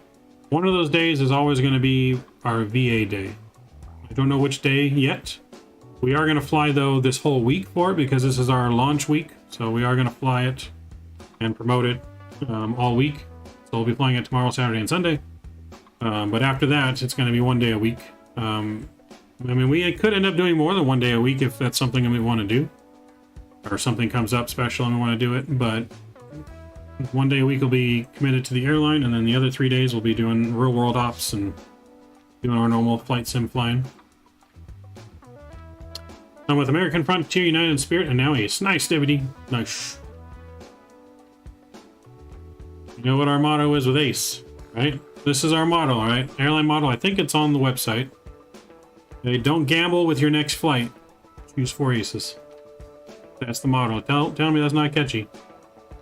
one of those days is always going to be our VA day. I don't know which day yet. We are going to fly, though, this whole week for it because this is our launch week. So we are going to fly it and promote it all week. So we'll be flying it tomorrow, Saturday, and Sunday. But after that, it's going to be 1 day a week. I mean, we could end up doing more than 1 day a week if that's something that we want to do. Or something comes up special and we want to do it. But 1 day a week will be committed to the airline, and then the other 3 days we'll be doing real world ops and doing our normal flight sim flying. I'm with American Frontier, United, and Spirit, and now Ace. Nice, Deputy. Nice. You know what our motto is with Ace, right? This is our motto, all right? Airline motto. I think it's on the website. They don't gamble with your next flight. Choose 4 aces. That's the motto. Tell me that's not catchy.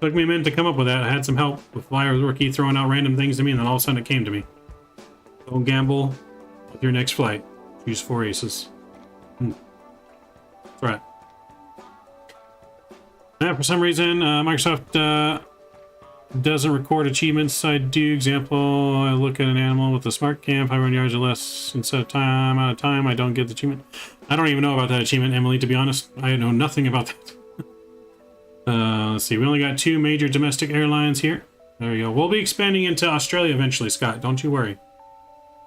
Took me a minute to come up with that. I had some help with Flyers Rookie throwing out random things to me, and then all of a sudden it came to me. Don't gamble with your next flight. Choose 4 aces. That's right. Now, for some reason, Microsoft doesn't record achievements. I do. Example, I look at an animal with a smart cam, 500 yards or less instead of time. Out of time, I don't get the achievement. I don't even know about that achievement, Emily, to be honest. I know nothing about that. Let's see. We only got 2 major domestic airlines here. There you go. We'll be expanding into Australia eventually, Scott. Don't you worry.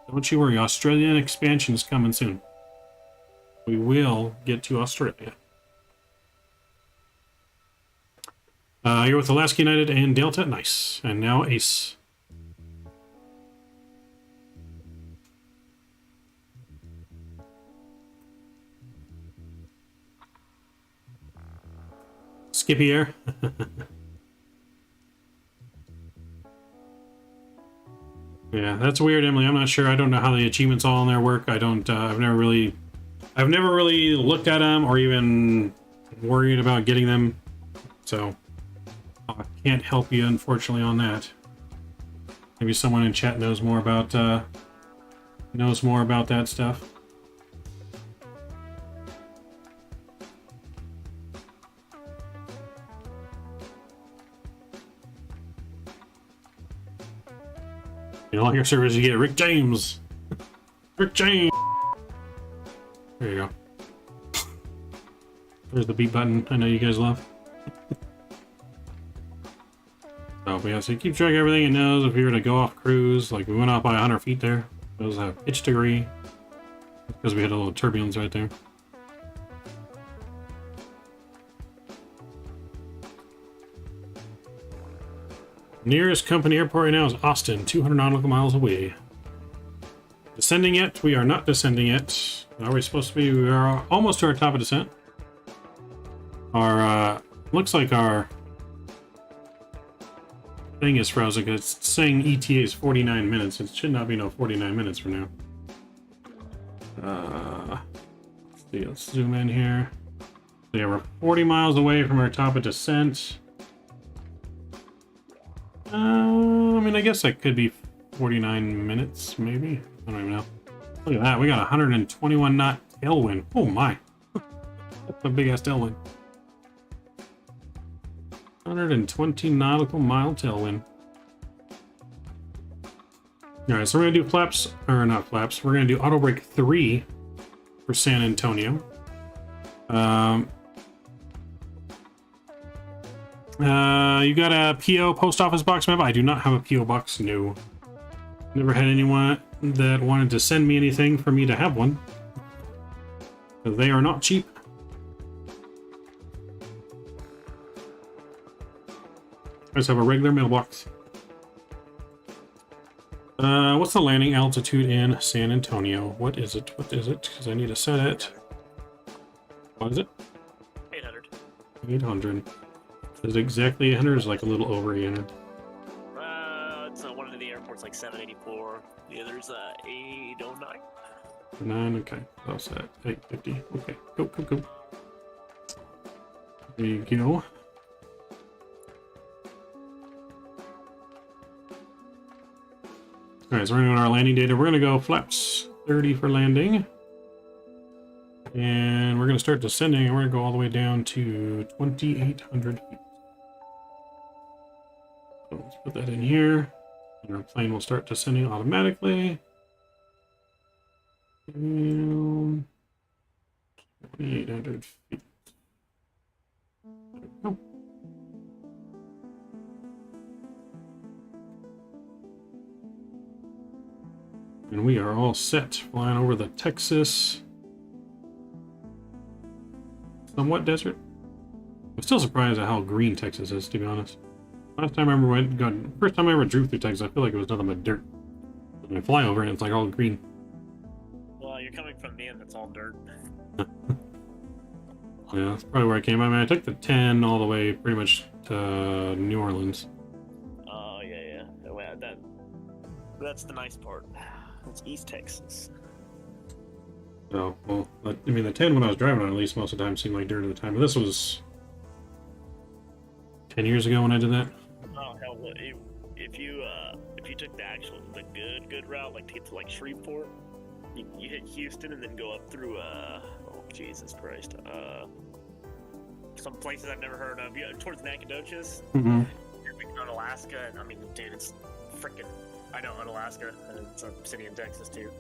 Don't you worry. Australian expansion is coming soon. We will get to Australia. You're with Alaska United and Delta. Nice. And now Ace. Skippy Air. Yeah, that's weird, Emily. I'm not sure. I don't know how the achievements all in there work. I don't. I've never really looked at them or even worried about getting them. So I can't help you, unfortunately, on that. Maybe someone in chat knows more about that stuff. You know, your service, you get Rick James. Rick James. There you go. There's the beat button I know you guys love. So yeah, so you keep track of everything. It knows if you were to go off cruise, like we went off by 100 feet there. It was a pitch degree because we had a little turbulence right there. Nearest company airport right now is Austin, 200 nautical miles away. Descending yet? We are not descending yet. Are we supposed to be? We are almost to our top of descent. Our, looks like our thing is frozen because it's saying ETA is 49 minutes. It should not be no 49 minutes from now. Let's see, let's zoom in here. So yeah, we're 40 miles away from our top of descent. I mean, I guess that could be 49 minutes, maybe. I don't even know. Look at that. We got 121 knot tailwind. Oh my. That's a big ass tailwind. 120 nautical mile tailwind. Alright, so we're gonna do flaps, or not flaps, we're gonna do auto brake 3 for San Antonio. You got a PO post office box map? I do not have a PO box, no. Never had anyone that wanted to send me anything for me to have one. They are not cheap. I just have a regular mailbox. What's the landing altitude in San Antonio? What is it? What is it? Because I need to set it. What is it? 800. 800. Is it exactly 800 or is it like a little over 800? It's one of the airports like 784. The other's 809. 9, okay. I'll set 850. Okay, go, go, go. There you go. Alright, so we're going to go to our landing data. We're going to go flaps 30 for landing. And we're going to start descending, and we're going to go all the way down to 2,800 feet. So let's put that in here. And our plane will start descending automatically. And 2,800 feet. There we go. And we are all set, flying over the Texas somewhat desert. I'm still surprised at how green Texas is, to be honest. Last time I remember first time I ever drove through Texas, I feel like it was nothing but dirt. When I fly over it, it's like all green. Well, you're coming from me and it's all dirt. Yeah, that's probably where I came. I mean, I took the 10 all the way pretty much to New Orleans. Oh, yeah. Well, that's the nice part. It's East Texas. Oh, well, I mean, the 10 when I was driving on, at least most of the time, seemed like dirt at the time. But this was 10 years ago when I did that. Oh, hell, if you took the good route, like to get to like Shreveport, you hit Houston and then go up through oh Jesus Christ, some places I've never heard of. Towards Nacogdoches. Mm-hmm. You're on Alaska, and I mean, dude, it's freaking. I know in Alaska, and it's a city in Texas too.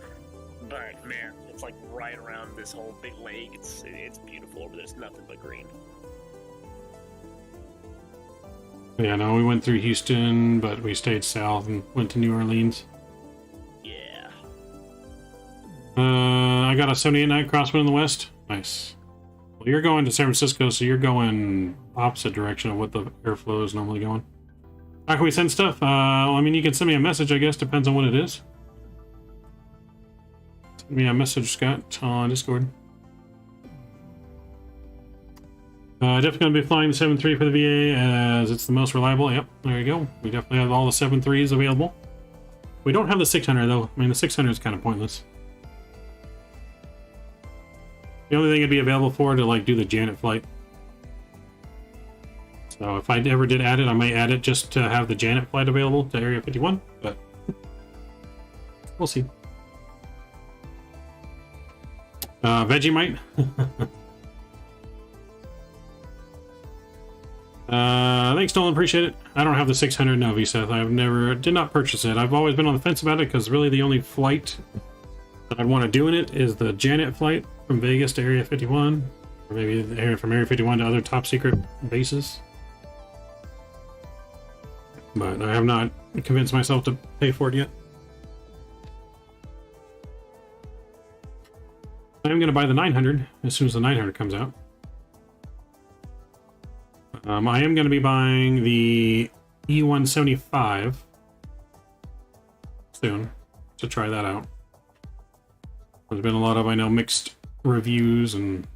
But man, it's like right around this whole big lake. It's beautiful over there. It's nothing but green. Yeah, no, we went through Houston, but we stayed south and went to New Orleans. Yeah. I got a 78 night crosswind in the west. Nice. Well, you're going to San Francisco, so you're going opposite direction of what the airflow is normally going. How can we send stuff? Well, I mean, you can send me a message, I guess. Depends on what it is. Send me a message, Scott, on Discord. Definitely going to be flying the 7.3 for the VA as it's the most reliable. Yep, there you go. We definitely have all the 7.3s available. We don't have the 600 though. I mean, the 600 is kind of pointless. The only thing it'd be available for to like do the Janet flight. So if I ever did add it, I might add it just to have the Janet flight available to Area 51, but we'll see. Vegemite. Thanks, Nolan. Appreciate it. I don't have the 600 Novi, Seth. Did not purchase it. I've always been on the fence about it because really the only flight that I'd want to do in it is the Janet flight from Vegas to Area 51, or maybe from Area 51 to other top secret bases. But I have not convinced myself to pay for it yet. I'm going to buy the 900 as soon as the 900 comes out. I am going to be buying the E175 soon to try that out. There's been a lot of, I know, mixed reviews and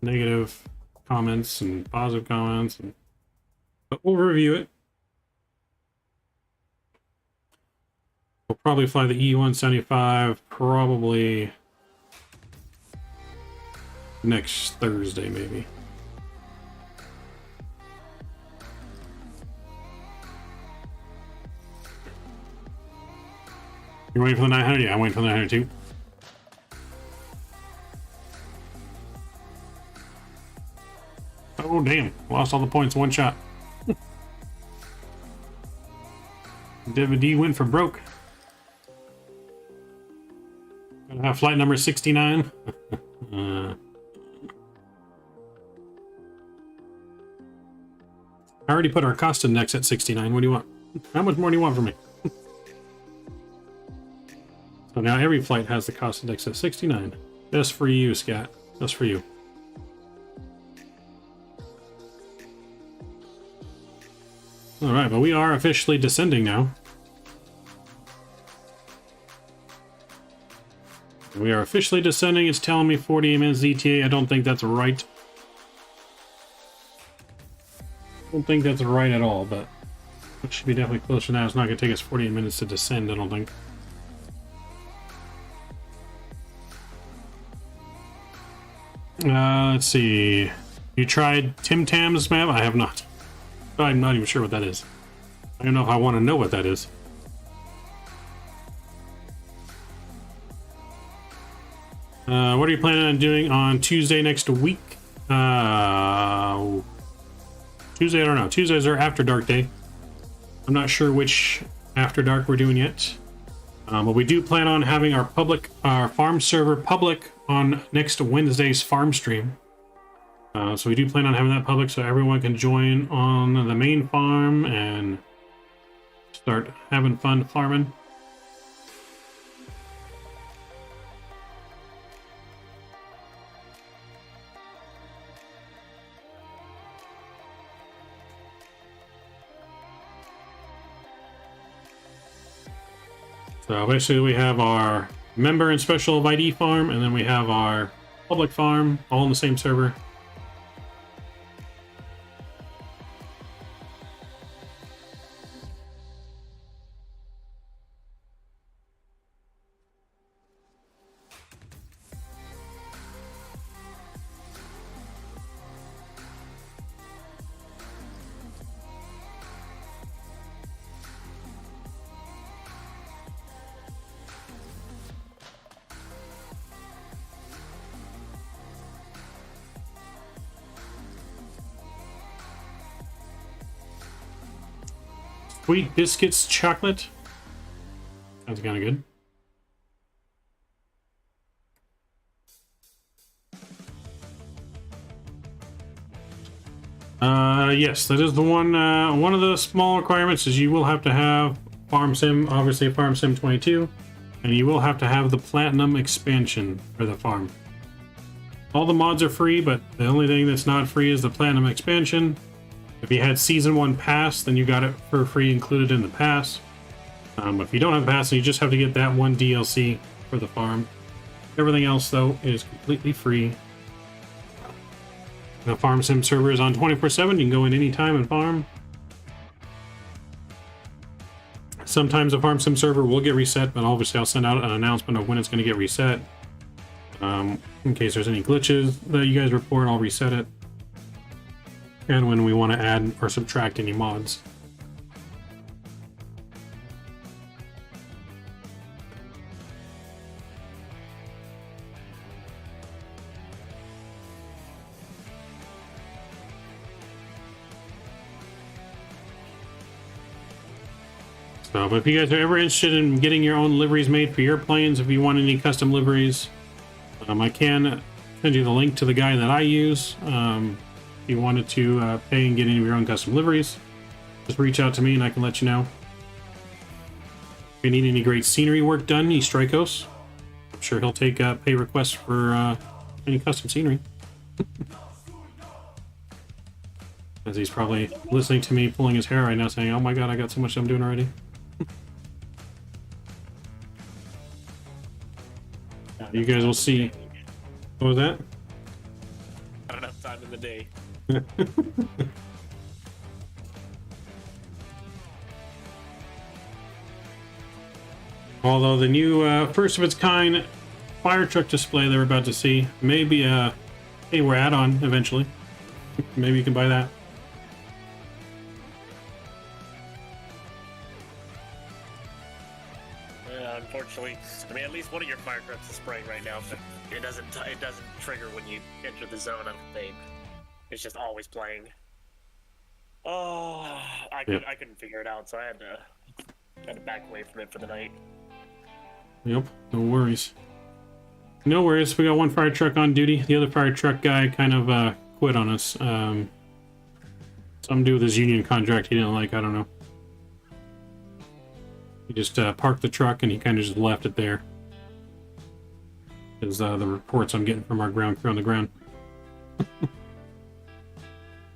negative comments and positive comments, but we'll review it. We'll probably fly the E175 probably next Thursday, maybe. You're waiting for the 900? Yeah, I'm waiting for the 900 too. Oh, damn. Lost all the points in one shot. DVD went for broke. Gonna have flight number 69. I already put our cost index at 69. What do you want? How much more do you want from me? So now every flight has the cost index at 69. Just for you, Scat. Just for you. Alright, but we are officially descending now. We are officially descending. It's telling me 48 minutes ETA. I don't think that's right. I don't think that's right at all, but it should be definitely closer now. It's not going to take us 48 minutes to descend, I don't think. Let's see. You tried Tim Tam's map? I have not. I'm not even sure what that is. I don't know if I want to know what that is. What are you planning on doing on Tuesday next week? Tuesday, I don't know. Tuesdays are After Dark Day. I'm not sure which After Dark we're doing yet. But we do plan on having our farm server public on next Wednesday's farm stream. So we do plan on having that public so everyone can join on the main farm and start having fun farming. So basically we have our member and special invitee farm, and then we have our public farm, all on the same server. Sweet biscuits chocolate. Sounds kind of good. Yes, that is the one. One of the small requirements is you will have to have Farm Sim, obviously Farm Sim 22, and you will have to have the Platinum expansion for the farm. All the mods are free, but the only thing that's not free is the Platinum expansion. If you had Season 1 Pass, then you got it for free included in the pass. If you don't have a pass, then you just have to get that one DLC for the farm. Everything else, though, is completely free. The Farm Sim server is on 24/7. You can go in any time and farm. Sometimes the Farm Sim server will get reset, but obviously I'll send out an announcement of when it's going to get reset. In case there's any glitches that you guys report, I'll reset it. And when we want to add or subtract any mods. So, but if you guys are ever interested in getting your own liveries made for your planes, if you want any custom liveries, I can send you the link to the guy that I use. If you wanted to pay and get any of your own custom liveries, just reach out to me and I can let you know. If you need any great scenery work done, he's Strikos. I'm sure he'll take pay requests for any custom scenery. As he's probably listening to me pulling his hair right now saying, oh my god, I got so much I'm doing already. You guys will see. What was that? Not enough time in the day. Although the new first of its kind fire truck display they're about to see may be a anywhere add-on eventually. Maybe you can buy that. Unfortunately, I mean, at least one of your fire trucks is spraying right now, but it doesn't trigger when you enter the zone. I don't think it's just always playing. Oh, I couldn't figure it out, so I had to Gotta back away from it for the night. Yep, no worries. No worries, we got one fire truck on duty. The other fire truck guy kind of quit on us. Something to do with his union contract he didn't like, I don't know. He just parked the truck and he kind of just left it there. Is the reports I'm getting from our ground crew on the ground.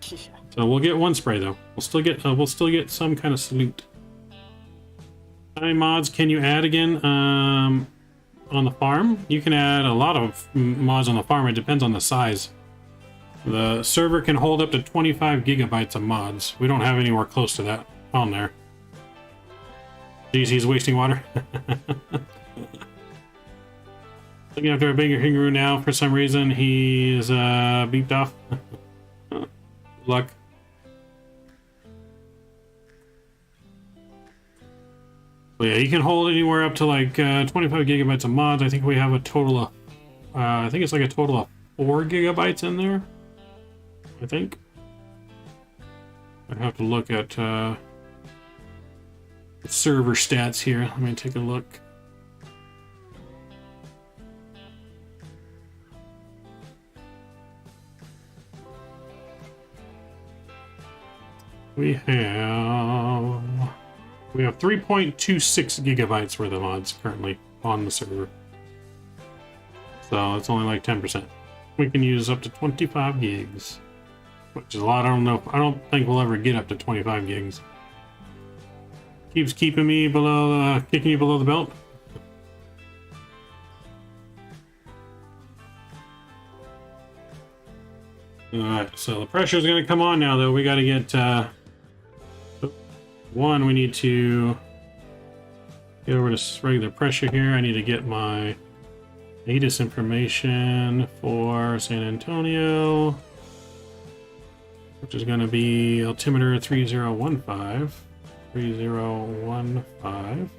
So we'll get one spray though. We'll still get some kind of salute. How many mods can you add again? On the farm, you can add a lot of mods on the farm. It depends on the size. The server can hold up to 25 gigabytes of mods. We don't have anywhere close to that on there. Geez, he's wasting water. Looking after a bigger kangaroo now. For some reason, he is beeped off. Good luck. But yeah, you can hold anywhere up to like 25 gigabytes of mods. I think we have a total of, I think it's like a total of 4 gigabytes in there. I think. I'd have to look at server stats here. Let me take a look. We have 3.26 gigabytes worth of mods currently on the server. So it's only like 10%. We can use up to 25 gigs, which is a lot. I don't think we'll ever get up to 25 gigs. Keeps keeping me below, kicking you below the belt. Alright, so the pressure is going to come on now, though. We got to get, one, we need to get over to regular pressure here. I need to get my ATIS information for San Antonio, which is going to be altimeter 3015. 3015.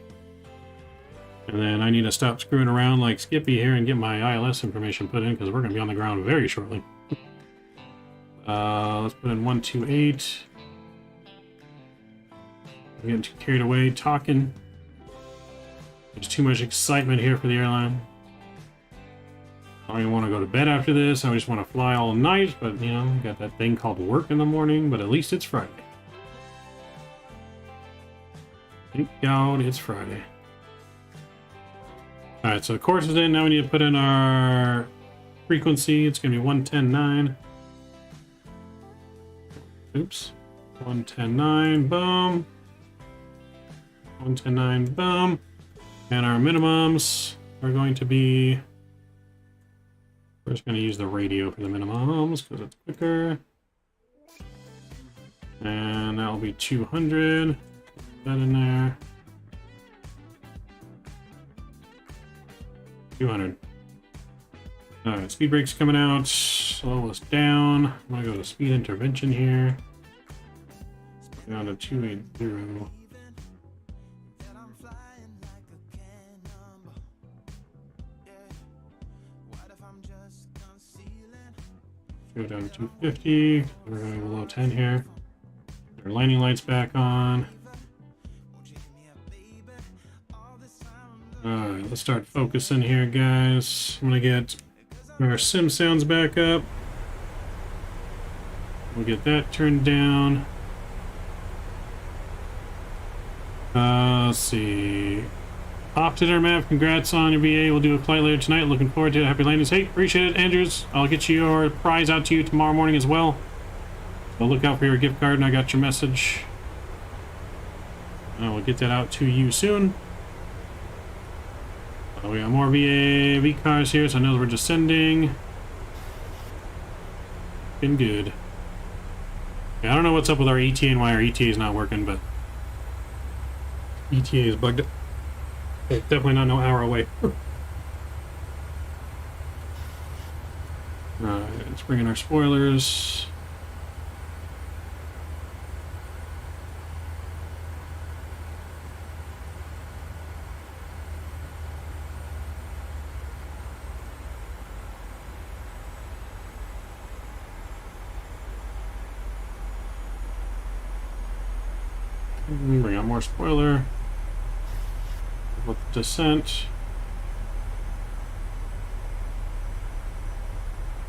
And then I need to stop screwing around like Skippy here and get my ILS information put in, because we're going to be on the ground very shortly. Let's put in 128. I'm getting too carried away talking. There's too much excitement here for the airline. I don't even want to go to bed after this. I just want to fly all night, but you know, got that thing called work in the morning, but at least it's Friday. Thank God it's Friday. Alright, so the course is in. Now we need to put in our frequency. It's going to be 110.9. Oops. 110.9, boom. 110.9, boom. And our minimums are going to be... We're just going to use the radio for the minimums because it's quicker. And that will be 200. Put that in there. 200. Alright, speed brake's coming out. Slow us down. I'm going to go to speed intervention here. Down to 280. Go down to 250. We're going below 10 here. Our landing lights back on. Alright, let's start focusing here, guys. I'm gonna get our sim sounds back up. We'll get that turned down. Let's see. Off to their map. Congrats on your VA. We'll do a flight later tonight. Looking forward to it. Happy landings. Hey, appreciate it, Andrews. I'll get your prize out to you tomorrow morning as well. So look out for your gift card, and I got your message. I will get that out to you soon. We got more VA cars here, so I know we're descending. Been good. Yeah, I don't know what's up with our ETA and why our ETA is not working, but ETA is bugged up. It's definitely not no hour away. Alright, let's bring in our spoilers. Bring out more spoiler. with descent.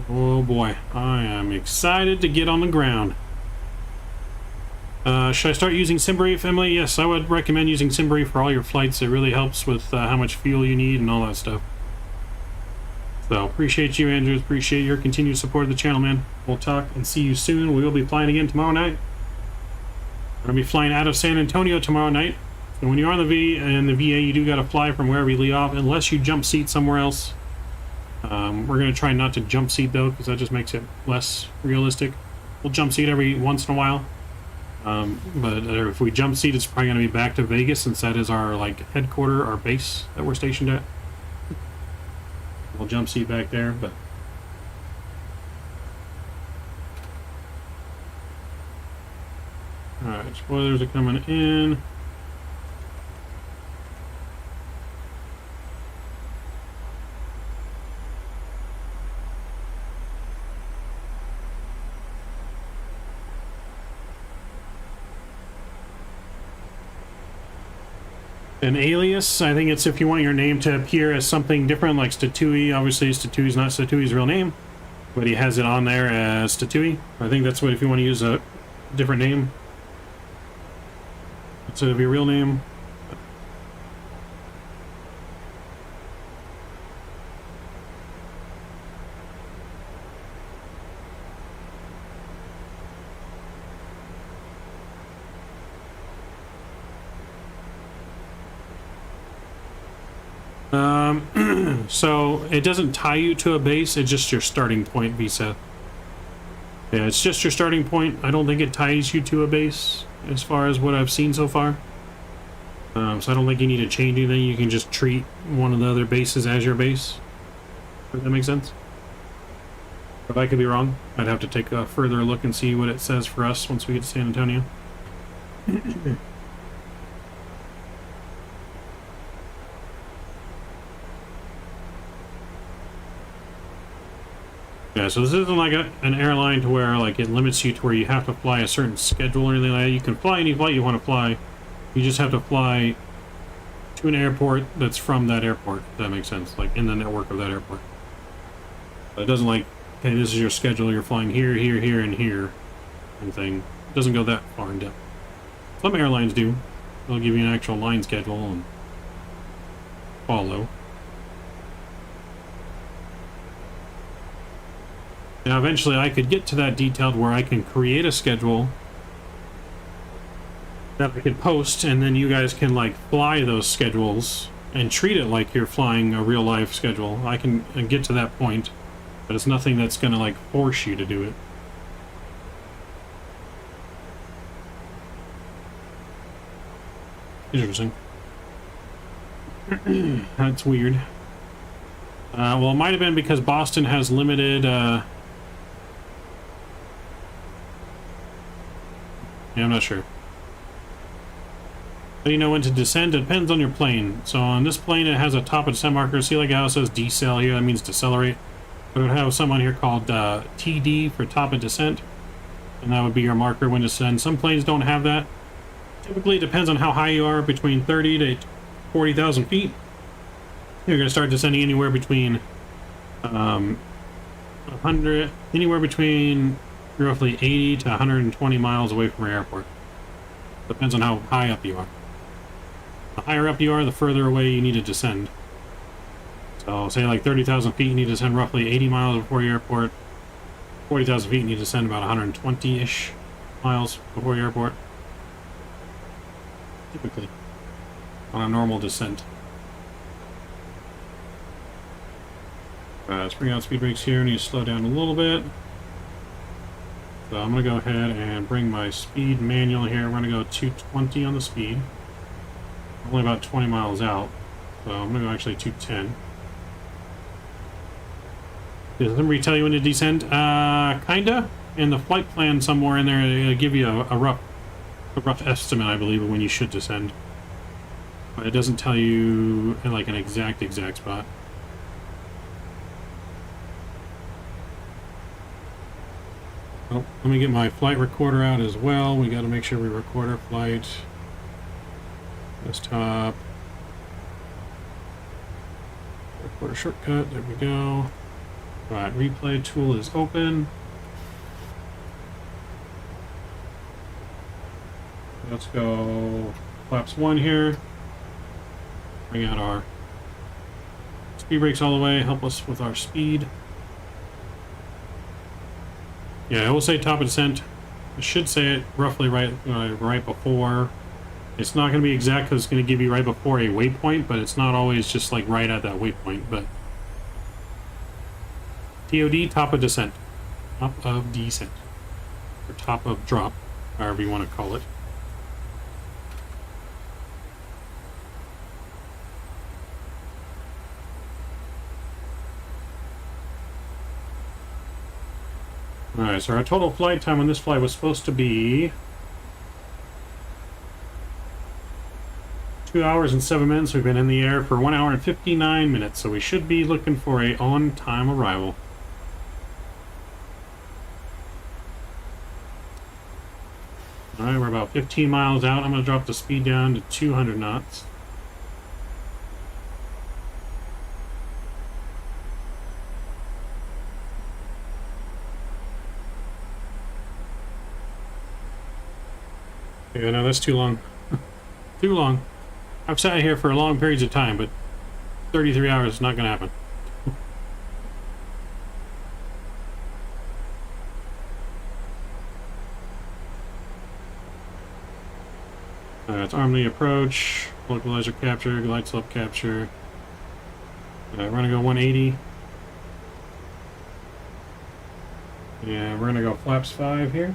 Oh boy, I am excited to get on the ground. Should I start using SimBrief, Emily? Yes, I would recommend using SimBrief for all your flights. It really helps with how much fuel you need and all that stuff. So, appreciate you, Andrew. Appreciate your continued support of the channel, man. We'll talk and see you soon. We will be flying again tomorrow night. We're going to be flying out of San Antonio tomorrow night. And when you're on the VA, you do got to fly from wherever you leave off, unless you jump seat somewhere else. We're going to try not to jump seat, though, because that just makes it less realistic. We'll jump seat every once in a while. But if we jump seat, it's probably going to be back to Vegas, since that is our headquarter, our base that we're stationed at. We'll jump seat back there, but alright, spoilers are coming in. An alias, I think it's if you want your name to appear as something different, like Statui. Obviously, Statui's not Statui's real name, but he has it on there as Statui. I think that's what if you want to use a different name instead of your real name. So it doesn't tie you to a base, it's just your starting point, Visa. Yeah, it's just your starting point. I don't think it ties you to a base as far as what I've seen so far. So I don't think you need to change anything. You can just treat one of the other bases as your base. Does that make sense? If I could be wrong, I'd have to take a further look and see what it says for us once we get to San Antonio. Yeah, so this isn't like an airline to where it limits you to where you have to fly a certain schedule or anything like that. You can fly any flight you want to fly. You just have to fly to an airport that's from that airport, if that makes sense, in the network of that airport. But it doesn't okay, this is your schedule, you're flying here, here, here, and here, and thing. It doesn't go that far in depth. Some airlines do. They'll give you an actual line schedule and follow. Now, eventually I could get to that detailed where I can create a schedule that I could post, and then you guys can fly those schedules and treat it like you're flying a real life schedule. I can get to that point, but it's nothing that's gonna force you to do it. Interesting. That's weird. Well, it might have been because Boston has limited yeah, I'm not sure. How do you know when to descend? It depends on your plane. So on this plane, it has a top and descent marker. See how it says decel here? That means decelerate. But it would have some on here called TD for top and descent. And that would be your marker when to descend. Some planes don't have that. Typically, it depends on how high you are, between 30 to 40,000 feet. You're going to start descending anywhere between 100, anywhere between roughly 80 to 120 miles away from your airport. Depends on how high up you are. The higher up you are, the further away you need to descend. So say 30,000 feet, you need to descend roughly 80 miles before your airport. 40,000 feet, you need to descend about 120-ish miles before your airport. Typically. On a normal descent. Let's bring out speed brakes here. I need to slow down a little bit. So I'm going to go ahead and bring my speed manual here. I'm going to go 220 on the speed. Only about 20 miles out. So I'm going to go actually 210. Does somebody tell you when to descend? Kinda. In the flight plan somewhere in there, it'll give you a rough estimate, I believe, of when you should descend. But it doesn't tell you in an exact spot. Oh, let me get my flight recorder out as well. We got to make sure we record our flight. Desktop. For a shortcut, there we go. Right, replay tool is open. Let's go flaps 1 here. Bring out our speed brakes all the way, help us with our speed. Yeah, I will say top of descent. I should say it roughly right before. It's not going to be exact because it's going to give you right before a waypoint, but it's not always just like right at that waypoint. But TOD, top of descent. Top of descent. Or top of drop, however you want to call it. Alright, so our total flight time on this flight was supposed to be 2 hours and 7 minutes. We've been in the air for 1 hour and 59 minutes, so we should be looking for a on-time arrival. Alright, we're about 15 miles out. I'm going to drop the speed down to 200 knots. Yeah, no, that's too long. Too long. I've sat here for long periods of time, but 33 hours is not going to happen. It's armly approach, localizer capture, glide slope capture. We're going to go 180. Yeah, we're going to go flaps 5 here.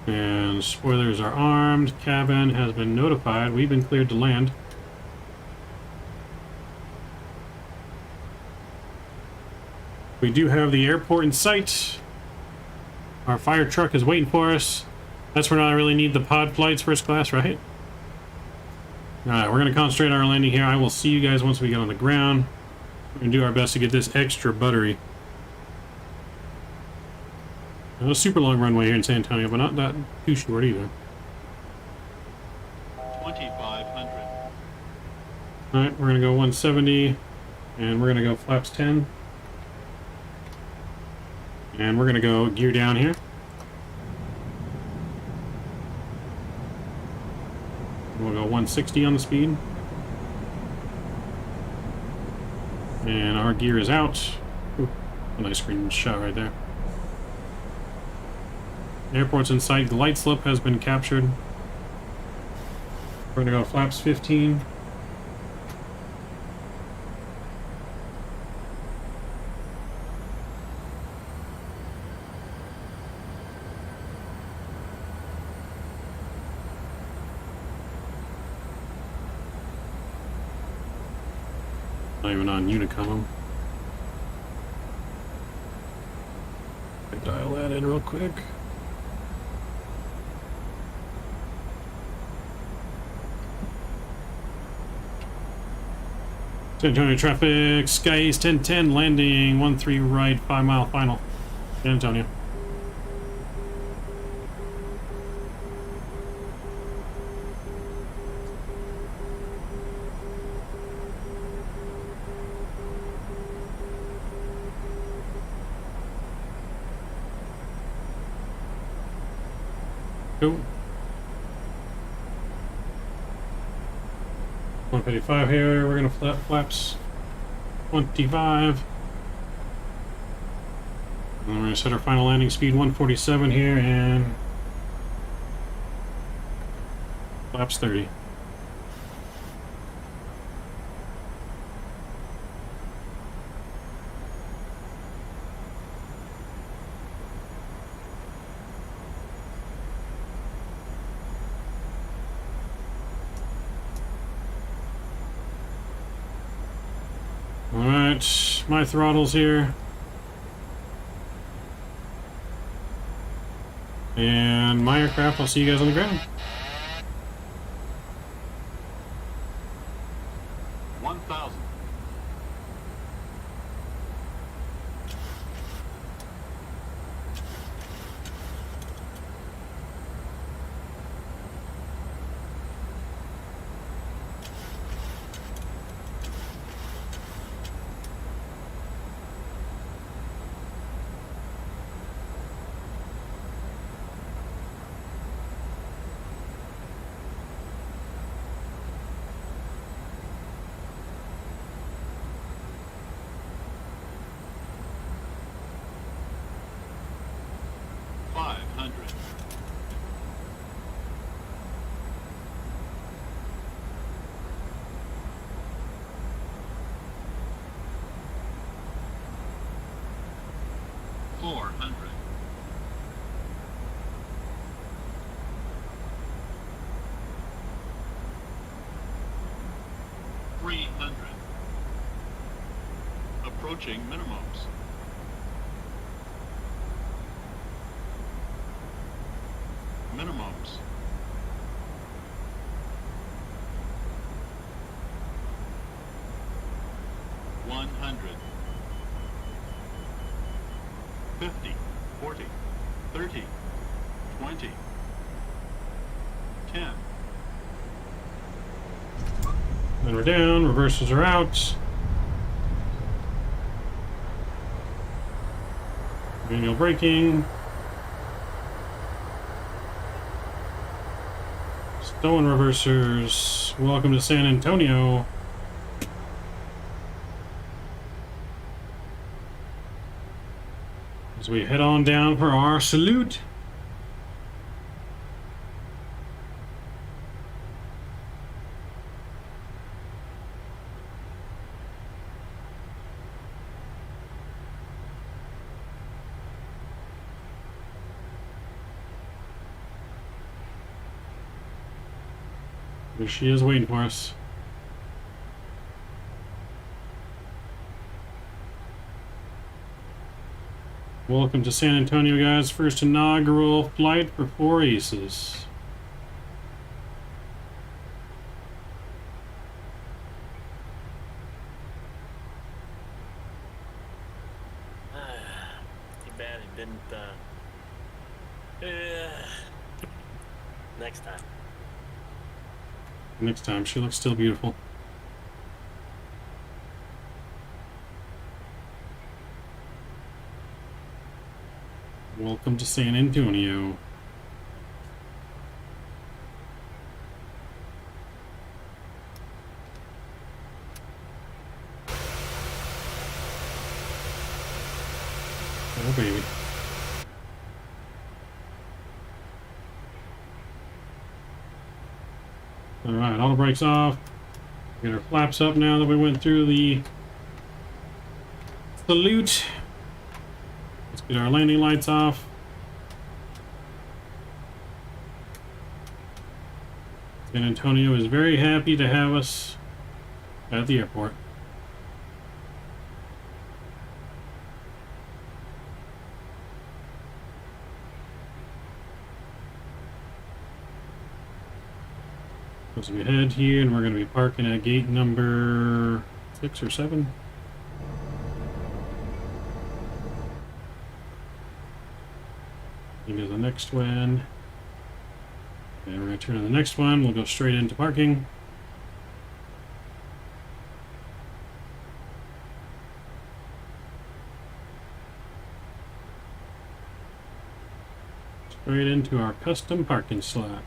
And spoilers are armed. Cabin has been notified. We've been cleared to land. We do have the airport in sight. Our fire truck is waiting for us. That's where I really need the pod flights first class, right? Alright, we're going to concentrate on our landing here. I will see you guys once we get on the ground. We're going to do our best to get this extra buttery. Not a super long runway here in San Antonio, but not that too short either. 2500. Alright, we're going to go 170, and we're going to go flaps 10. And we're going to go gear down here. We'll go 160 on the speed. And our gear is out. Ooh, a nice green shot right there. Airport's in sight. Glide slope has been captured. We're going to go flaps 15. Not even on Unicom. Dial that in real quick. San Antonio traffic, skies 1010, landing 13 right, 5 mile final. San Antonio. Cool. 155 here, we're gonna flaps 25. And we're gonna set our final landing speed 147 here and flaps 30. Alright, my throttles here. And my aircraft, I'll see you guys on the ground. 1000. approaching minimums. Minimums. $100. 50, 40, 30, 20, 10. Then we're down, reversals are out. Manual braking. Stolen reversers. Welcome to San Antonio. As we head on down for our salute. There she is waiting for us. Welcome to San Antonio, guys. First inaugural flight for 4 aces. Too bad it didn't, next time. Next time, she looks still beautiful. Welcome to San Antonio. Oh, baby. Alright, all the brakes off. Get our flaps up now that we went through the salute. Let's get our landing lights off. San Antonio is very happy to have us at the airport. As we head here, and we're going to be parking at gate number 6 or 7. Into the next one. And we're going to turn on the next one. We'll go straight into parking. Straight into our custom parking slot.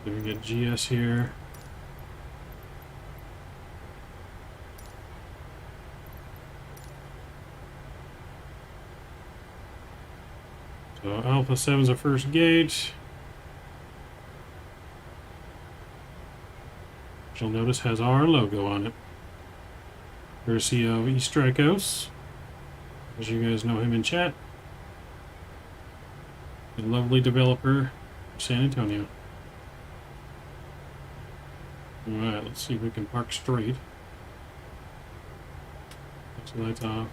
Then we get GS here. So Alpha 7's our first gate. Which you'll notice has our logo on it. Courtesy of Strikos, as you guys know him in chat. A lovely developer for San Antonio. Alright, let's see if we can park straight. Next lights off.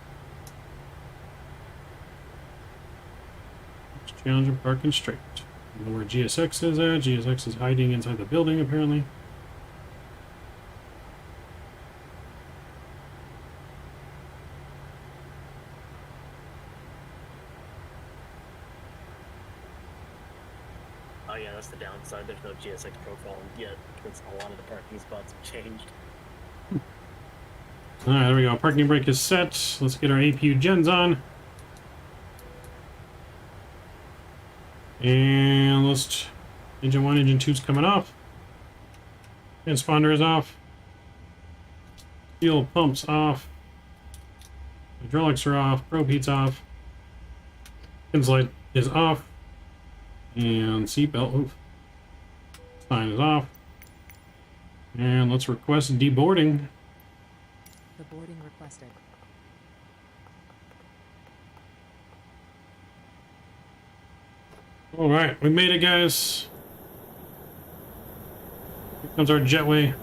Let's challenge and parking straight. I don't know where GSX is at. GSX is hiding inside the building apparently. Oh yeah, that's the downside. There's no GSX profile yet because a lot of the parking spots have changed. Alright, there we go. Parking brake is set. Let's get our APU gens on. And let's... Engine 1, Engine 2's coming off. Transponder is off. Fuel pumps off. Hydraulics are off. Probe heat's off. Fins light is off. And seatbelt sign is off. And let's request deboarding. The boarding requested. All right, we made it, guys. Here comes our jetway.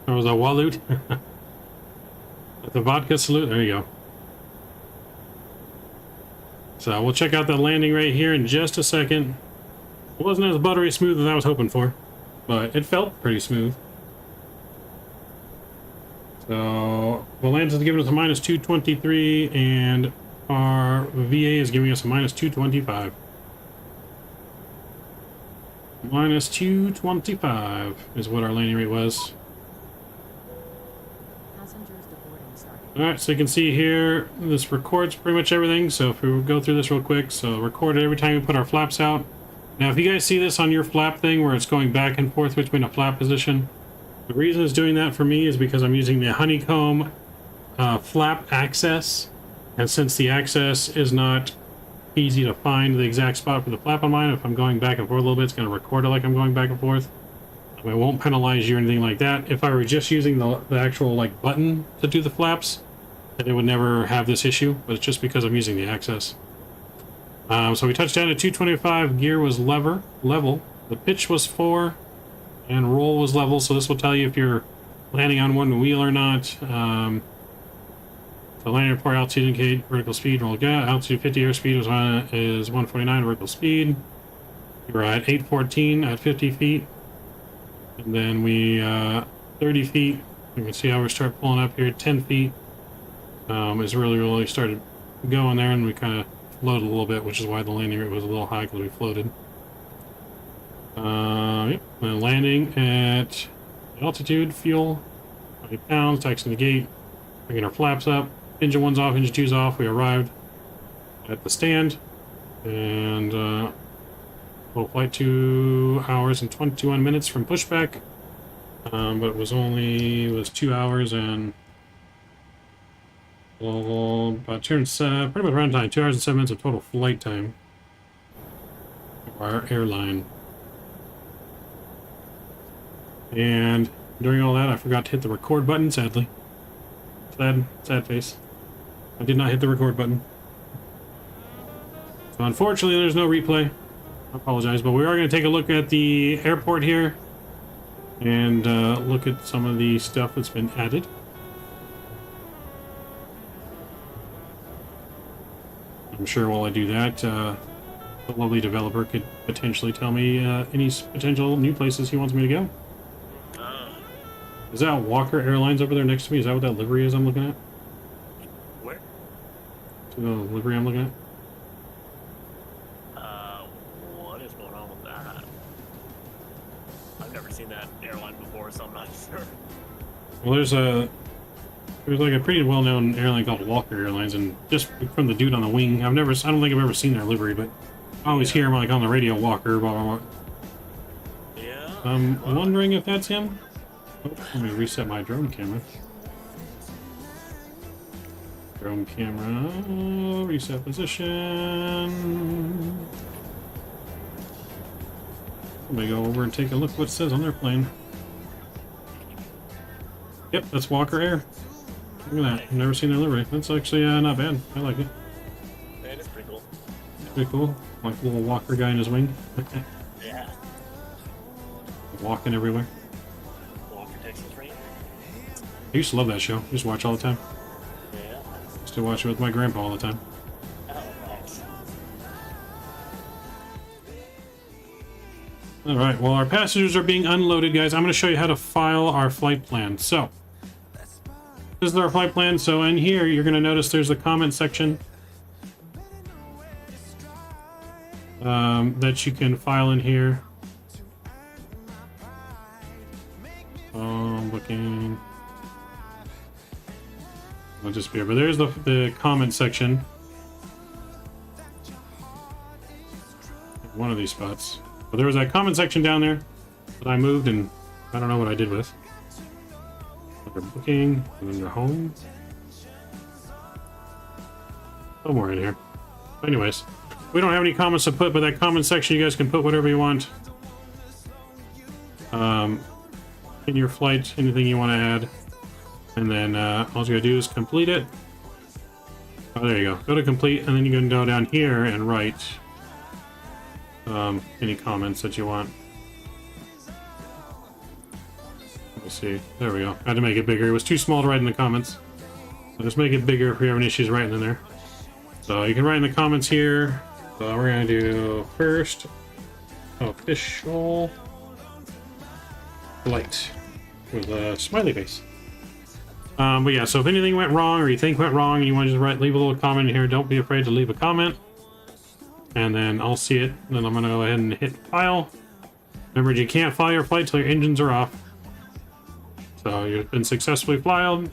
That was a Waloot. With the vodka salute. There you go. So we'll check out the landing right here in just a second. It wasn't as buttery smooth as I was hoping for, but it felt pretty smooth. So Volantis is giving us a minus 223, and our VA is giving us a minus 225. Minus 225 is what our landing rate was. Alright, so you can see here, this records pretty much everything. So if we go through this real quick, so record it every time we put our flaps out. Now if you guys see this on your flap thing where it's going back and forth between a flap position, the reason it's doing that for me is because I'm using the Honeycomb flap access, and since the access is not easy to find the exact spot for the flap on mine, if I'm going back and forth a little bit, it's going to record it like I'm going back and forth. It won't penalize you or anything like that. If I were just using the actual like button to do the flaps, then it would never have this issue, but it's just because I'm using the access. So we touched down at 225, gear was level, the pitch was 4, and roll was level, so this will tell you if you're landing on one wheel or not. The landing report altitude indicate vertical speed, roll gas, altitude 50, airspeed is 149, vertical speed. You're at 814 at 50 feet. And then we, 30 feet, you can see how we start pulling up here, 10 feet is really started going there, and we kind of floated a little bit, which is why the landing rate was a little high, because we floated. Yep, and landing at altitude, fuel, 20 pounds, taxiing the gate, bringing our flaps up, engine 1's off, engine 2's off, we arrived at the stand, and total flight 2 hours and 21 minutes from pushback, but it was 2 hours and about pretty much around time, 2 hours and 7 minutes of total flight time for our airline. And during all that, I forgot to hit the record button, sadly. Sad face. I did not hit the record button. So unfortunately, there's no replay. I apologize, but we are going to take a look at the airport here and look at some of the stuff that's been added. I'm sure while I do that, the lovely developer could potentially tell me any potential new places he wants me to go. Is that Walker Airlines over there next to me? Is that what that livery is I'm looking at? Where? The livery I'm looking at? What is going on with that? I've never seen that airline before, so I'm not sure. Well, there's like a pretty well-known airline called Walker Airlines, and just from the dude on the wing, I don't think I've ever seen their livery, but I always hear him like on the radio, Walker, blah, blah, blah. Yeah. I'm wondering if that's him. Oh, let me reset my drone camera. Drone camera, reset position. Let me go over and take a look what it says on their plane. Yep, that's Walker Air. Look at that. I've never seen their livery. That's actually not bad. I like it. That is pretty cool. Pretty cool. Like a little Walker guy in his wing. Yeah. Walking everywhere. Walker, Texas Ranger. I used to love that show. I used to watch all the time. Yeah. Used to watch it with my grandpa all the time. Oh, nice. Alright, while our passengers are being unloaded, guys, I'm going to show you how to file our flight plan. So, this is our flight plan. So in here, you're going to notice there's a comment section that you can file in here. Looking. I'll just be here, but there's the comment section. One of these spots. But there was that comment section down there that I moved, and I don't know what I did with. Under booking, and under home. Somewhere in here. Anyways, we don't have any comments to put, but that comment section, you guys can put whatever you want. In your flight, anything you want to add. And then all you gotta do is complete it. Oh, there you go. Go to complete, and then you can go down here and write any comments that you want. Let's see. There we go. I had to make it bigger. It was too small to write in the comments. So just make it bigger if you're having issues writing in there. So you can write in the comments here. So we're gonna do first official flight with a smiley face. But yeah, so if anything went wrong or you think went wrong and you want to just leave a little comment here, don't be afraid to leave a comment. And then I'll see it. Then I'm gonna go ahead and hit file. Remember, you can't file your flight till your engines are off. So you've been successfully filed.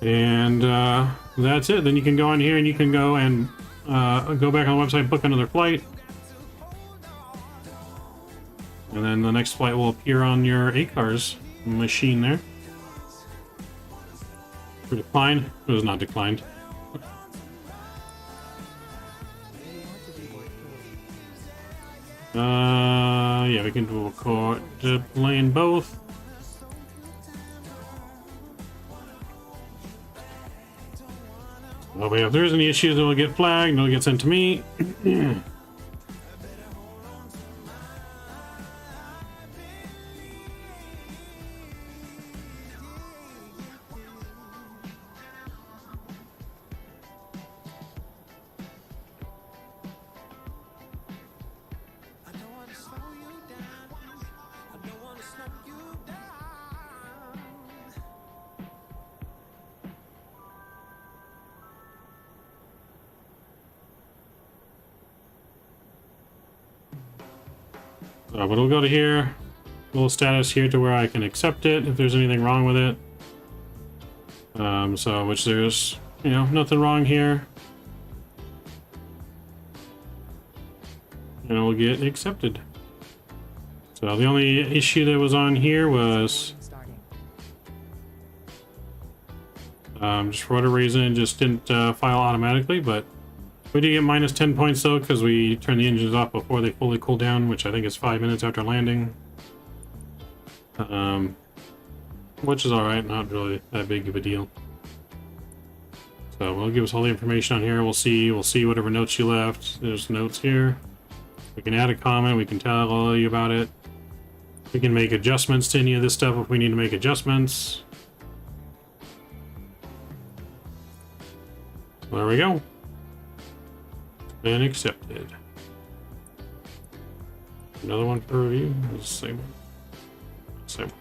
And that's it. Then you can go on here and you can go and go back on the website, book another flight. And then the next flight will appear on your ACARS machine there. For decline. It was not declined. Yeah, we can do a code to play in both. Well, if there's any issues, it'll get flagged, it'll get sent to me. But we'll go to here, little status here to where I can accept it if there's anything wrong with it. So which there's, you know, nothing wrong here. And it will get accepted. So the only issue that was on here was just for whatever reason it just didn't file automatically, but we did get minus 10 points though, because we turned the engines off before they fully cool down, which I think is 5 minutes after landing. Which is alright, not really that big of a deal. So we'll give us all the information on here. We'll see whatever notes you left. There's notes here. We can add a comment, we can tell you about it. We can make adjustments to any of this stuff if we need to make adjustments. There we go. And accepted. Another one for review. It's the same one. Same one.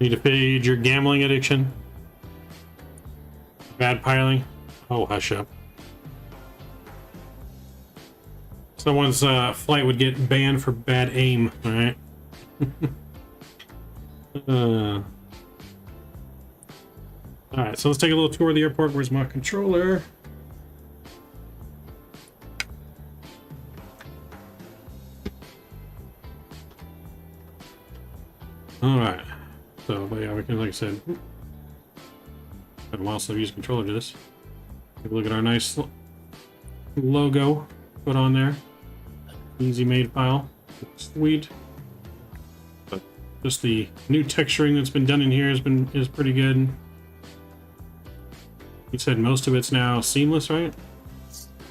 Need to fade your gambling addiction. Bad piloting. Oh, hush up. Someone's flight would get banned for bad aim. All right. Alright, so let's take a little tour of the airport. Where's my controller? Alright. So, but yeah, we can, like I said, been a while since I've used a controller to this. Take a look at our nice logo put on there. Easy made file. Sweet. But just the new texturing that's been done in here is pretty good. You said most of it's now seamless, right?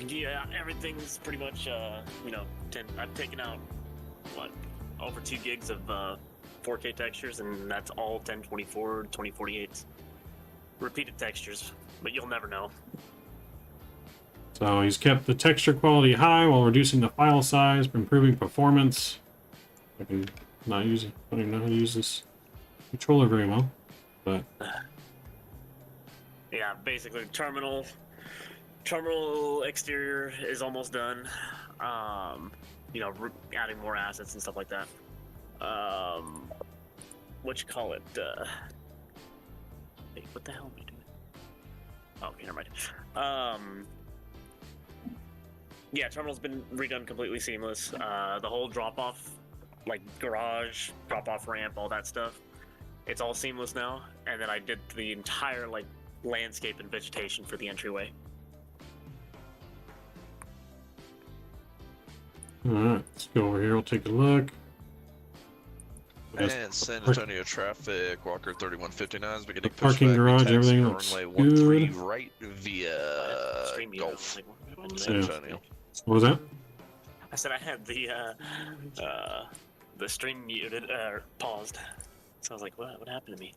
Yeah, everything's pretty much, you know, I've taken out, what, over 2 gigs of 4K textures, and that's all 1024, 2048s. Repeated textures, but you'll never know. So he's kept the texture quality high while reducing the file size, improving performance. I can not use it. I don't even know how to use this controller very well, but yeah, basically terminal exterior is almost done. You know, adding more assets and stuff like that. What you call it? Hey, what the hell am I doing? Oh, okay, never mind. Yeah, terminal's been redone completely seamless. The whole drop-off, like garage, drop-off ramp, all that stuff, it's all seamless now. And then I did the entire like landscape and vegetation for the entryway. Alright, let's go over here. We'll take a look. And San Antonio traffic, Walker 3159 is beginning pushback. Parking garage, everything looks runway good. 13 right via Gulf. San Yeah. Antonio. What was that? I said I had the stream muted paused. So I was like, what happened to me?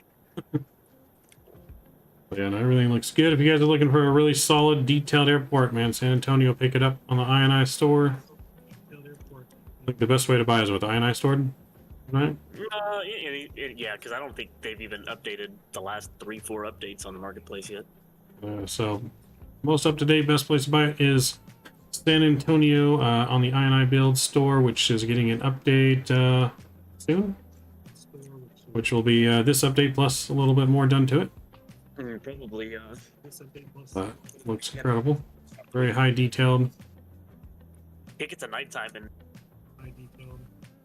Yeah, and everything looks good. If you guys are looking for a really solid, detailed airport, man, San Antonio, pick it up on the INI store. I think the best way to buy is with the INI store, right? Yeah, because I don't think they've even updated the last 3-4 updates on the marketplace yet. So, most up-to-date, best place to buy it is San Antonio on the INI Build store, which is getting an update soon, which will be this update plus a little bit more done to it. Probably. Looks incredible. Very high detailed. I think it's a nighttime and.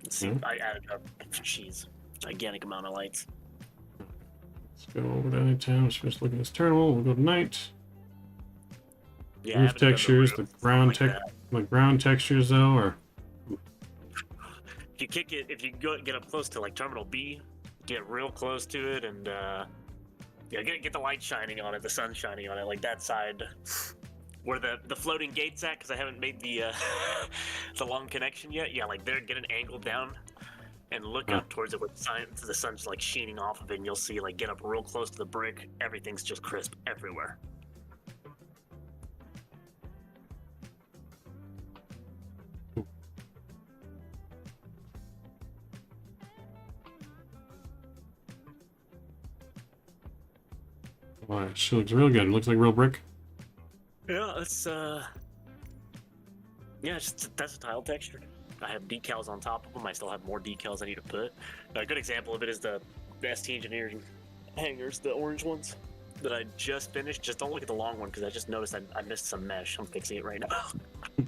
Let's see, I added up. Jeez, gigantic amount of lights. Let's go over to anytime. Just look at this terminal. We'll go to night. Yeah, Roof textures, the ground textures though, or if you kick it, if you get up close to like Terminal B, get real close to it, and yeah, get the light shining on it, the sun shining on it, like that side where the floating gate's at, because I haven't made the the long connection yet. Yeah, like there, get an angle down and look up towards it with the sun's like sheening off of it, and you'll see like get up real close to the brick. Everything's just crisp everywhere. Alright, she looks real good. It looks like real brick. Yeah, it's yeah, that's a tile texture. I have decals on top of them. I still have more decals I need to put. A good example of it is the ST Engineering hangers, the orange ones that I just finished. Just don't look at the long one because I just noticed I missed some mesh. I'm fixing it right now.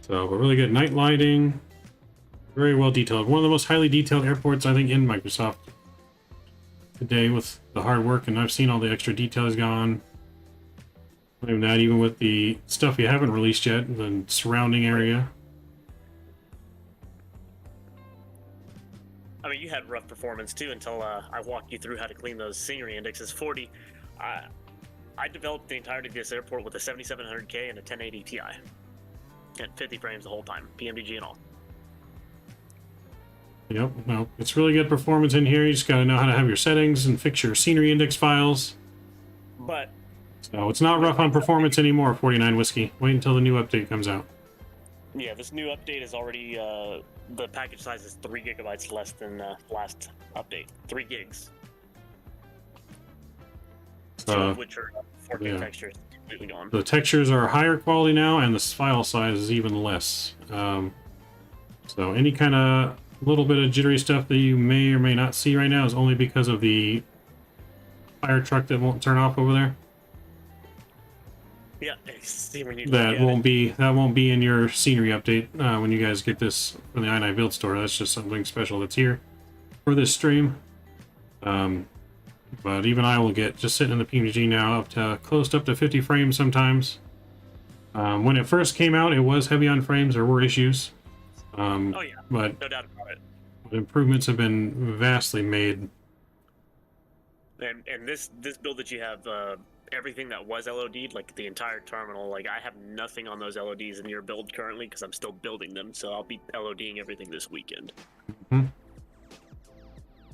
So, a really good night lighting. Very well detailed. One of the most highly detailed airports, I think, in Microsoft today with the hard work, and I've seen all the extra details gone. Even that, even with the stuff you haven't released yet, the surrounding area. I mean, you had rough performance too until I walked you through how to clean those scenery indexes. 40. I developed the entirety of this airport with a 7700K and a 1080 Ti. At 50 frames the whole time, PMDG and all. Yep, no, it's really good performance in here. You just gotta know how to have your settings and fix your scenery index files. But so it's not rough on performance anymore, 49 Whiskey. Wait until the new update comes out. Yeah, this new update is already the package size is 3 gigabytes less than last update. 3 gigs. Two of which are 4K textures completely gone. The textures are higher quality now, and the file size is even less. So any kind of little bit of jittery stuff that you may or may not see right now is only because of the fire truck that won't turn off over there. Yeah, see when you That won't be in your scenery update when you guys get this from the INI Build store. That's just something special that's here for this stream. But even I will get just sitting in the PMG now up to close to up to 50 frames sometimes. When it first came out, it was heavy on frames. There were issues. Oh yeah, but no doubt about it. Improvements have been vastly made. And this build that you have, everything that was LOD'd, like the entire terminal, like I have nothing on those LODs in your build currently because I'm still building them. So I'll be LODing everything this weekend. Mm-hmm.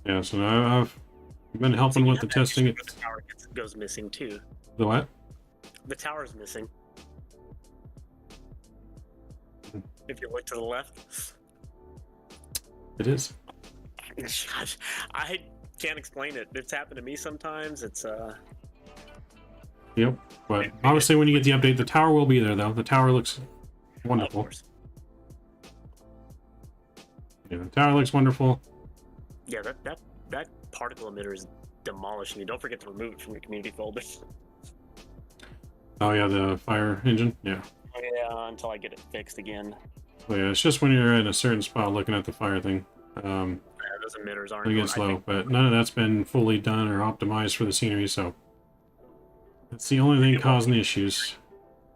Yeah, so now I've been helping with the testing. The tower goes missing too. The what? The tower's missing. If you look to the left. It is. Gosh, I can't explain it. It's happened to me sometimes. It's Yep. But obviously when you get the update, the tower will be there though. The tower looks wonderful. Of course. Yeah, the tower looks wonderful. Yeah, that particle emitter is demolishing you. Don't forget to remove it from your community folder. Oh yeah, the fire engine. Yeah. Yeah, until I get it fixed again. Oh yeah, it's just when you're in a certain spot looking at the fire thing. Yeah, those emitters aren't. It gets slow, but none of that's been fully done or optimized for the scenery, so that's the only thing causing the issues.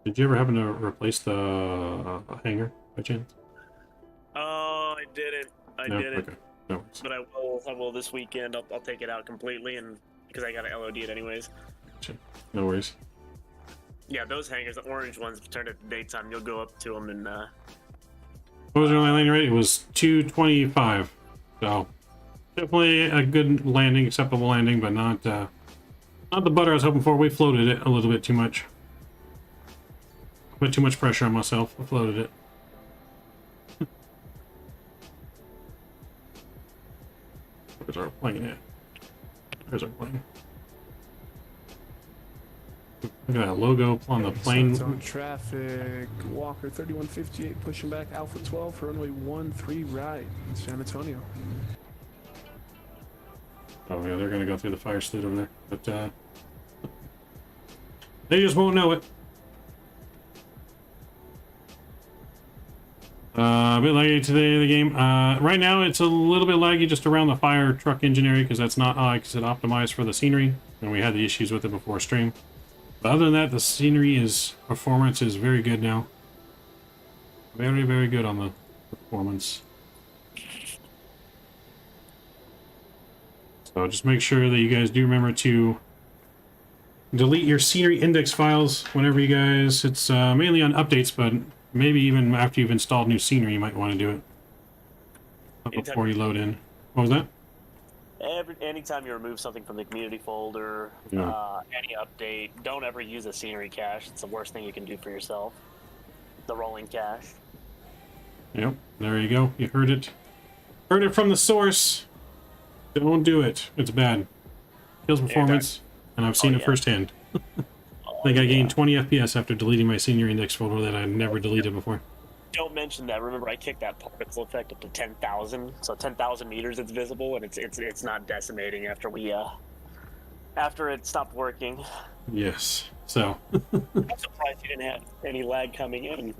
Did you ever happen to replace the hangar by chance? Oh, I didn't. I didn't. Okay. No worries. But I will this weekend. I'll take it out completely, and because I got to LOD it anyways. Sure. No worries. Yeah, those hangers, the orange ones, turn at daytime. You'll go up to them and. What was your landing rate? It was 225. So definitely a good landing, acceptable landing, but not the butter I was hoping for. We floated it a little bit too much. Put too much pressure on myself. I floated it. Where's our plane at? There's our plane. Look at that logo on the plane. On traffic. Walker 3158 pushing back Alpha 12 for runway 13 right in San Antonio. Oh yeah, they're gonna go through the fire sloot over there, but they just won't know it. A bit laggy today, the game. Right now it's a little bit laggy just around the fire truck engine area because that's not, like I said, optimized for the scenery, and we had the issues with it before stream. But other than that, the scenery performance is very good now. Very, very good on the performance. So just make sure that you guys do remember to delete your scenery index files whenever you guys, it's mainly on updates, but maybe even after you've installed new scenery, you might want to do it before you load in. What was that? Anytime you remove something from the community folder, Yeah. any update, don't ever use a scenery cache. It's the worst thing you can do for yourself. The rolling cache. Yep, there you go. You heard it. Heard it from the source. Don't do it. It's bad. Kills performance, and I've seen it firsthand. I think I gained 20 FPS after deleting my senior index folder that I never deleted before. Don't mention that. Remember, I kicked that particle effect up to 10,000. So 10,000 meters, it's visible, and it's not decimating after we after it stopped working. Yes. So. I'm surprised you didn't have any lag coming in,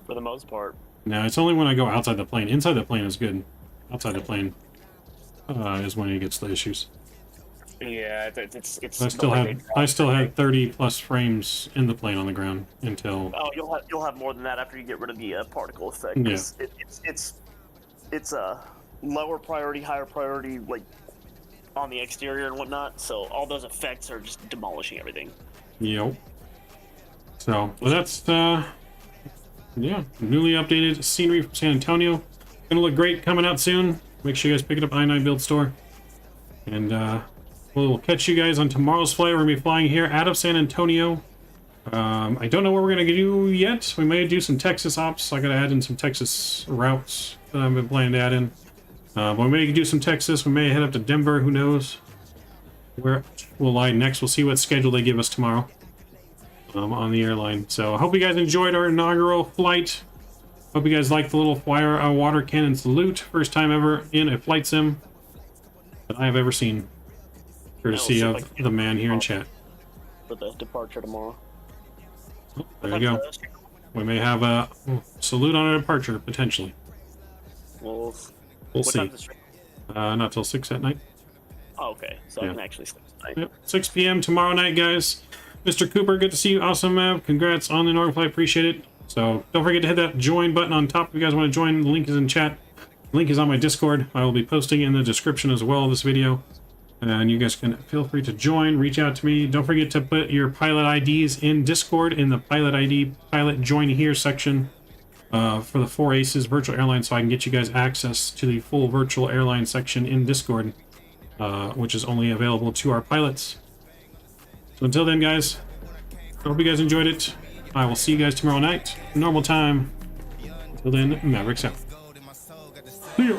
for the most part. No, it's only when I go outside the plane. Inside the plane is good. Outside the plane is when it gets the issues. Yeah, it's. I still had 30 plus frames in the plane on the ground until. Oh, you'll have more than that after you get rid of the particle effect. Yeah. It's a lower priority, higher priority, like on the exterior and whatnot. So all those effects are just demolishing everything. Yep. So, well, that's yeah, newly updated scenery from San Antonio. Gonna look great coming out soon. Make sure you guys pick it up I9 Build Store. And we'll catch you guys on tomorrow's flight. We're gonna be flying here out of San Antonio. I don't know what we're gonna do yet. We may do some Texas ops. I gotta add in some Texas routes that I've been planning to add in. But we may do some Texas. We may head up to Denver. Who knows where we'll lie next. We'll see what schedule they give us tomorrow on the airline. So I hope you guys enjoyed our inaugural flight. Hope you guys liked the little water cannon salute. First time ever in a flight sim that I have ever seen. Courtesy of the man here in chat. For the departure tomorrow. Oh, there you go. We may have a salute on our departure, potentially. We'll see. Not till 6 at night. Oh, okay, so I can actually sleep tonight. Yep. 6 p.m. tomorrow night, guys. Mr. Cooper, good to see you. Awesome, Mav. Congrats on the inaugural flight. Appreciate it. So don't forget to hit that join button on top if you guys want to join. The link is in chat. The link is on my Discord. I will be posting in the description as well of this video. And you guys can feel free to join, reach out to me. Don't forget to put your pilot IDs in Discord in the pilot ID, pilot join here section for the 4 Aces virtual airline, so I can get you guys access to the full virtual airline section in Discord, which is only available to our pilots. So until then, guys, I hope you guys enjoyed it. I will see you guys tomorrow night, normal time. Until then, Mavericks out. See ya.